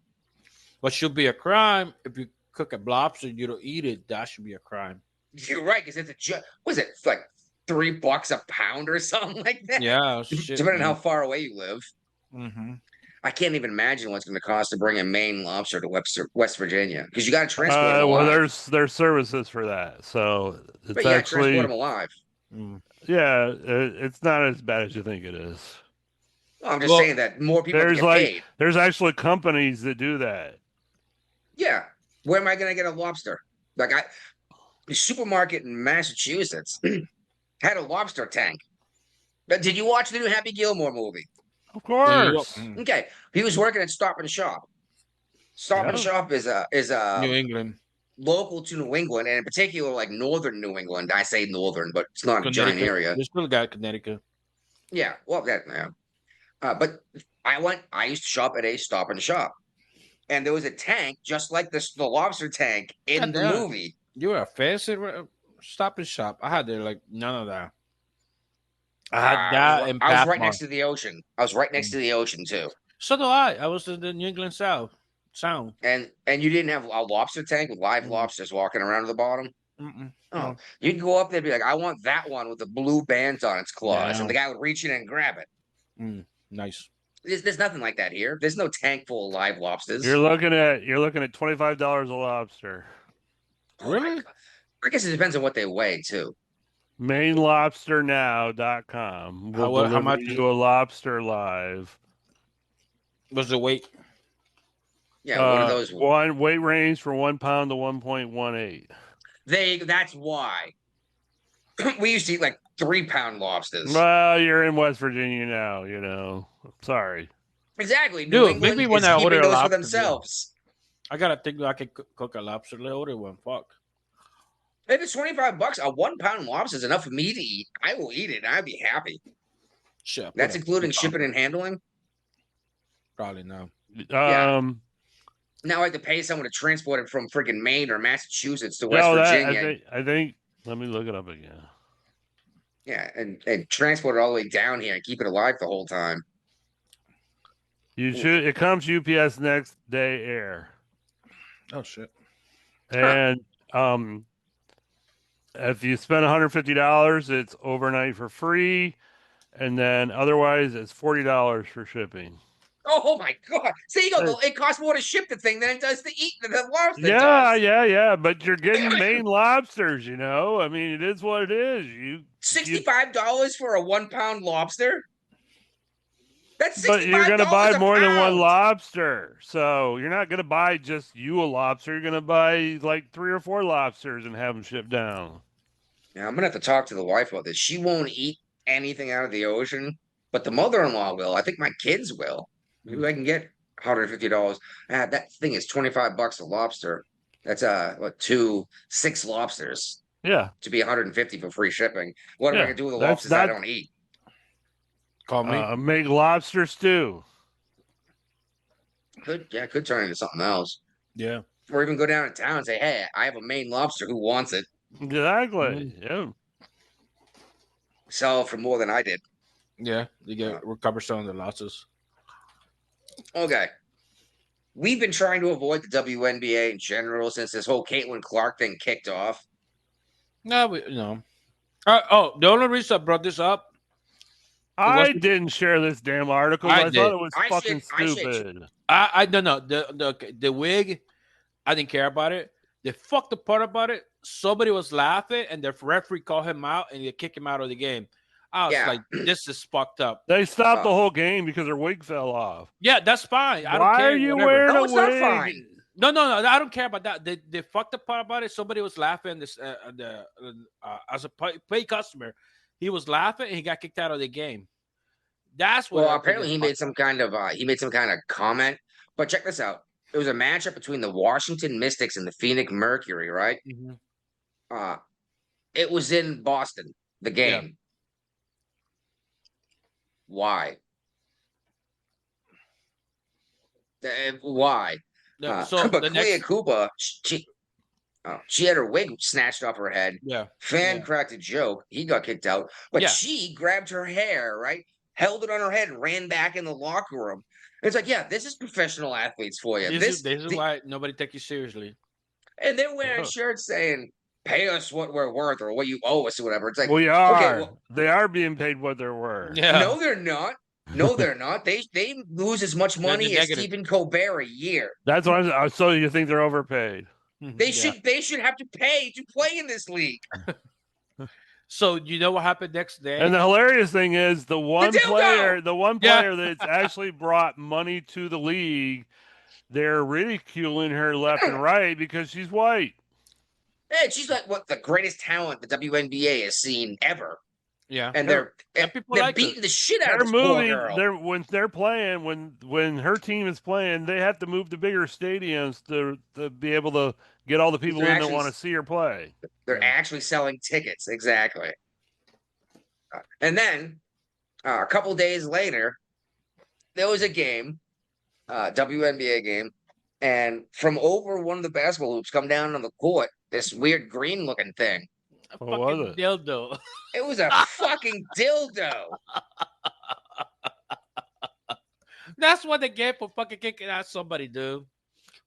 What should be a crime if you cook a lobster and you don't eat it? That should be a crime. You're right, because it's was it like $3 a pound or something like that? Yeah, shit, depending on how far away you live. Mm-hmm. I can't even imagine what's going to cost to bring a Maine lobster to West Virginia because you got to transport them alive. Well, there's services for that, so it's but you got to transport them alive. Yeah, it's not as bad as you think it is. Well, I'm just saying that more people get paid. There's actually companies that do that. Yeah, where am I going to get a lobster? Like the supermarket in Massachusetts had a lobster tank. But did you watch the new Happy Gilmore movie? Of course. Okay, he was working at Stop and Shop. Stop and Shop is New England, local to New England, and in particular, like northern New England. I say northern, but it's not a giant area. They still got Connecticut. Yeah, well, but I used to shop at a Stop and Shop, and there was a tank just like the lobster tank in the movie. You were a fancy Stop and Shop. I had there like none of that. I had that in I was right next to the ocean. I was right next to the ocean too. So do I. I was in the New England Sound. And you didn't have a lobster tank with live lobsters walking around at the bottom? Oh, you'd go up there and be like, I want that one with the blue bands on its claws. And the guy would reach in and grab it. Nice. There's nothing like that here. There's no tank full of live lobsters. You're looking at $25 a lobster. Really? I guess it depends on what they weigh too. MaineLobsterNow.com will how much you a lobster live. What's the weight? Yeah, one of those. One weight range from 1 pound to 1.18. That's why. We used to eat like 3-pound lobsters. Well, you're in West Virginia now, Sorry. Exactly. New Dude, England maybe when is I keeping order a those for lobster, themselves. I gotta think I can cook a lobster. Let's order one. Fuck. If it's $25, a 1 pound lobster is enough for me to eat. I will eat it. And I'd be happy. Shit. That's including shipping and handling. Probably no. Yeah. Now I have to pay someone to transport it from freaking Maine or Massachusetts to West No, Virginia. I think. Let me look it up again. Yeah, and transport it all the way down here and keep it alive the whole time. You should. It comes UPS next day air. Oh shit. And if you spend $150, it's overnight for free, and then otherwise it's $40 for shipping. Oh my god! See, you go. It costs more to ship the thing than it does to eat the lobster. Yeah. But you're getting Maine lobsters. You know, I mean, it is what it is. $65 for a 1 pound lobster. That's $65 but you're gonna buy more than one pound. lobster, so you're not gonna buy just you a lobster. You're gonna buy like 3 or 4 lobsters and have them shipped down. Yeah, I'm gonna have to talk to the wife about this. She won't eat anything out of the ocean, but the mother-in-law will. I think my kids will. Maybe I can get $150. That thing is $25 a lobster. That's what 6 lobsters. Yeah, to be 150 for free shipping. What am I gonna do with the that's lobsters I don't eat? Call me. Make lobster stew. Could turn into something else. Yeah. Or even go down to town and say, hey, I have a Maine lobster. Who wants it? Exactly. Yeah. Sell it for more than I did. Yeah. You recover some of the losses. Okay. We've been trying to avoid the WNBA in general since this whole Caitlin Clark thing kicked off. No, the only reason I brought this up. I didn't share this damn article. I thought it was fucking stupid. I don't know. The wig, I didn't care about it. The fucked up part about it, somebody was laughing and the referee called him out and they kicked him out of the game. I was like, this is fucked up. They stopped the whole game because her wig fell off. Yeah, that's fine. I don't Why care. are you whatever. wearing No, a it's wig? not fine. No, I don't care about that. The fucked up part about it, somebody was laughing. This as a pay customer, he was laughing and he got kicked out of the game. That's what. Well, apparently he made some kind of comment. But check this out. It was a matchup between the Washington Mystics and the Phoenix Mercury, right? Mm-hmm. It was in Boston. The game. Yeah. Why? Why? But Clea Koopa, she had her wig snatched off her head. Yeah. Fan cracked a joke. He got kicked out. But she grabbed her hair, right? Held it on her head and ran back in the locker room. It's like, yeah, this is professional athletes for you. This is why nobody takes you seriously. And they're wearing shirts saying, pay us what we're worth or what you owe us or whatever. It's like, we are. Okay, well, they are being paid what they're worth. Yeah. No, they're not. No, they're not. They lose as much money as Stephen Colbert a year. That's what I'm. So you think they're overpaid? They should have to pay to play in this league. So you know what happened next day? And the hilarious thing is the one player that's actually brought money to the league, they're ridiculing her left and right because she's white. Yeah, she's like the greatest talent the WNBA has seen ever. Yeah, and they're like beating the shit out of this poor girl. When they're playing, when her team is playing, they have to move to bigger stadiums to be able to get all the people in that want to see her play. They're actually selling tickets, exactly. And then a couple days later, there was a game, WNBA game, and from over one of the basketball hoops, come down on the court, this weird green-looking thing. What was it? Dildo. It was a fucking dildo. That's what they get for fucking kicking out somebody, dude.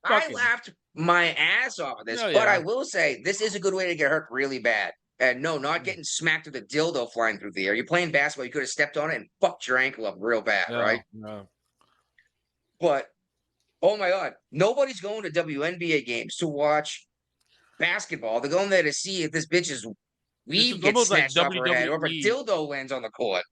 I laughed my ass off of this, but I will say this is a good way to get hurt really bad. And no, not getting smacked with a dildo flying through the air. You're playing basketball, you could have stepped on it and fucked your ankle up real bad, right? No. But oh my god, nobody's going to WNBA games to watch basketball. They're going there to see if this bitch's weave gets snatched off her head or if a dildo lands on the court.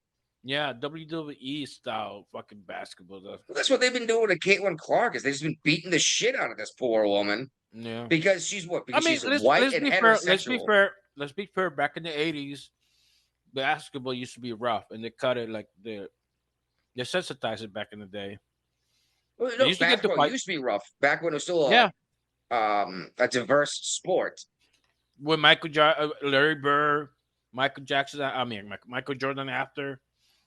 Yeah, WWE style fucking basketball. That's what they've been doing to Caitlin Clark. Is they've just been beating the shit out of this poor woman. Yeah, because she's what? Because she's white and heterosexual. Let's be fair. Back in the 80s, basketball used to be rough, and they cut it like they sensitized it back in the day. Well, They no, used to get to basketball fight. used to be rough back when it was still Yeah, a diverse sport. with Larry Bird, Michael Jackson. I mean, Michael Jordan after.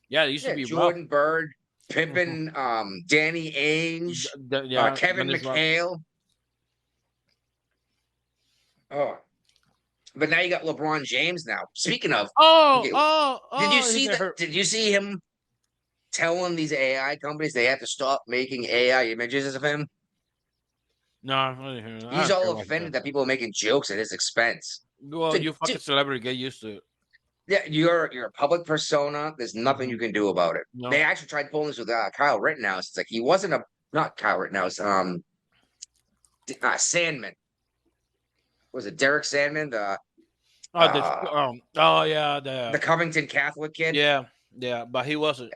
Yeah, it used to Yeah, be rough. Jordan Bird, Pippen, Danny Ainge, Yeah, Kevin Dennis Rodman. McHale. Oh, but now you got LeBron James now. Speaking of, okay, did you see that? Did you see him telling these AI companies they have to stop making AI images of him? No, I didn't hear that. I He's don't care all about offended that. that people are making jokes at his expense. Well, Dude, you fucking celebrity, get used to it. yeah, you're a public persona. There's nothing you can do about it. No. They actually tried pulling this with Kyle Rittenhouse. It's like he wasn't a not Kyle Rittenhouse. Sandman. Was it Derek Sandman? Yeah, The Covington Catholic kid. yeah, but he wasn't.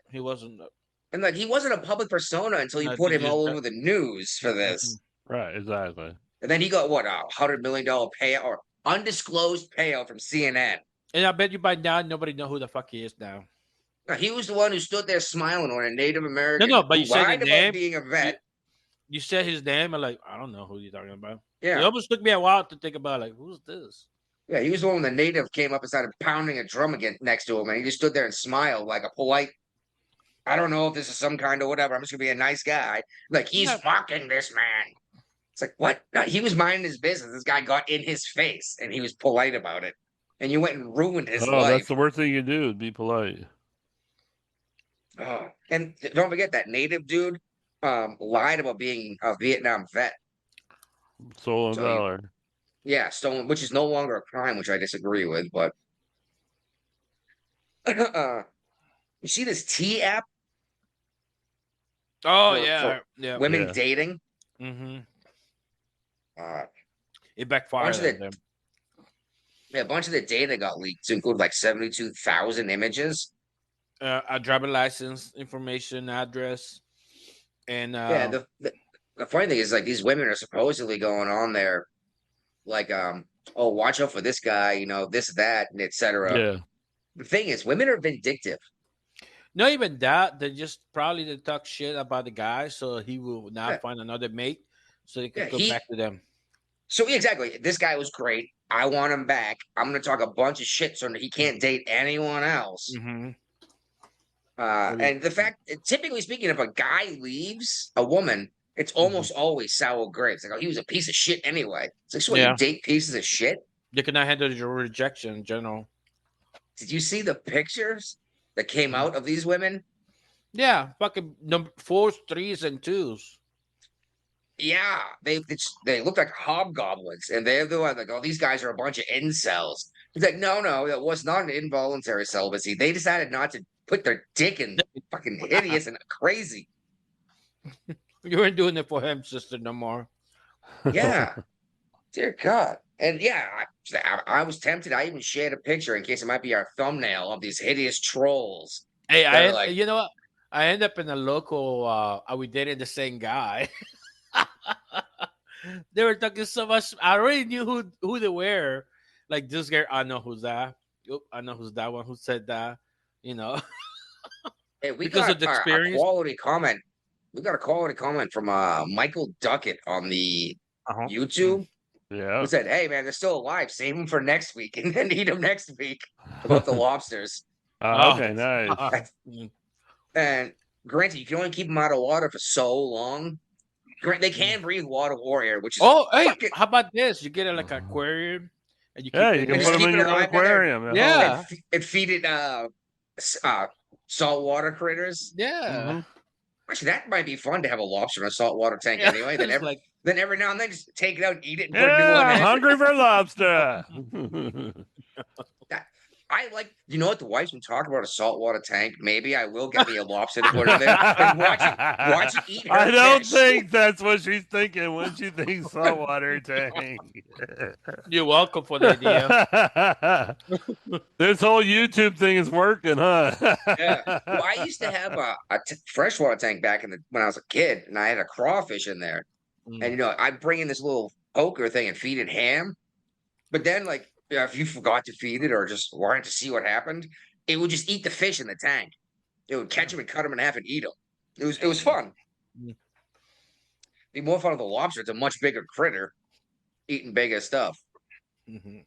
And like he wasn't a public persona until you put him all over the news for this. Right, exactly. And then he got what $100 million payout or undisclosed payout from CNN. And I bet you by now nobody know who the fuck he is now. Now, he was the one who stood there smiling when a Native American No, but you said lied the about name. being a vet. You said his name, and like I don't know who you're talking about. Yeah. It almost took me a while to think about like who's this. Yeah, he was the one when the native came up and started pounding a drum again next to him, and he just stood there and smiled like a polite. I don't know if this is some kind of whatever. I'm just gonna be a nice guy. Like he's mocking this man. It's like what? No, he was minding his business. This guy got in his face, and he was polite about it. And you went and ruined his life. That's the worst thing you do. Be polite. Oh, and don't forget that native dude lied about being a Vietnam vet. Stolen valor. Yeah, stolen, which is no longer a crime, which I disagree with. But you see this T app? Oh for yeah, women dating. Mm-hmm. Uh, It backfired. A bunch of the data got leaked to include like 72,000 images. A driver license information, address, and the funny thing is like these women are supposedly going on there, like oh watch out for this guy, you know this that and etc. Yeah. The thing is, women are vindictive. Not even that. They just probably talk shit about the guy, so he will not find another mate, so they can go back to them. So exactly, this guy was great. I want him back. I'm going to talk a bunch of shit so that he can't date anyone else. Mm-hmm. And the fact, typically speaking, if a guy leaves a woman, it's almost always sour grapes. Like, oh, he was a piece of shit anyway. It's like, so you date pieces of shit? You cannot handle your rejection in general. Did you see the pictures that came out of these women? Yeah, fucking number 4s, 3s, and 2s. Yeah, they look like hobgoblins, and they're the one like, oh, these guys are a bunch of incels. He's like, no, that was not an involuntary celibacy. They decided not to put their dick in fucking hideous and crazy. You weren't doing it for him, sister, no more. Yeah, dear God, and yeah, I was tempted. I even shared a picture in case it might be our thumbnail of these hideous trolls. Hey, you know what? I end up in a local. Are we dating the same guy? They were talking so much. I already knew who they were. Like this guy, I know who's that. Oop, I know who's that one who said that. You know, hey, because of the experience. A quality comment. We got a quality comment from Michael Duckett on the YouTube. Yeah, who said, "Hey man, they're still alive. Save them for next week, and then eat them next week." About the lobsters. Okay, nice. And granted, you can only keep them out of water for so long. They can breathe water warrior, which is how about this? You get it like an aquarium, and you you can put them in your aquarium. Yeah, and feed it saltwater critters. Yeah, actually, that might be fun to have a lobster in a saltwater tank anyway. Then every now and then just take it out and eat it. And put a new one in. Hungry for lobster. I like, you know what? The wife's been talking about a saltwater tank. Maybe I will get me a lobster to put in there and watch it eat her I don't fish. think that's what she's thinking when she thinks saltwater tank. You're welcome for the idea. This whole YouTube thing is working, huh? Yeah. Well, I used to have a freshwater tank back when I was a kid, and I had a crawfish in there. And I'd bring in this little poker thing and feed it ham. But then, like, if you forgot to feed it or just wanted to see what happened, it would just eat the fish in the tank. It would catch them and cut them in half and eat them. It was fun. be more fun of the lobster. It's a much bigger critter eating bigger stuff. Mhm.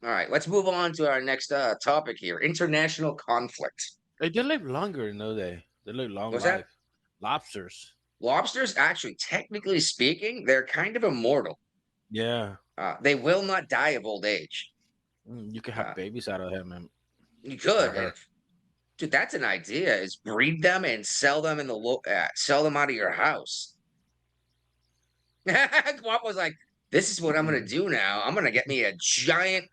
All right, let's move on to our next topic here: international conflict. They live longer, no they? They live long What's that? life. Lobsters. Lobsters, actually, technically speaking, they're kind of immortal. Yeah. They will not die of old age. You can have babies out of him, and You or could, her. dude. That's an idea: is breed them and sell them in the sell them out of your house. Guap was like, "This is what I'm gonna do now. I'm gonna get me a giant."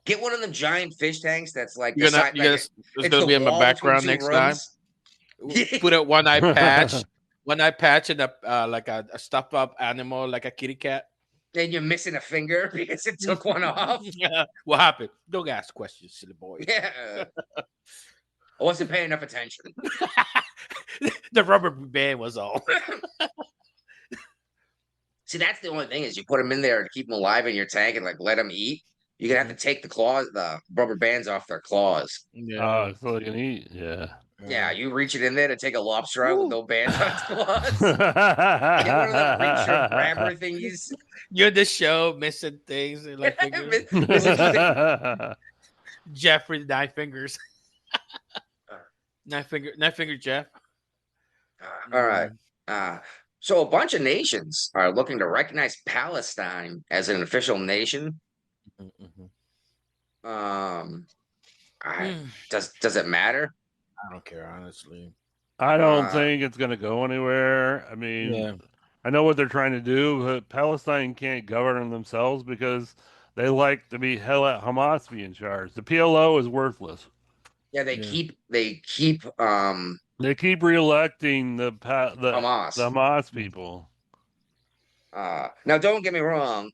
Get one of them giant fish tanks that's like the side, like It's it's gonna the be in my wall between background two next time. rooms. Put a one eye patch, and a like a stuffed up animal like a kitty cat. And you're missing a finger because it took one off. What happened? Don't ask questions, silly boy. Yeah. I wasn't paying enough attention. The rubber band was all. See, that's the only thing is you put them in there to keep them alive in your tank and like let them eat. You're gonna have to take the rubber bands off their claws. Yeah. So they can eat. Yeah. Yeah, you reach it in there to take a lobster out with no bands on its claws. Get one of the reacher grabber thingies. You're the show missing things and like fingers. Jeffrey Nine Fingers. Nine finger Jeff. All right. So a bunch of nations are looking to recognize Palestine as an official nation. Does it matter? I don't care, honestly. I don't think it's going to go anywhere. I mean, I know what they're trying to do, but Palestine can't govern themselves because they like to be hell at Hamas be in charge. The PLO is worthless. Yeah, they keep they keep reelecting the Hamas people. Now don't get me wrong.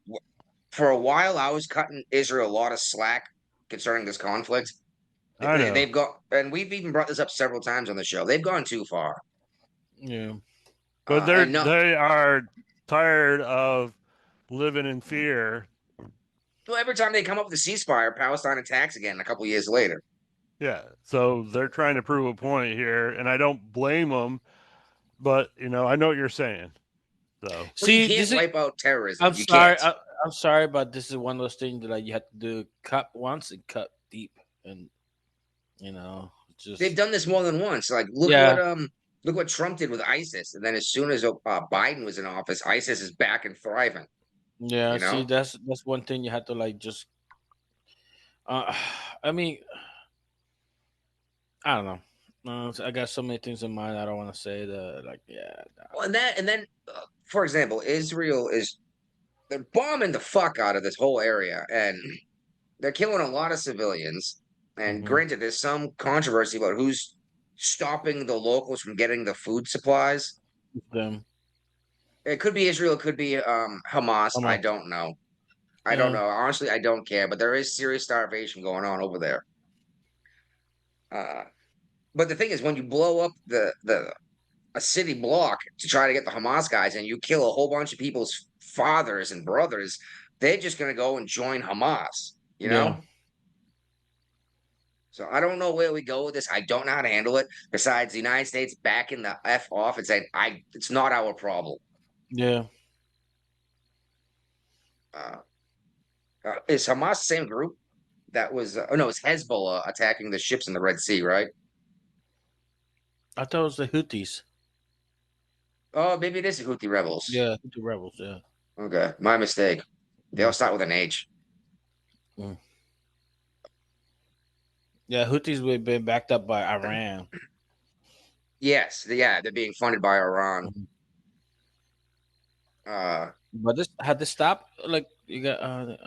For a while, I was cutting Israel a lot of slack concerning this conflict. I know. They've gone, and we've even brought this up several times on the show. They've gone too far. Yeah, but they are tired of living in fear. Well, every time they come up with a ceasefire, Palestine attacks again a couple years later. Yeah, so they're trying to prove a point here, and I don't blame them. But I know what you're saying. So see, you can't wipe out terrorism. I'm sorry. I'm sorry, but this is one of those things that you have to do cut once and cut deep, and just they've done this more than once. Like look what Trump did with ISIS, and then as soon as Biden was in office, ISIS is back and thriving. Yeah, see, that's one thing you have to like just. I mean, I don't know. I got so many things in mind. I don't want to say that. Like, yeah. Well, and then, for example, they're bombing the fuck out of this whole area, and they're killing a lot of civilians. And granted, there's some controversy about who's stopping the locals from getting the food supplies. Them. It could be Israel. It could be Hamas. I don't know. I don't know. Honestly, I don't care. But there is serious starvation going on over there. But the thing is, when you blow up a city block to try to get the Hamas guys and you kill a whole bunch of people's fathers and brothers, they're just going to go and join Hamas, you know? So I don't know where we go with this. I don't know how to handle it. Besides the United States backing the F off and saying, it's not our problem. Yeah. Is Hamas the same group that was, no, it's Hezbollah attacking the ships in the Red Sea, right? I thought it was the Houthis. Oh, maybe it is the Houthi rebels. Yeah, Houthi rebels, yeah. Okay, my mistake. They all start with an H. Yeah, Houthis were being backed up by Iran. Yes, they're being funded by Iran. But this had to stop. Like you got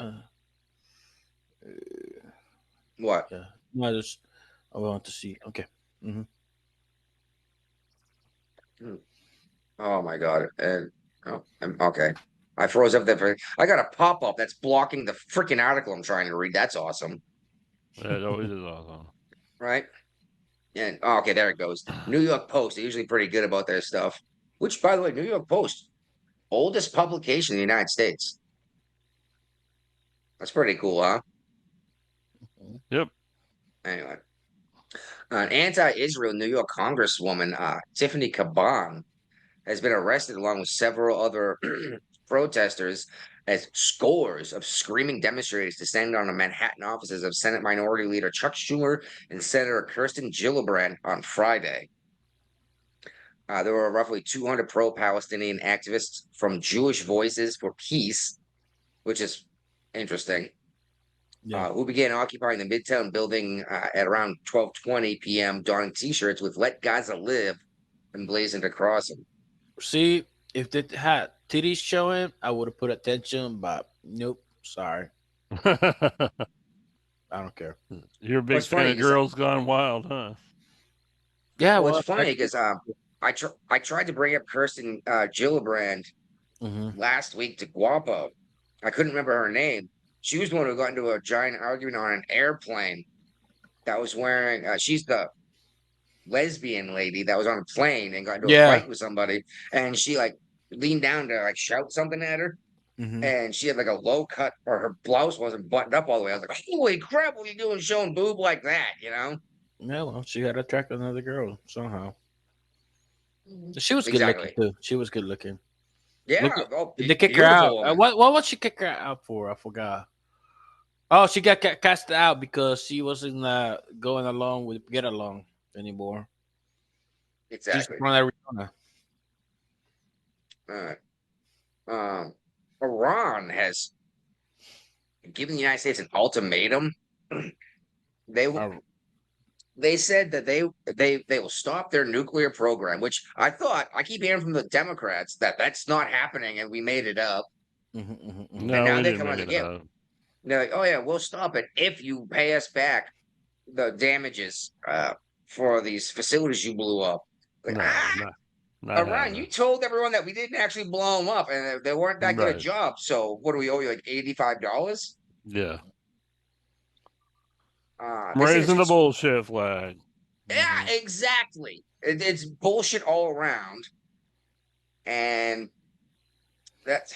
what? Yeah, no, I want to see. Okay. Oh my god! And okay, I froze up there. I got a pop up that's blocking the freaking article I'm trying to read. That's awesome. Yeah, it always is awesome. Right? And okay, there it goes. New York Post. They're usually pretty good about their stuff. Which, by the way, New York Post, oldest publication in the United States. That's pretty cool, huh? Yep. Anyway, an anti-Israel New York Congresswoman, Tiffany Caban, has been arrested along with several other protesters as scores of screaming demonstrators descended on the Manhattan offices of Senate Minority Leader Chuck Schumer and Senator Kirsten Gillibrand on Friday. There were roughly 200 pro-Palestinian activists from Jewish Voices for Peace, which is interesting, who began occupying the Midtown building at around 12:20 p.m., donning T-shirts with "Let Gaza Live" emblazoned across them. See, if they had titties showing, I would have put attention, but nope. Sorry, I don't care. You're a big What's fan funny of is Girls Gone Wild, huh? Yeah, well, well, it's funny because I tried to bring up Kirsten Gillibrand last week to Guapo. I couldn't remember her name. She was the one who got into a giant argument on an airplane that was wearing. She's the lesbian lady that was on a plane and got into a yeah. fight with somebody, and she like leaned down to like shout something at her, and she had like a low cut, or her blouse wasn't buttoned up all the way. I was like, "Holy crap! What are you doing showing boob like that?" You know? Yeah, well, she had to attract another girl somehow. She was good looking Exactly. too. She was good looking. Yeah. Look, Oh, did they kick her beautiful out? woman. What would she kick her out for? I forgot. Oh, she got cast out because she wasn't going along with Get Along anymore. She's Exactly. from Arizona. Iran has given the United States an ultimatum. They they said that they will stop their nuclear program, which I keep hearing from the Democrats that that's not happening and we made it up. And No, now we they didn't come out make like, it yeah, up. they're like, oh yeah, we'll stop it if you pay us back the damages for these facilities you blew up. Like, Not Iran, you happening. told everyone that we didn't actually blow them up and they weren't that good a Right. job. So what do we owe you, like $85? Yeah. Uh, I'm they said it's raising the bullshit flag. yeah, exactly. It's bullshit all around, and that's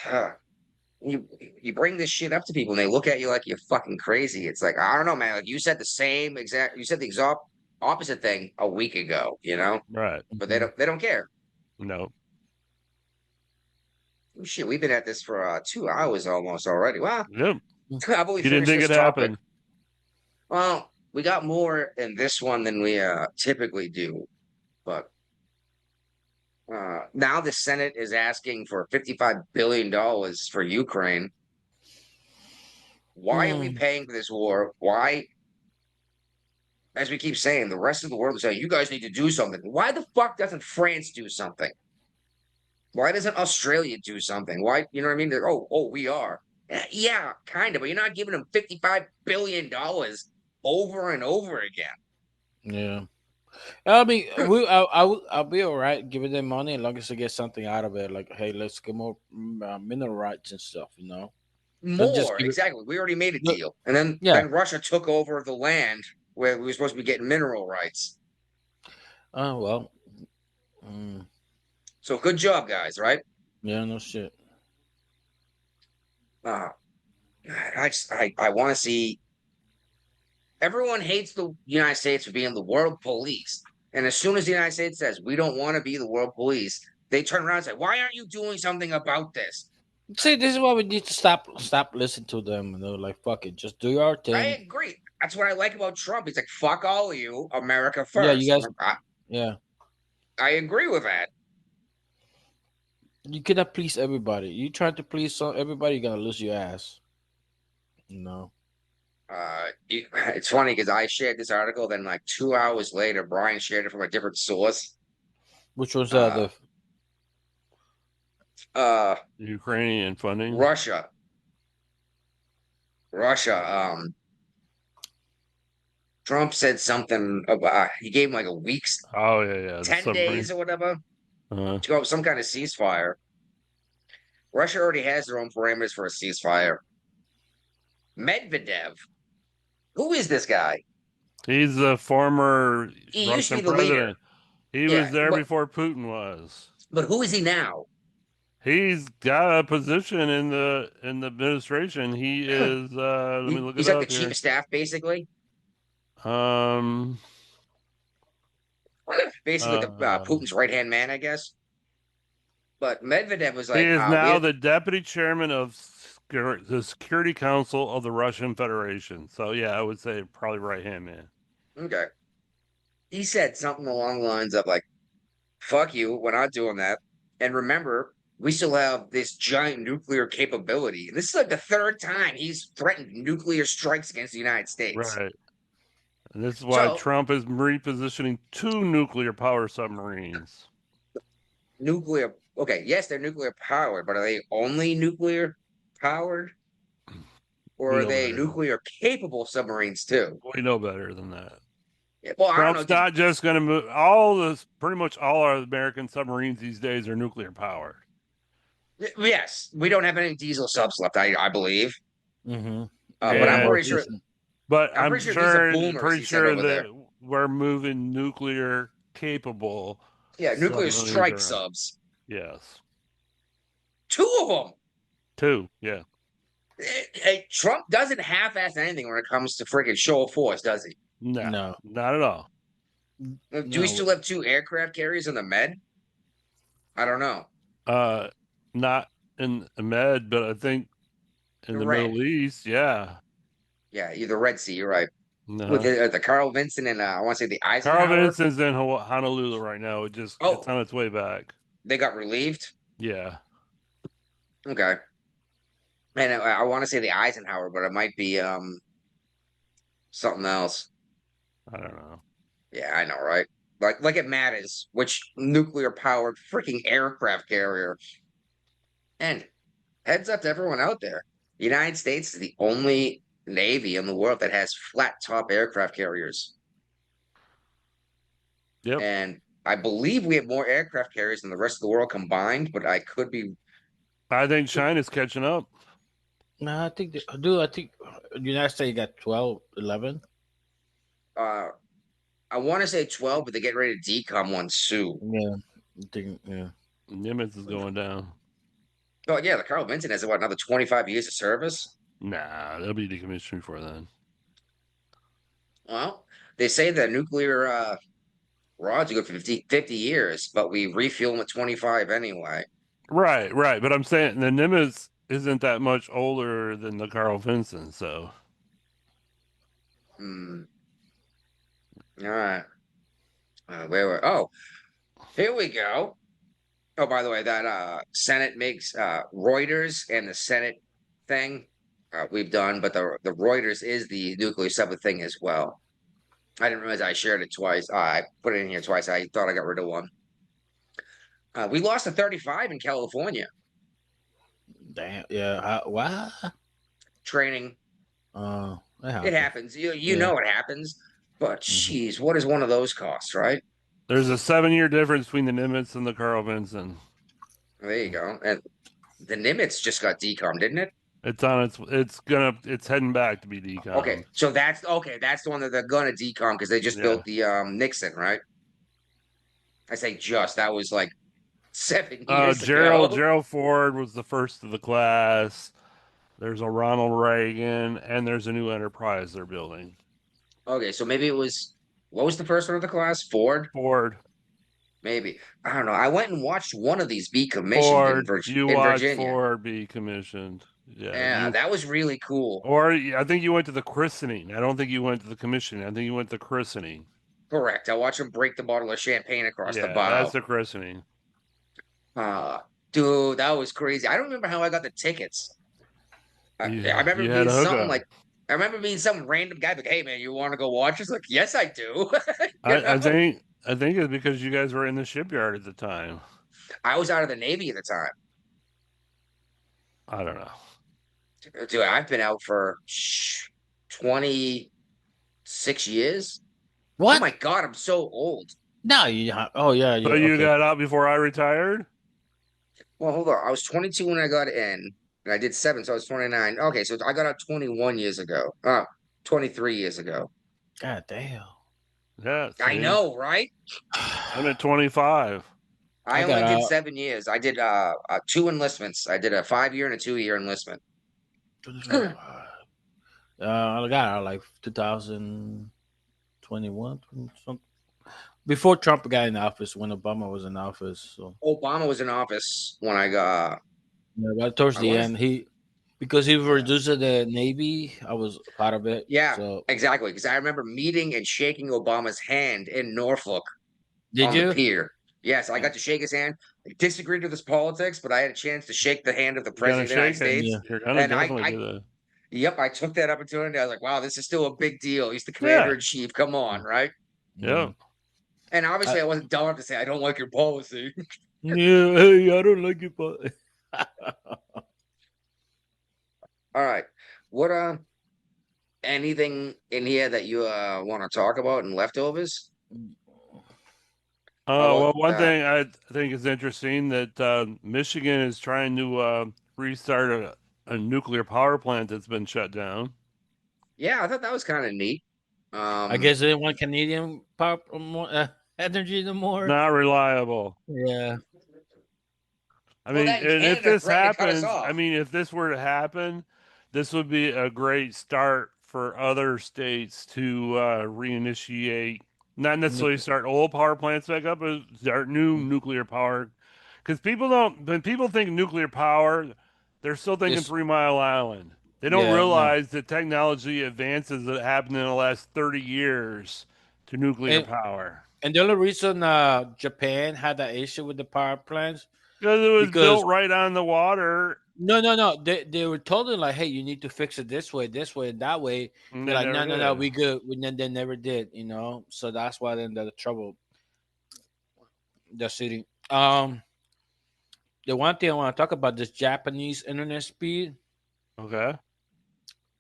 you bring this shit up to people and they look at you like you're fucking crazy. It's like I don't know, man. Like you said you said the exact opposite thing a week ago, you know, Right. but they don't care. No. Oh, shit, we've been at this for 2 hours almost already. Wow. Yep. I've only You didn't finished think this it topic. happened. Well, we got more in this one than we typically do, but now the Senate is asking for $55 billion for Ukraine. Why are we paying for this war? Why, as we keep saying, the rest of the world is saying, you guys need to do something. Why the fuck doesn't France do something? Why doesn't Australia do something? Why, you know what I mean? They're, we are. Yeah, kind of, but you're not giving them $55 billion over and over again. Yeah. I mean, I'll be all right giving them money as long as they get something out of it. Like, hey, let's get more mineral rights and stuff. You know, just More, exactly. We already made a deal. And then Russia took over the land where we were supposed to be getting mineral rights. Oh, well. So good job, guys, right? Yeah, no shit. I want to see. Everyone hates the United States for being the world police. And as soon as the United States says we don't want to be the world police, they turn around and say, why aren't you doing something about this? See, this is why we need to stop listening to them. You know, like fuck it, just do your thing. I agree. That's what I like about Trump. He's like, fuck all of you, America first. Yeah, you guys. Yeah, I agree with that. You cannot please everybody. You try to please everybody, you're gonna lose your ass. You know. It's funny because I shared this article, then like 2 hours later, Brian shared it from a different source. Which was Ukrainian funding. Russia. Trump said something about he gave him like a week's 10 days or whatever to go some kind of ceasefire. Russia already has their own parameters for a ceasefire. Medvedev. Who is this guy? He's a former He Russian used to be the president. leader. He was there before Putin was. But who is he now? He's got a position in the administration. He is. Let me look He's it like up the chief of staff, basically. Basically, Putin's right hand man, I guess. But Medvedev was He like, is now the deputy chairman of the Security Council of the Russian Federation. So yeah, I would say probably right hand man. okay. He said something along the lines of like, "Fuck you, we're not doing that." And remember, we still have this giant nuclear capability. And this is like the third time he's threatened nuclear strikes against the United States. Right. And this is why So Trump is repositioning 2 nuclear power submarines. nuclear, okay, yes, they're nuclear powered, but are they only nuclear powered? Or We are know they better. nuclear capable submarines too? We know better than that. Yeah, well, I don't know. Trump's not just going to move pretty much all our American submarines these days are nuclear powered. Yes, we don't have any diesel subs left, I believe. Mm-hmm. But I'm pretty sure. But I'm pretty sure these are boomers. pretty He said sure over that there. we're moving nuclear capable. Yeah, nuclear submarines strike around. subs. Yes. 2 of them. 2, yeah. Hey, Trump doesn't half-ass anything when it comes to freaking show of force, does he? No, not at all. Do we still have 2 aircraft carriers in the Med? I don't know. Not in the Med, but I think in the Middle East, yeah. Yeah, the Red Sea, you're right. No. With the Carl Vinson and I want to say the Eisenhower. Carl Vinson's in Honolulu right now. It's on its way back. They got relieved? Yeah. Okay. And I want to say the Eisenhower, but it might be something else. I don't know. Yeah, I know, right? Like it matters which nuclear powered freaking aircraft carrier. And heads up to everyone out there. The United States is the only Navy in the world that has flat top aircraft carriers. Yep. And I believe we have more aircraft carriers than the rest of the world combined, but I could be. I think China's catching up. No, I think the United States got 12, 11. I want to say 12, but they get ready to decom one soon. Yeah. I think, yeah. Nimitz is going down. Oh, yeah, the Carl Vinson has, another 25 years of service? Nah, they'll be decommissioned before then. Well, they say that nuclear rods are good for 50 years, but we refuel them at 25 anyway. Right. But I'm saying the Nimitz isn't that much older than the Carl Vinson, so. All right. Here we go. Oh, by the way, that Senate makes Reuters and the Senate thing we've done, but the Reuters is the nuclear subject thing as well. I didn't realize I shared it twice. I put it in here twice. I thought I got rid of one. We lost to 35 in California. Damn. Yeah. What? Training. It happens. You know it happens. But geez, what does one of those cost, right? There's a 7-year difference between the Nimitz and the Carl Vinson. There you go. And the Nimitz just got decommed, didn't it? It's heading back to be decommed. Okay, so that's the one that they're gonna decom because they just built the Nixon, right? I say that was like 7 years ago. Gerald Ford was the first of the class. There's a Ronald Reagan, and there's a new Enterprise they're building. Okay, so maybe it was, what was the first one of the class? Ford? Maybe. I don't know. I went and watched one of these be commissioned in Virginia. Ford be commissioned. Yeah, that was really cool. Or I think you went to the christening. I don't think you went to the commissioning. I think you went to the christening. Correct. I watched him break the bottle of champagne across the bow. That's the christening. Dude, that was crazy. I don't remember how I got the tickets. I remember being something like, I remember being some random guy like, "Hey man, you want to go watch?" It's like, "Yes, I do." I think it's because you guys were in the shipyard at the time. I was out of the Navy at the time. I don't know. Dude, I've been out for 26 years. What? Oh my God, I'm so old. No, yeah. Oh yeah. So you got out before I retired? Well, hold on. I was 22 when I got in, and I did 7, so I was 29. Okay, so I got out 21 years ago. 23 years ago. God damn. Yeah. I know, right? I'm at 25. I only did 7 years. I did 2 enlistments. I did a 5-year and a 2-year enlistment. I got out like 2021, something. Before Trump got in office, when Obama was in office. So Obama was in office when I got. yeah, but towards I the want end, to. because he reduced the Navy, I was part of it. Yeah, So exactly. Because I remember meeting and shaking Obama's hand in Norfolk did on the you? pier. Yes, I got to shake his hand. I disagreed with his politics, but I had a chance to shake the hand of the You're gonna president of the United shake it. States. Yeah. You're gonna And definitely do that. yep, I took that opportunity. I was like, wow, this is still a big deal. He's the commander Yeah. in chief. Come on, right? Yeah. And obviously, I wasn't dumb enough to say I don't like your policy. Yeah, hey, I don't like it, but All right, what anything in here that you want to talk about in leftovers? How Well, about one thing I think is interesting that Michigan is trying to restart a nuclear power plant that's been shut down. yeah, I thought that was kind of neat. I guess they didn't want Canadian power more energy no more. Not reliable. Yeah, I Well, mean, that in and if Canada this threatened to cut us happens, I off. mean, if this were to happen, this would be a great start for other states to reinitiate, not necessarily nuclear. start old power plants back up, but start new nuclear power. Because people don't, when people think nuclear power, they're still thinking This, 3 Mile Island. They don't yeah, no, realize the technology advances that happened in the last 30 years to nuclear and power. the only reason Japan had that issue with the power plants Because it was because built right on the water, no, they were told them like, hey, you need to fix it this way, and that way. and They're they like, never no, did. we good. They never did, So that's why then the trouble, the city. The one thing I want to talk about this Japanese internet speed. Okay.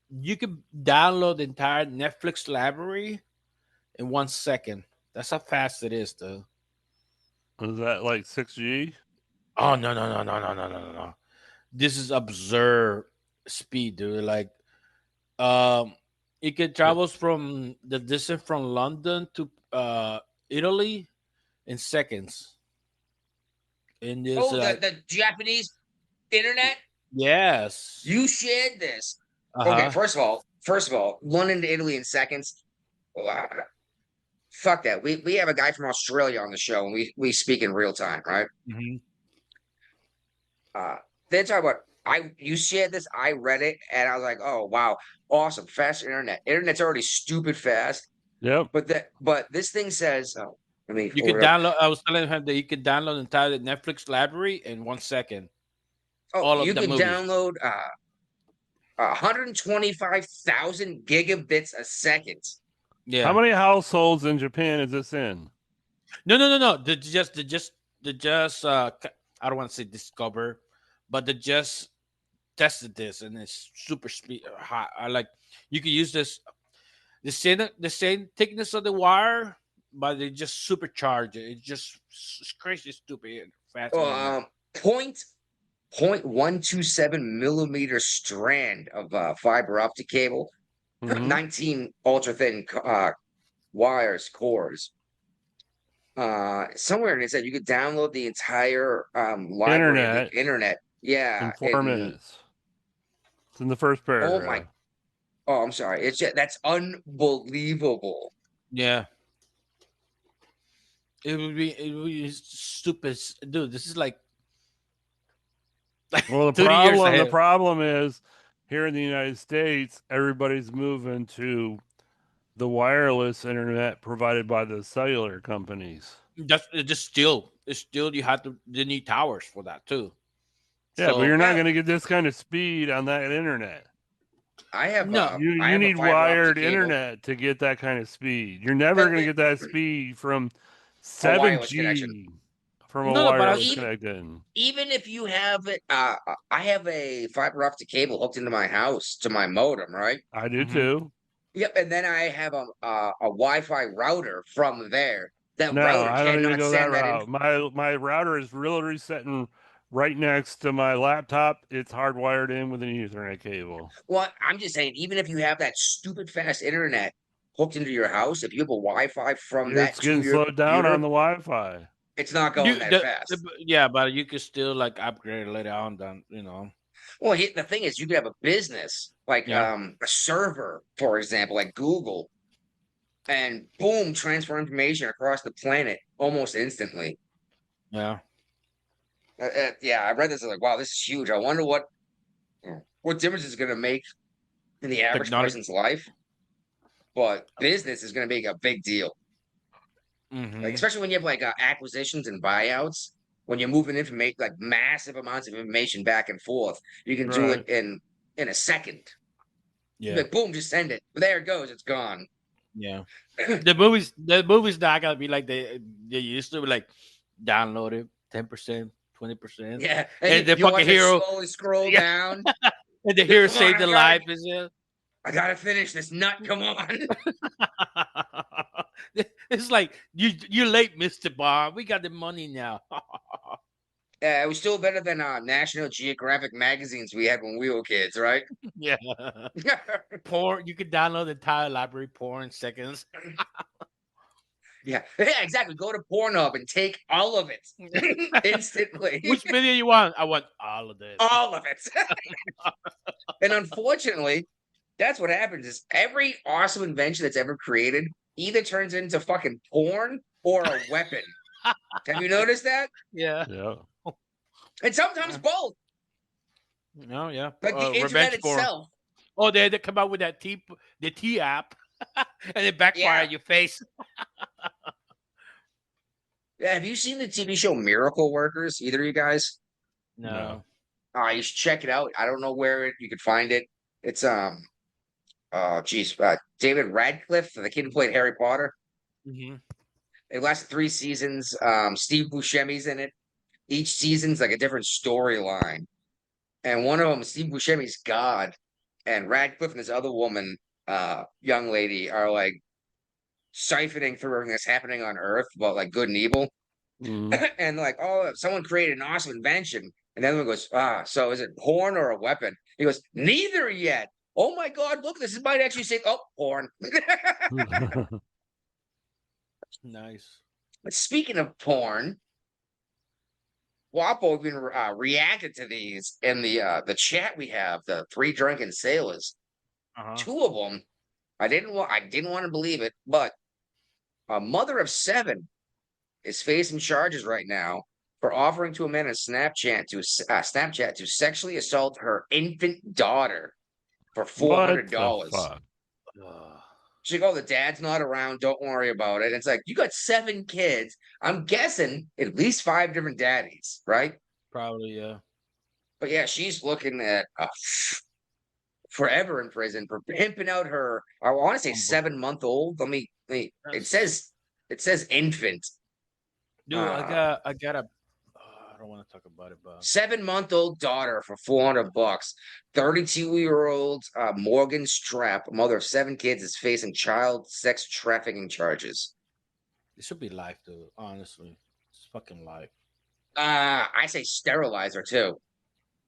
You can download the entire Netflix library in 1 second. That's how fast it is, though. Is that like 6G? Oh no. This is absurd speed, dude. Like it can travels from the distance from London to Italy in seconds. In this Oh, the Japanese internet. yes. You shared this. Okay, Uh-huh. first of all, London to Italy in seconds. Wow. Fuck that. We have a guy from Australia on the show, and we speak in real time, right? Mhm. Uh, they talk about you shared this, I read it, and I was like, oh wow, awesome, fast internet. Internet's already stupid fast, Yep. but this thing says, oh, let me You pull can it up. download. I was telling him that you can download the entire Netflix library in 1 second. Oh, All you of the can movies. download 125,000 gigabits a second. How Yeah. many households in Japan is this in? No. They just I don't want to say discover, but they just tested this and it's super speed hot. I like you can use this the same thickness of the wire, but they just supercharge it. It's crazy stupid and fast Oh, internet. point 127 millimeter strand of fiber optic cable, Mm-hmm. 19 ultra thin wires cores. Somewhere it said you could download the entire library of the Internet internet. Yeah, in 4 and minutes. It's in the first oh my, paragraph. oh, I'm sorry. It's just that's unbelievable. Yeah. It would be stupid. Dude, this is like Well, 30 years the ahead. problem is here in the United States, everybody's moving to the wireless internet provided by the cellular companies. Just it's just still it's still you need towers for that too. Yeah, but So you're not Yeah, going to get this kind of speed on that internet. no. I You have a need fiber optic wired cable, internet to get that kind of speed. You're never but going to get that speed from a wireless connection. 7G from a No, but I wireless was connected. Even if you have it, I have a fiber optic cable hooked into my house to my modem, right? I do mhm. too. Yep, and then I have a Wi-Fi router from there. That No, router I don't even cannot go that send that in. route. My router is literally sitting right next to my laptop. It's hardwired in with an Ethernet cable. Well, I'm just saying, even if you have that stupid fast internet hooked into your house, if you have a Wi-Fi from that It's to getting your slowed down on computer, the Wi-Fi. it's not going You that fast. yeah, but you could still like upgrade later on. Then. Well, the thing is, you could have a business like Yeah. a server, for example, like Google. and boom, transfer information across the planet almost instantly. Yeah. Yeah, I read this. I was like, wow, this is huge. I wonder what difference it's going to make in the average Technology. person's life. But business is going to make a big deal. Like, especially when you have like acquisitions and buyouts, when you're moving information, like massive amounts of information back and forth, you can do it in a second. Yeah. Like, boom, just send it. There it goes. It's gone. Yeah. The movies not gonna be like they used to be, like download it 10%, 20%. Yeah, And the you watch fucking it hero slowly scroll yeah, down. and the hero Come on, saved the life is it. I gotta finish this nut. Come on. It's like you're late, Mr. Bond. We got the money now. It was still better than National Geographic magazines we had when we were kids, right? Yeah. Porn, you could download the entire library porn in seconds. Yeah, exactly. Go to Pornhub and take all of it instantly. Which video you want? I want all of this. All of it. And unfortunately, that's what happens is every awesome invention that's ever created either turns into fucking porn or a weapon. Have you noticed that? Yeah. Yeah. And sometimes both. No, yeah. Like the internet Revenge porn. itself. Oh, they had to come out with that the T app, and it backfire your face. Yeah, have you seen the TV show Miracle Workers? Either of you guys? No. You should check it out. I don't know where you could find it. It's David Radcliffe, the kid who played Harry Potter. It lasted 3 seasons. Steve Buscemi's in it. Each season's like a different storyline. And one of them, Steve Buscemi's God, and Radcliffe and this other woman, young lady, are like siphoning through everything that's happening on Earth about like good and evil. And like, oh, someone created an awesome invention. And the other one goes, so is it porn or a weapon? He goes, neither yet. Oh my God, look, this might actually say, porn. Nice. But speaking of porn, Wapo even reacted to these in the chat we have, the 3 drunken sailors. 2 of them, I didn't want to believe it, but a mother of 7 is facing charges right now for offering to a man on Snapchat to sexually assault her infant daughter for $400. She's like, oh, the dad's not around. Don't worry about it. It's like, you got 7 kids. I'm guessing at least 5 different daddies, right? Probably, yeah. But yeah, she's looking at forever in prison for pimping out her, I want to say 7-month-old. It says infant. Dude, I don't want to talk about it, but 7-month-old daughter for $400. 32-year-old Morgan Strapp, mother of 7 kids, is facing child sex trafficking charges. it should be life, dude. Honestly, it's fucking life. I say sterilize her too.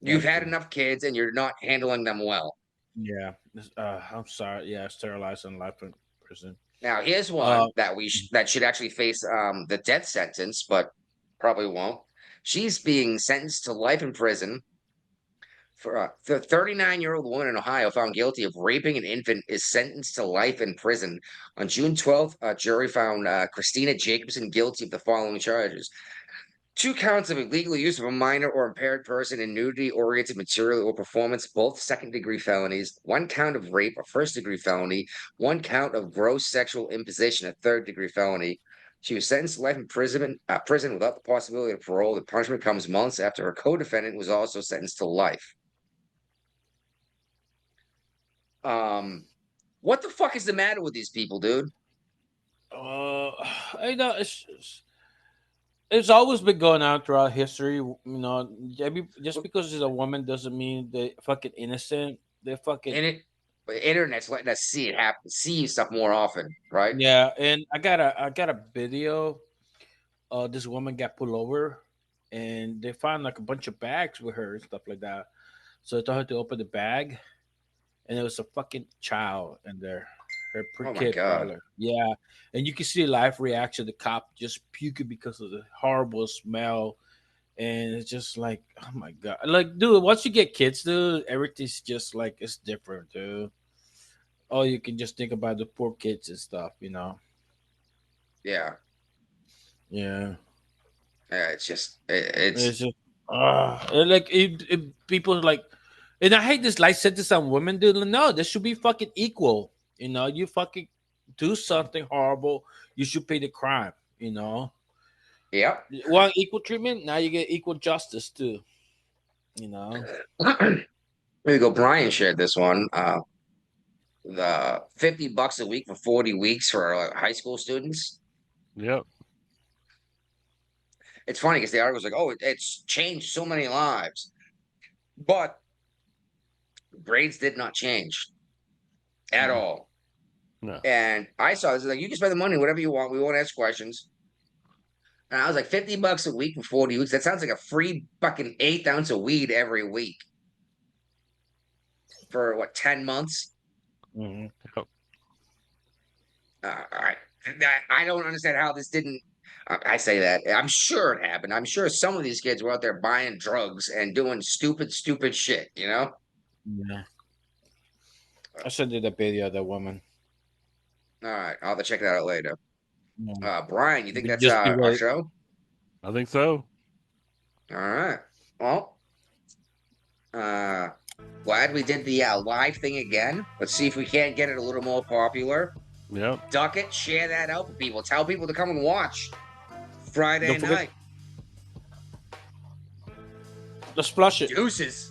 You've had enough kids and you're not handling them well. Yeah, I'm sorry. Yeah, sterilized in life in prison. Now here's one that should actually face the death sentence, but probably won't. She's being sentenced to life in prison. For the 39-year-old woman in Ohio found guilty of raping an infant is sentenced to life in prison. On June 12th, a jury found Christina Jacobson guilty of the following charges: 2 counts of illegal use of a minor or impaired person in nudity-oriented material or performance, both second-degree felonies; 1 count of rape, a first-degree felony; 1 count of gross sexual imposition, a third-degree felony. She was sentenced to life in prison without the possibility of parole. The punishment comes months after her co-defendant was also sentenced to life. What the fuck is the matter with these people, dude? I know it's always been going on throughout history. You know, just because it's a woman doesn't mean they're fucking innocent. They're fucking. The internet's letting us see it happen, see stuff more often, right? Yeah, and I got a video. This woman got pulled over, and they found like a bunch of bags with her and stuff like that. So they told her to open the bag, and there was a fucking child in there. Her kid, probably. Yeah, and you can see the live reaction. The cop just puking because of the horrible smell, and it's just like, oh my God, like, dude. Once you get kids, dude, everything's just like it's different, dude. or you can just think about the poor kids and stuff. Yeah. Yeah. It's just It's it's just like people like, and I hate this life sentence on women. Dude, no, this should be fucking equal. You fucking do something horrible, you should pay the crime. yep. You want equal treatment? Now you get equal justice too. You know. There you go. Brian shared this one. The $50 a week for 40 weeks for high school students. Yep. It's funny because the article was like, "Oh, it's changed so many lives," but grades did not change at all. No. And I saw this like, you can spend the money whatever you want. We won't ask questions. And I was like, $50 a week for 40 weeks. That sounds like a free fucking 1/8 ounce of weed every week for what, 10 months? Mm-hmm. Yep. I don't understand how this didn't. I say that. I'm sure it happened. I'm sure some of these kids were out there buying drugs and doing stupid, stupid shit, you know? Yeah. I sent you the video of that woman. All right. I'll have to check that out later. Yeah. Brian, you think that's Just our show? I think so. All right. Well, glad we did the live thing again. Let's see if we can't get it a little more popular. Yep. Duck it, share that out for people. Tell people to come and watch Friday Don't forget- night. Let's flush it. Deuces.